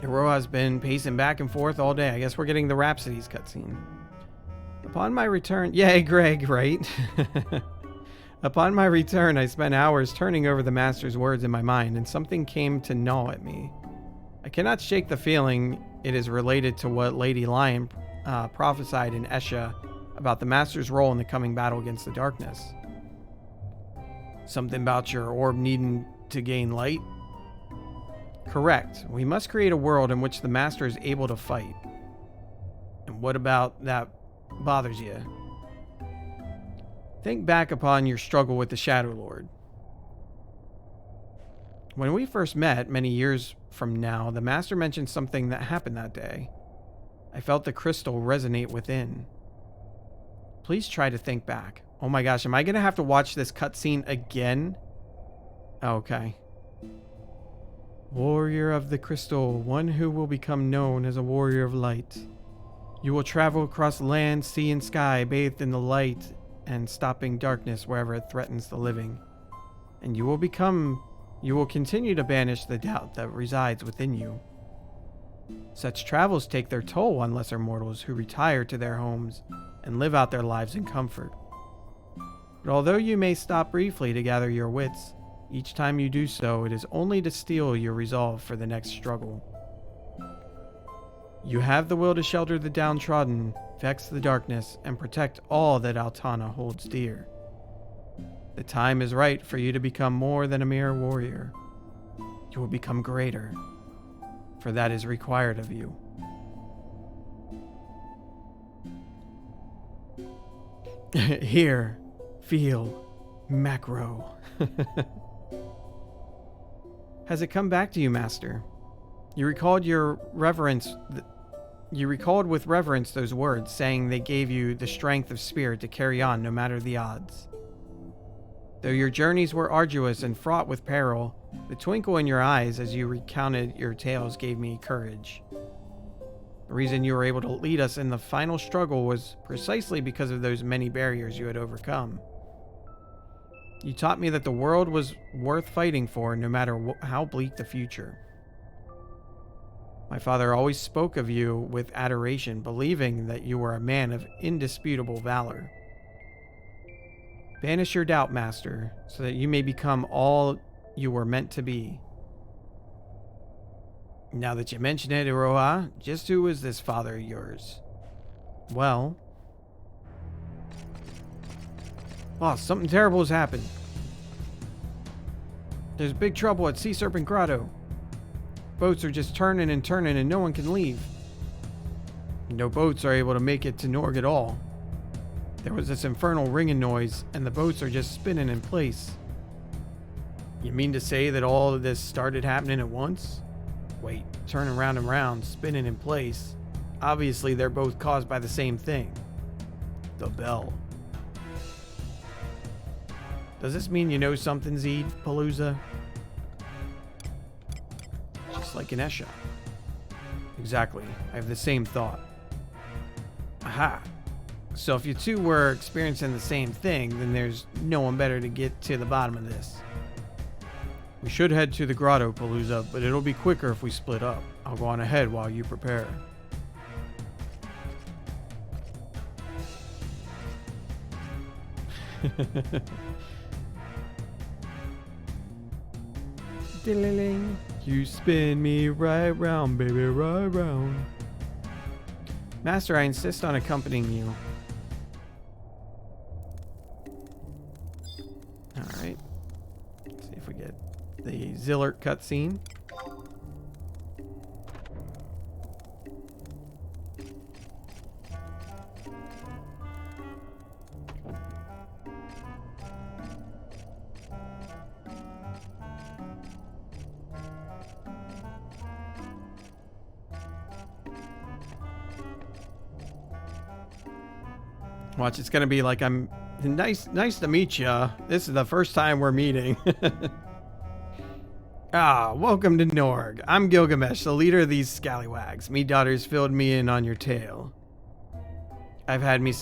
Iroha's been pacing back and forth all day. I guess we're getting the Rhapsodies cutscene. Upon my return... Yay, Greg, right? Upon my return, I spent hours turning over the Master's words in my mind, and something came to gnaw at me. I cannot shake the feeling it is related to what Lady Lion prophesied in Esha about the Master's role in the coming battle against the darkness. Something about your orb needing to gain light? Correct. We must create a world in which the Master is able to fight. And what about that bothers you? Think back upon your struggle with the Shadowlord. When we first met, many years from now, the Master mentioned something that happened that day. I felt the crystal resonate within. Please try to think back. Oh my gosh, am I going to have to watch this cutscene again? Okay. Warrior of the Crystal, one who will become known as a warrior of light. You will travel across land, sea, and sky, bathed in the light and stopping darkness wherever it threatens the living. And you will continue to banish the doubt that resides within you. Such travels take their toll on lesser mortals who retire to their homes and live out their lives in comfort. But although you may stop briefly to gather your wits, each time you do so, it is only to steel your resolve for the next struggle. You have the will to shelter the downtrodden, vex the darkness, and protect all that Altana holds dear. The time is right for you to become more than a mere warrior. You will become greater, for that is required of you. Hear, feel, macro. Has it come back to you, Master? You recalled with reverence those words, saying they gave you the strength of spirit to carry on no matter the odds. Though your journeys were arduous and fraught with peril, the twinkle in your eyes as you recounted your tales gave me courage. The reason you were able to lead us in the final struggle was precisely because of those many barriers you had overcome. You taught me that the world was worth fighting for, no matter how bleak the future. My father always spoke of you with adoration, believing that you were a man of indisputable valor. Banish your doubt, Master, so that you may become all you were meant to be. Now that you mention it, Iroha, just who is this father of yours? Well... Oh, something terrible has happened. There's big trouble at Sea Serpent Grotto. Boats are just turning and turning and no one can leave. No boats are able to make it to Norg at all. There was this infernal ringing noise and the boats are just spinning in place. You mean to say that all of this started happening at once? Wait, turning round and round, spinning in place. Obviously they're both caused by the same thing. The bell. Does this mean you know something, Zed, Palooza? Just like in Esha. Exactly. I have the same thought. Aha. So if you two were experiencing the same thing, then there's no one better to get to the bottom of this. We should head to the grotto, Palooza, but it'll be quicker if we split up. I'll go on ahead while you prepare. Ding-ling-ling. You spin me right round, baby, right round. Master, I insist on accompanying you. Alright. Let's see if we get the Zilart cutscene. Watch, it's gonna be like I'm nice to meet ya. This is the first time we're meeting. Ah, welcome to Norg. I'm Gilgamesh, the leader of these scallywags. Me daughters filled me in on your tale. I've had me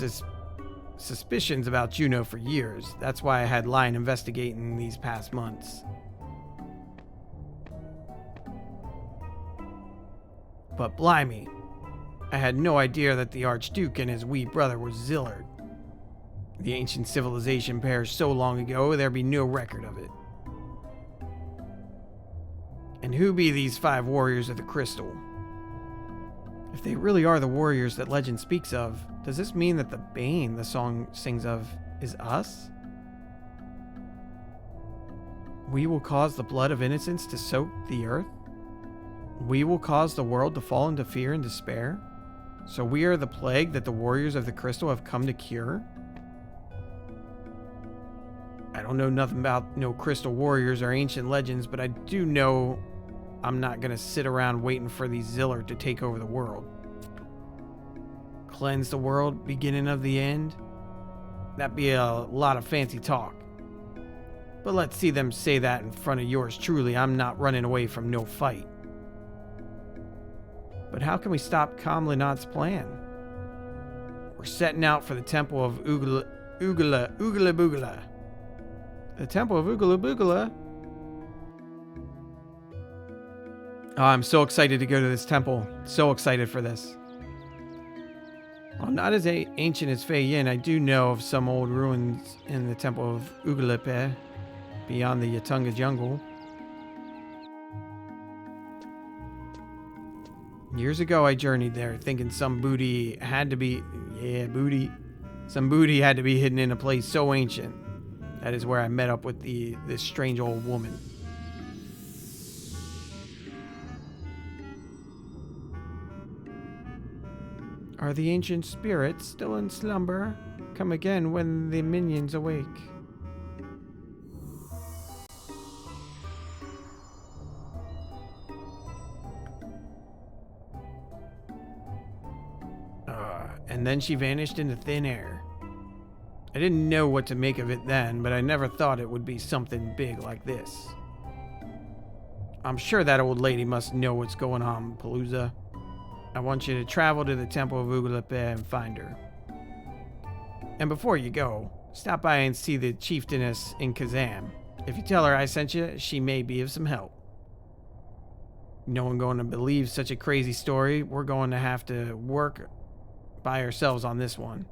suspicions about Juno for years. That's why I had Lion investigating these past months. But blimey, I had no idea that the Archduke and his wee brother were Zilart. The ancient civilization perished so long ago, there be no record of it. And who be these 5 warriors of the crystal? If they really are the warriors that legend speaks of, does this mean that the Bane the song sings of is us? We will cause the blood of innocents to soak the earth? We will cause the world to fall into fear and despair? So we are the plague that the warriors of the crystal have come to cure? I don't know nothing about no crystal warriors or ancient legends, but I do know I'm not gonna sit around waiting for these Zilart to take over the world. Cleanse the world, beginning of the end? That'd be a lot of fancy talk. But let's see them say that in front of yours truly. I'm not running away from no fight. But how can we stop Kamlinat's plan? We're setting out for the temple of Oogla Boogla. The temple of Oogla Boogla? Oh, I'm so excited to go to this temple. So excited for this. While not as ancient as Fei Yin, I do know of some old ruins in the temple of Ooglepe, beyond the Yatunga jungle. Years ago, I journeyed there, thinking some booty had to be... Yeah, booty. Some booty had to be hidden in a place so ancient. That is where I met up with this strange old woman. Are the ancient spirits still in slumber? Come again when the minions awake. And then she vanished into thin air. I didn't know what to make of it then, but I never thought it would be something big like this. I'm sure that old lady must know what's going on, Palooza. I want you to travel to the temple of Ooglepe and find her. And before you go, stop by and see the chieftainess in Kazam. If you tell her I sent you, she may be of some help. No one going to believe such a crazy story. We're going to have to work by ourselves on this one.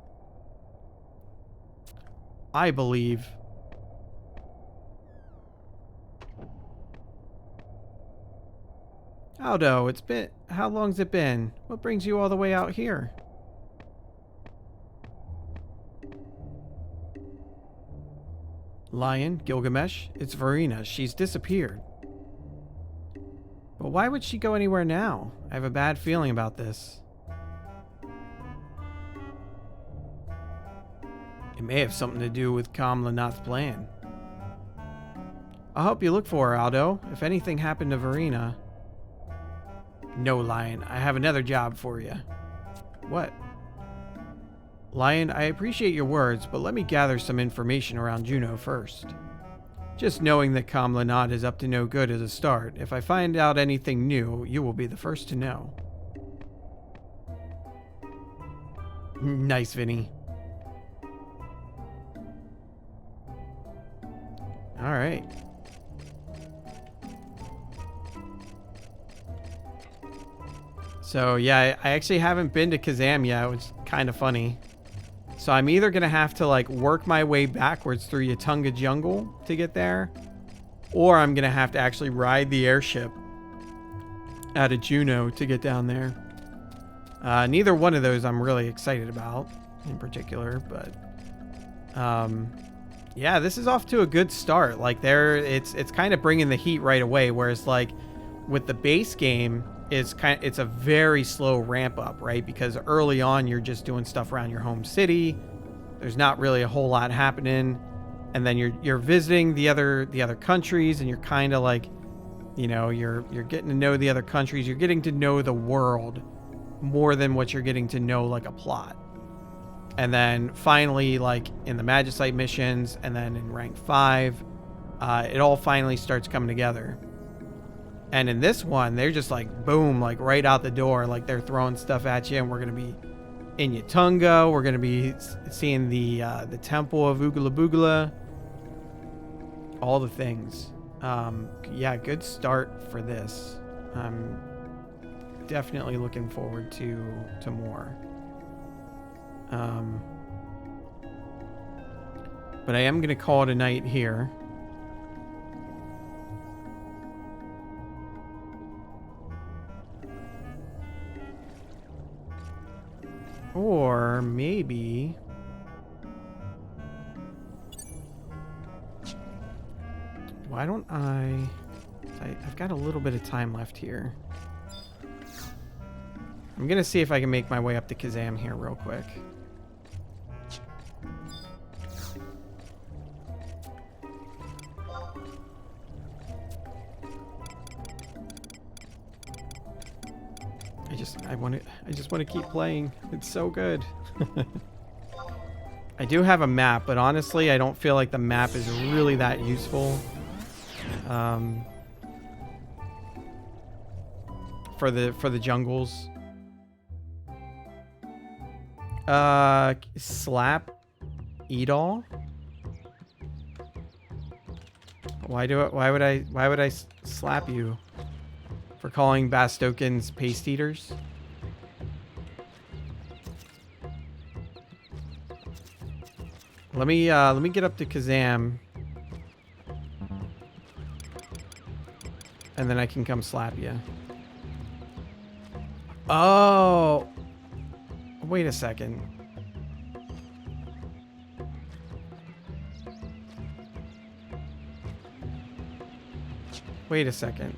I believe. Aldo, how long's it been? What brings you all the way out here? Lion, Gilgamesh, it's Verena. She's disappeared. But why would she go anywhere now? I have a bad feeling about this. It may have something to do with Kamlinat's plan. I'll help you look for her, Aldo. If anything happened to Verena... No, Lion. I have another job for you. What? Lion, I appreciate your words, but let me gather some information around Juno first. Just knowing that Kamlinat is up to no good is a start. If I find out anything new, you will be the first to know. Nice, Vinny. Alright. So yeah, I actually haven't been to Kazam yet, which is kind of funny. So I'm either going to have to like work my way backwards through Yatunga jungle to get there, or I'm going to have to actually ride the airship out of Juno to get down there. Neither one of those I'm really excited about in particular, but yeah, this is off to a good start. Like it's kind of bringing the heat right away, whereas like with the base game, it's a very slow ramp up, right? Because early on you're just doing stuff around your home city. There's not really a whole lot happening, and then you're visiting the other countries, and you're kind of like, you know, you're getting to know the other countries. You're getting to know the world more than what you're getting to know like a plot. And then finally, like in the Magicite missions, and then in rank 5, it all finally starts coming together. And in this one, they're just like, boom, like right out the door. Like they're throwing stuff at you, and we're going to be in Yatunga. We're going to be seeing the temple of Oogla Boogla. All the things. Yeah, good start for this. I'm definitely looking forward to more. But I am going to call it a night here. Or maybe... Why don't I've got a little bit of time left here. I'm going to see if I can make my way up to Kazam here real quick. I just want to keep playing. It's so good. I do have a map, but honestly, I don't feel like the map is really that useful. For the jungles. Slap Edol. Why would I slap you for calling Bastokans paste eaters? Let me get up to Kazam, and then I can come slap you. Oh, wait a second. Wait a second.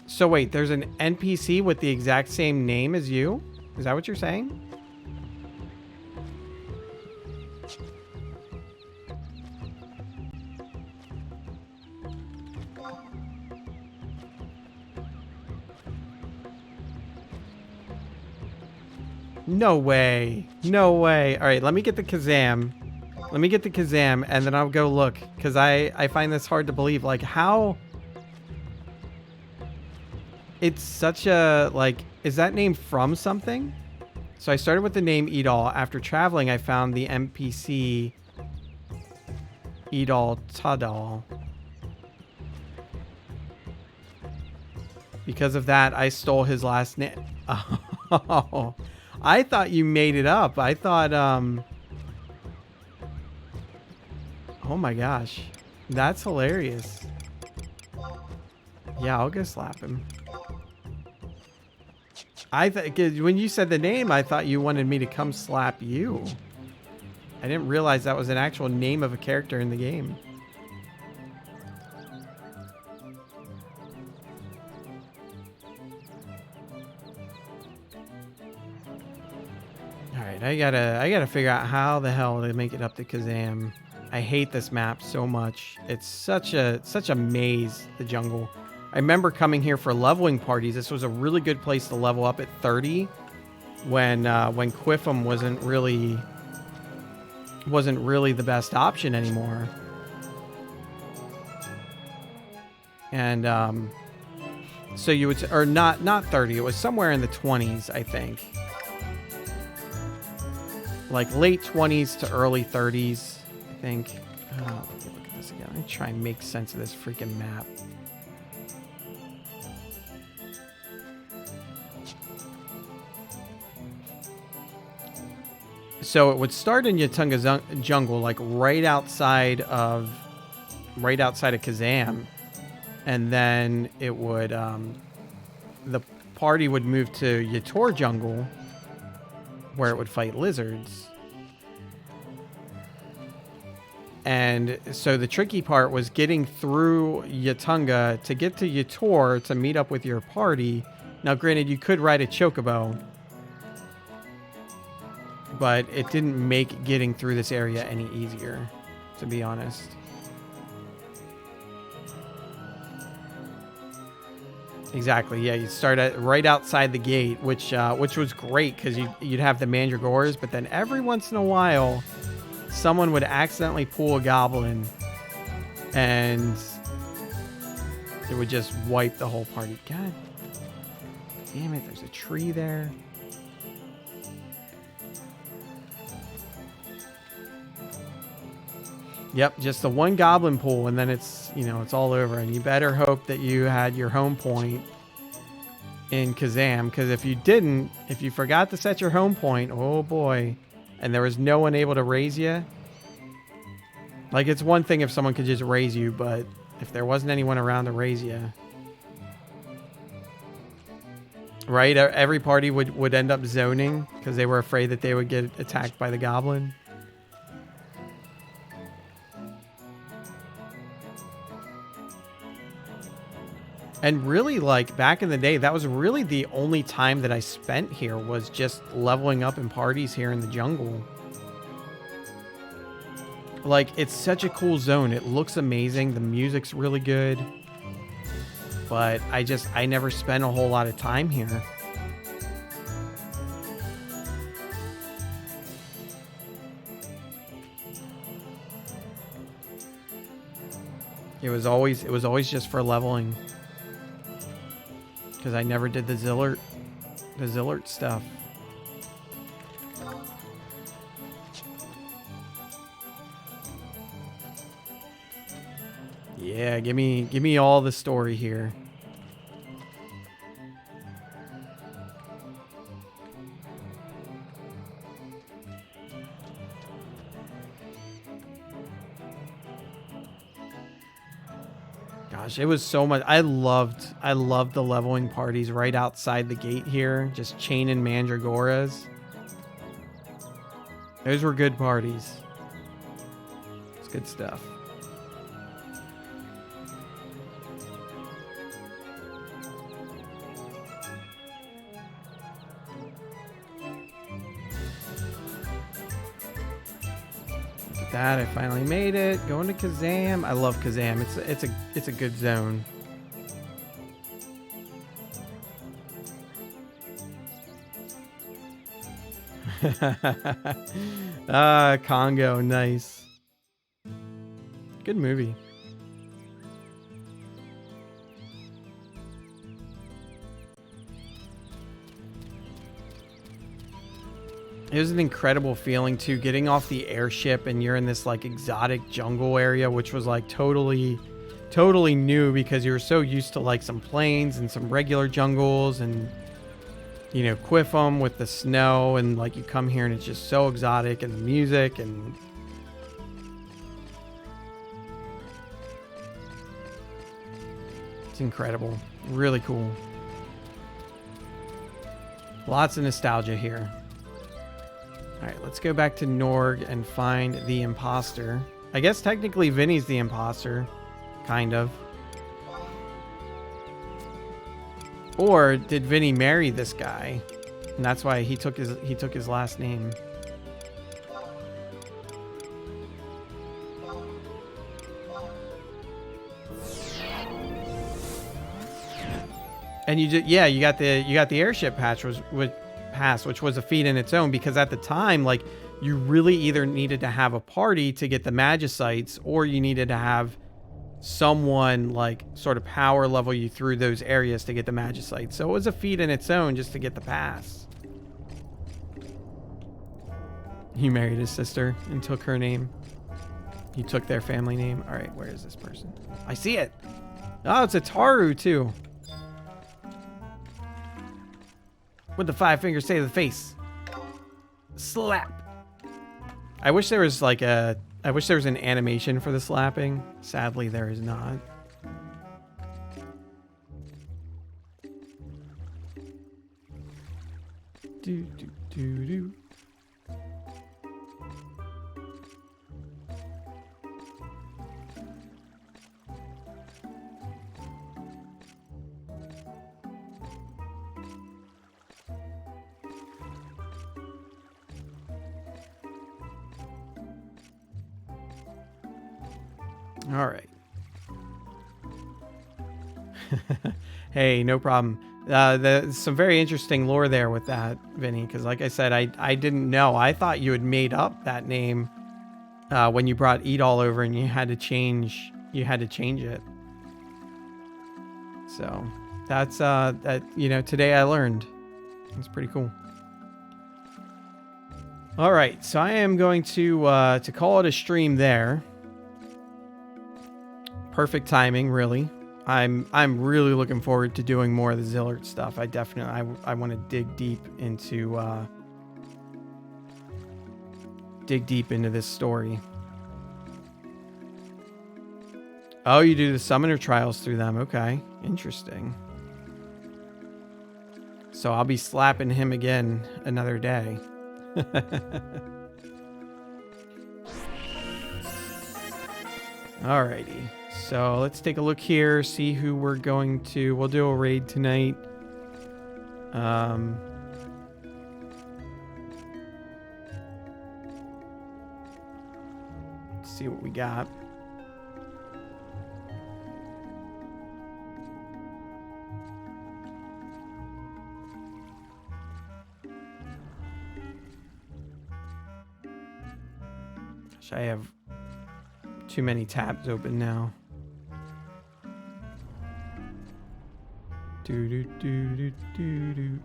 So wait, there's an NPC with the exact same name as you? Is that what you're saying? No way. No way. All right, let me get the Kazam. Let me get the Kazam, and then I'll go look, because I find this hard to believe. Like, how... It's such a, like, is that name from something? So I started with the name Edol. After traveling, I found the NPC Edol Tadal. Because of that, I stole his last name. Oh, I thought you made it up. I thought, oh my gosh. That's hilarious. Yeah, I'll go slap him. When you said the name, I thought you wanted me to come slap you. I didn't realize that was an actual name of a character in the game. All right, I gotta figure out how the hell to make it up to Kazam. I hate this map so much. It's such a maze, the jungle. I remember coming here for leveling parties. This was a really good place to level up at 30 when Quiffum wasn't really the best option anymore. And so you would, or not 30, it was somewhere in the 20s, I think. Like late 20s to early 30s, I think. Let me look at this again. Let me try and make sense of this freaking map. So it would start in Yatunga jungle, like right outside of Kazam, and then it would the party would move to Yator jungle, where it would fight lizards. And so the tricky part was getting through Yatunga to get to Yator to meet up with your party. Now, granted, you could ride a chocobo, but it didn't make getting through this area any easier, to be honest. Exactly, yeah, you'd start at right outside the gate, which was great, because you'd have the mandragores, but then every once in a while, someone would accidentally pull a goblin and it would just wipe the whole party. God damn it, there's a tree there. Yep, just the one goblin pool, and then it's, you know, it's all over. And you better hope that you had your home point in Kazam, because if you didn't, if you forgot to set your home point, oh boy, and there was no one able to raise you. Like, it's one thing if someone could just raise you, but if there wasn't anyone around to raise you, right? Every party would end up zoning because they were afraid that they would get attacked by the goblin. And really, like, back in the day, that was really the only time that I spent here, was just leveling up in parties here in the jungle. Like, it's such a cool zone. It looks amazing. The music's really good. But I never spent a whole lot of time here. It was always just for leveling. Because I never did the Zilart stuff. Yeah, give me all the story here. Gosh, it was so much. I loved the leveling parties right outside the gate here, just chaining mandragoras. Those were good parties. It's good stuff. That I finally made it. Going to Kazam. I love Kazam. It's a good zone. Congo, nice. Good movie. It was an incredible feeling too, getting off the airship and you're in this like exotic jungle area, which was like totally new because you were so used to like some plains and some regular jungles and, you know, Quiffum with the snow, and like you come here and it's just so exotic, and the music, and it's incredible. Really cool. Lots of nostalgia here. All right, let's go back to Norg and find the imposter. I guess technically Vinny's the imposter, kind of. Or did Vinny marry this guy, and that's why he took his last name? And you got the airship patch which was a feat in its own, because at the time, like, you really either needed to have a party to get the magicites, or you needed to have someone like sort of power level you through those areas to get the magicites. So it was a feat in its own just to get the pass. He married his sister and took her name. He took their family name. All right, where is this person? I see it. Oh, it's a Taru too. What'd the 5 fingers say to the face? Slap. I wish there was an animation for the slapping. Sadly, there is not. Do do do do. All right. Hey, no problem. There's some very interesting lore there with that, Vinny, because like I said, I didn't know. I thought you had made up that name when you brought Eat All over and you had to change you had to change it. So that's that, you know, today I learned. It's pretty cool. All right, so I am going to call it a stream there. Perfect timing, really. I'm really looking forward to doing more of the Zilart stuff. I definitely I want to dig deep into this story. Oh, you do the summoner trials through them. Okay, interesting. So I'll be slapping him again another day. Alrighty. So let's take a look here, see who we're going to... We'll do a raid tonight. Let's see what we got. Gosh, I have too many tabs open now. Do do do do do do.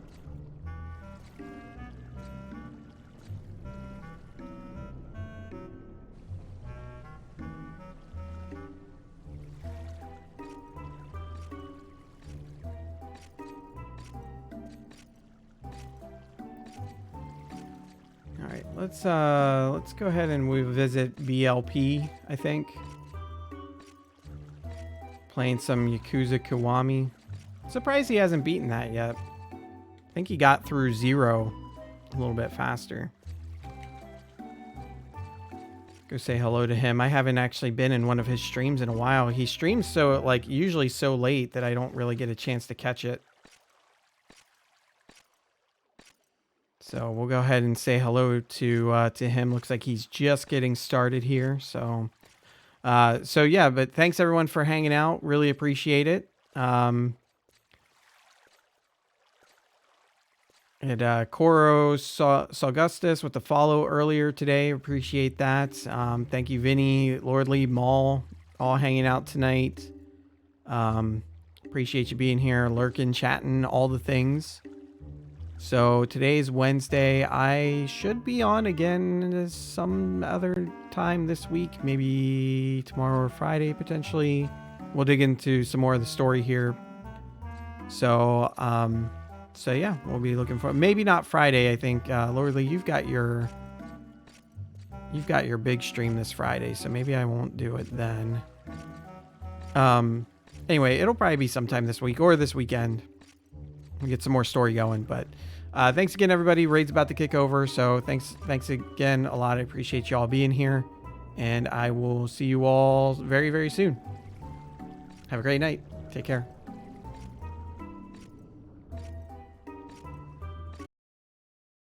All right, let's go ahead and we visit BLP, I think. Playing some Yakuza Kiwami. Surprised he hasn't beaten that yet. I think he got through 0 a little bit faster. Go say hello to him. I haven't actually been in one of his streams in a while. He streams so, like, usually so late that I don't really get a chance to catch it. So we'll go ahead and say hello to him. Looks like he's just getting started here. So yeah, but thanks everyone for hanging out. Really appreciate it. And Coro Saugustus with the follow earlier today. Appreciate that. Thank you, Vinny, Lordly, Maul, all hanging out tonight. Appreciate you being here, lurking, chatting, all the things. So today's Wednesday. I should be on again some other time this week, maybe tomorrow or Friday potentially. We'll dig into some more of the story here. So yeah, we'll be looking for, maybe not Friday. I think Lordly, you've got your big stream this Friday, so maybe I won't do it then. Anyway, it'll probably be sometime this week or this weekend. We'll get some more story going, but thanks again, everybody. Raid's about to kick over, so thanks again a lot. I appreciate you all being here, and I will see you all very, very soon. Have a great night. Take care.